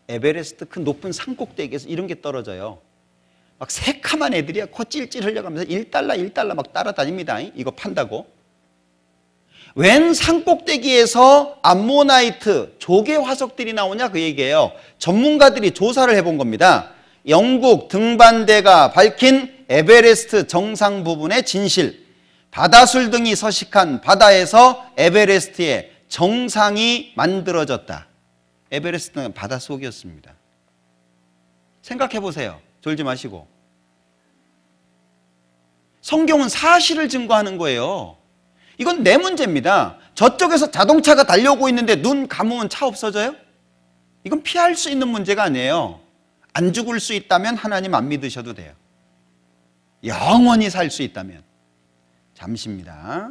S1: 에베레스트 그 높은 산꼭대기에서 이런 게 떨어져요. 막 새카만 애들이야. 코 찔찔 흘려가면서 1달러 막 따라다닙니다. 이거 판다고. 웬 산꼭대기에서 암모나이트, 조개 화석들이 나오냐 그 얘기예요. 전문가들이 조사를 해본 겁니다. 영국 등반대가 밝힌 에베레스트 정상 부분의 진실. 바다술 등이 서식한 바다에서 에베레스트의 정상이 만들어졌다. 에베레스트는 바닷속이었습니다. 생각해 보세요. 졸지 마시고. 성경은 사실을 증거하는 거예요. 이건 내 문제입니다. 저쪽에서 자동차가 달려오고 있는데 눈 감으면 차 없어져요? 이건 피할 수 있는 문제가 아니에요. 안 죽을 수 있다면 하나님 안 믿으셔도 돼요. 영원히 살 수 있다면. 잠시입니다.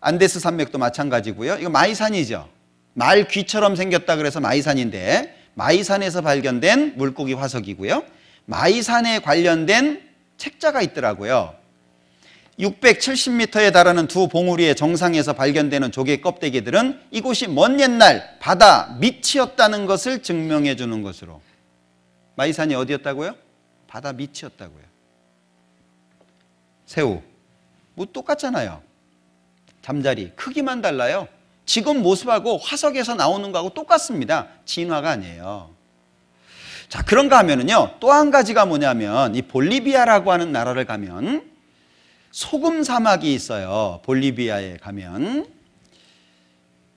S1: 안데스 산맥도 마찬가지고요. 이거 마이산이죠. 말귀처럼 생겼다 그래서 마이산인데 마이산에서 발견된 물고기 화석이고요. 마이산에 관련된 책자가 있더라고요. 670m에 달하는 두 봉우리의 정상에서 발견되는 조개 껍데기들은 이곳이 먼 옛날 바다 밑이었다는 것을 증명해 주는 것으로. 마이산이 어디였다고요? 바다 밑이었다고요. 새우 뭐 똑같잖아요. 잠자리 크기만 달라요. 지금 모습하고 화석에서 나오는 거하고 똑같습니다. 진화가 아니에요. 자, 그런가 하면은요, 또 한 가지가 뭐냐면 이 볼리비아라고 하는 나라를 가면 소금 사막이 있어요. 볼리비아에 가면.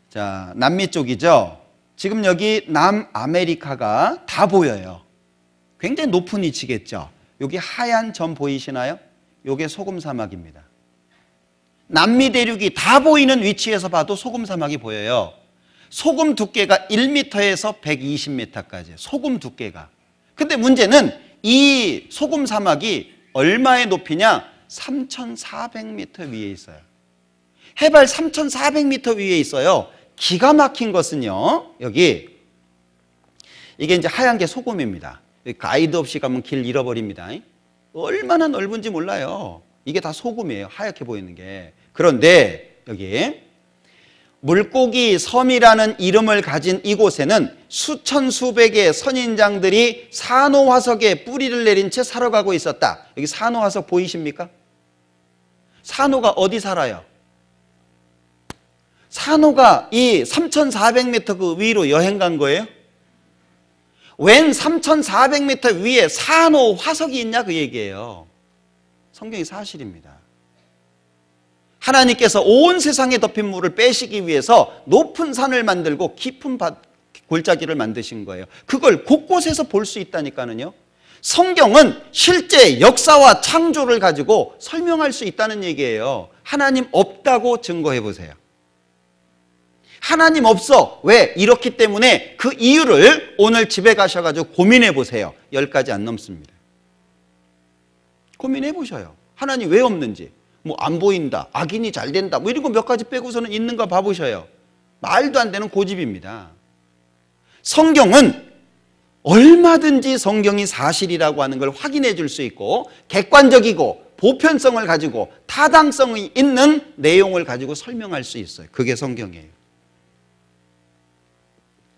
S1: 자, 남미 쪽이죠. 지금 여기 남아메리카가 다 보여요. 굉장히 높은 위치겠죠. 여기 하얀 점 보이시나요? 요게 소금 사막입니다. 남미 대륙이 다 보이는 위치에서 봐도 소금 사막이 보여요. 소금 두께가 1m에서 120m까지. 소금 두께가. 근데 문제는 이 소금 사막이 얼마의 높이냐? 3,400m 위에 있어요. 해발 3,400m 위에 있어요. 기가 막힌 것은요, 여기 이게 이제 하얀 게 소금입니다. 가이드 없이 가면 길 잃어버립니다. 얼마나 넓은지 몰라요. 이게 다 소금이에요. 하얗게 보이는 게. 그런데 여기 물고기 섬이라는 이름을 가진 이곳에는 수천 수백의 선인장들이 산호화석에 뿌리를 내린 채 살아가고 있었다. 여기 산호화석 보이십니까? 산호가 어디 살아요? 산호가 이 3,400m 그 위로 여행 간 거예요? 웬 3,400m 위에 산호 화석이 있냐 그 얘기예요. 성경이 사실입니다. 하나님께서 온 세상에 덮인 물을 빼시기 위해서 높은 산을 만들고 깊은 골짜기를 만드신 거예요. 그걸 곳곳에서 볼 수 있다니까는요. 성경은 실제 역사와 창조를 가지고 설명할 수 있다는 얘기예요. 하나님 없다고 증거해 보세요. 하나님 없어. 왜? 이렇기 때문에 그 이유를 오늘 집에 가셔가지고 고민해 보세요. 10가지 안 넘습니다. 고민해 보셔요. 하나님 왜 없는지. 뭐 안 보인다, 악인이 잘 된다, 뭐 이런 거 몇 가지 빼고서는 있는가 봐보셔요. 말도 안 되는 고집입니다. 성경은 얼마든지 성경이 사실이라고 하는 걸 확인해 줄 수 있고 객관적이고 보편성을 가지고 타당성이 있는 내용을 가지고 설명할 수 있어요. 그게 성경이에요.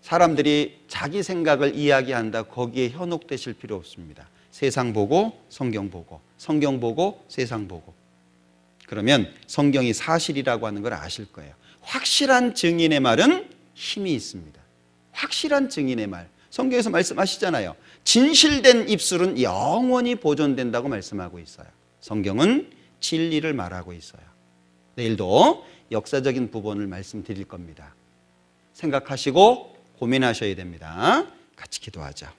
S1: 사람들이 자기 생각을 이야기한다, 거기에 현혹되실 필요 없습니다. 세상 보고 성경 보고 성경 보고 세상 보고 그러면 성경이 사실이라고 하는 걸 아실 거예요. 확실한 증인의 말은 힘이 있습니다. 확실한 증인의 말. 성경에서 말씀하시잖아요. 진실된 입술은 영원히 보존된다고 말씀하고 있어요. 성경은 진리를 말하고 있어요. 내일도 역사적인 부분을 말씀드릴 겁니다. 생각하시고 고민하셔야 됩니다. 같이 기도하자.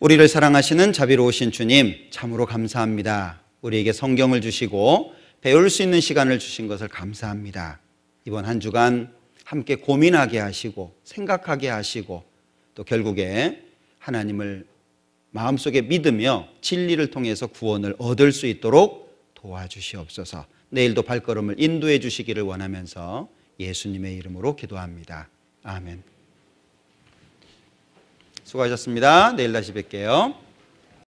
S1: 우리를 사랑하시는 자비로우신 주님, 참으로 감사합니다. 우리에게 성경을 주시고 배울 수 있는 시간을 주신 것을 감사합니다. 이번 한 주간 함께 고민하게 하시고 생각하게 하시고 또 결국에 하나님을 마음속에 믿으며 진리를 통해서 구원을 얻을 수 있도록 도와주시옵소서. 내일도 발걸음을 인도해 주시기를 원하면서 예수님의 이름으로 기도합니다. 아멘. 수고하셨습니다. 내일 다시 뵐게요.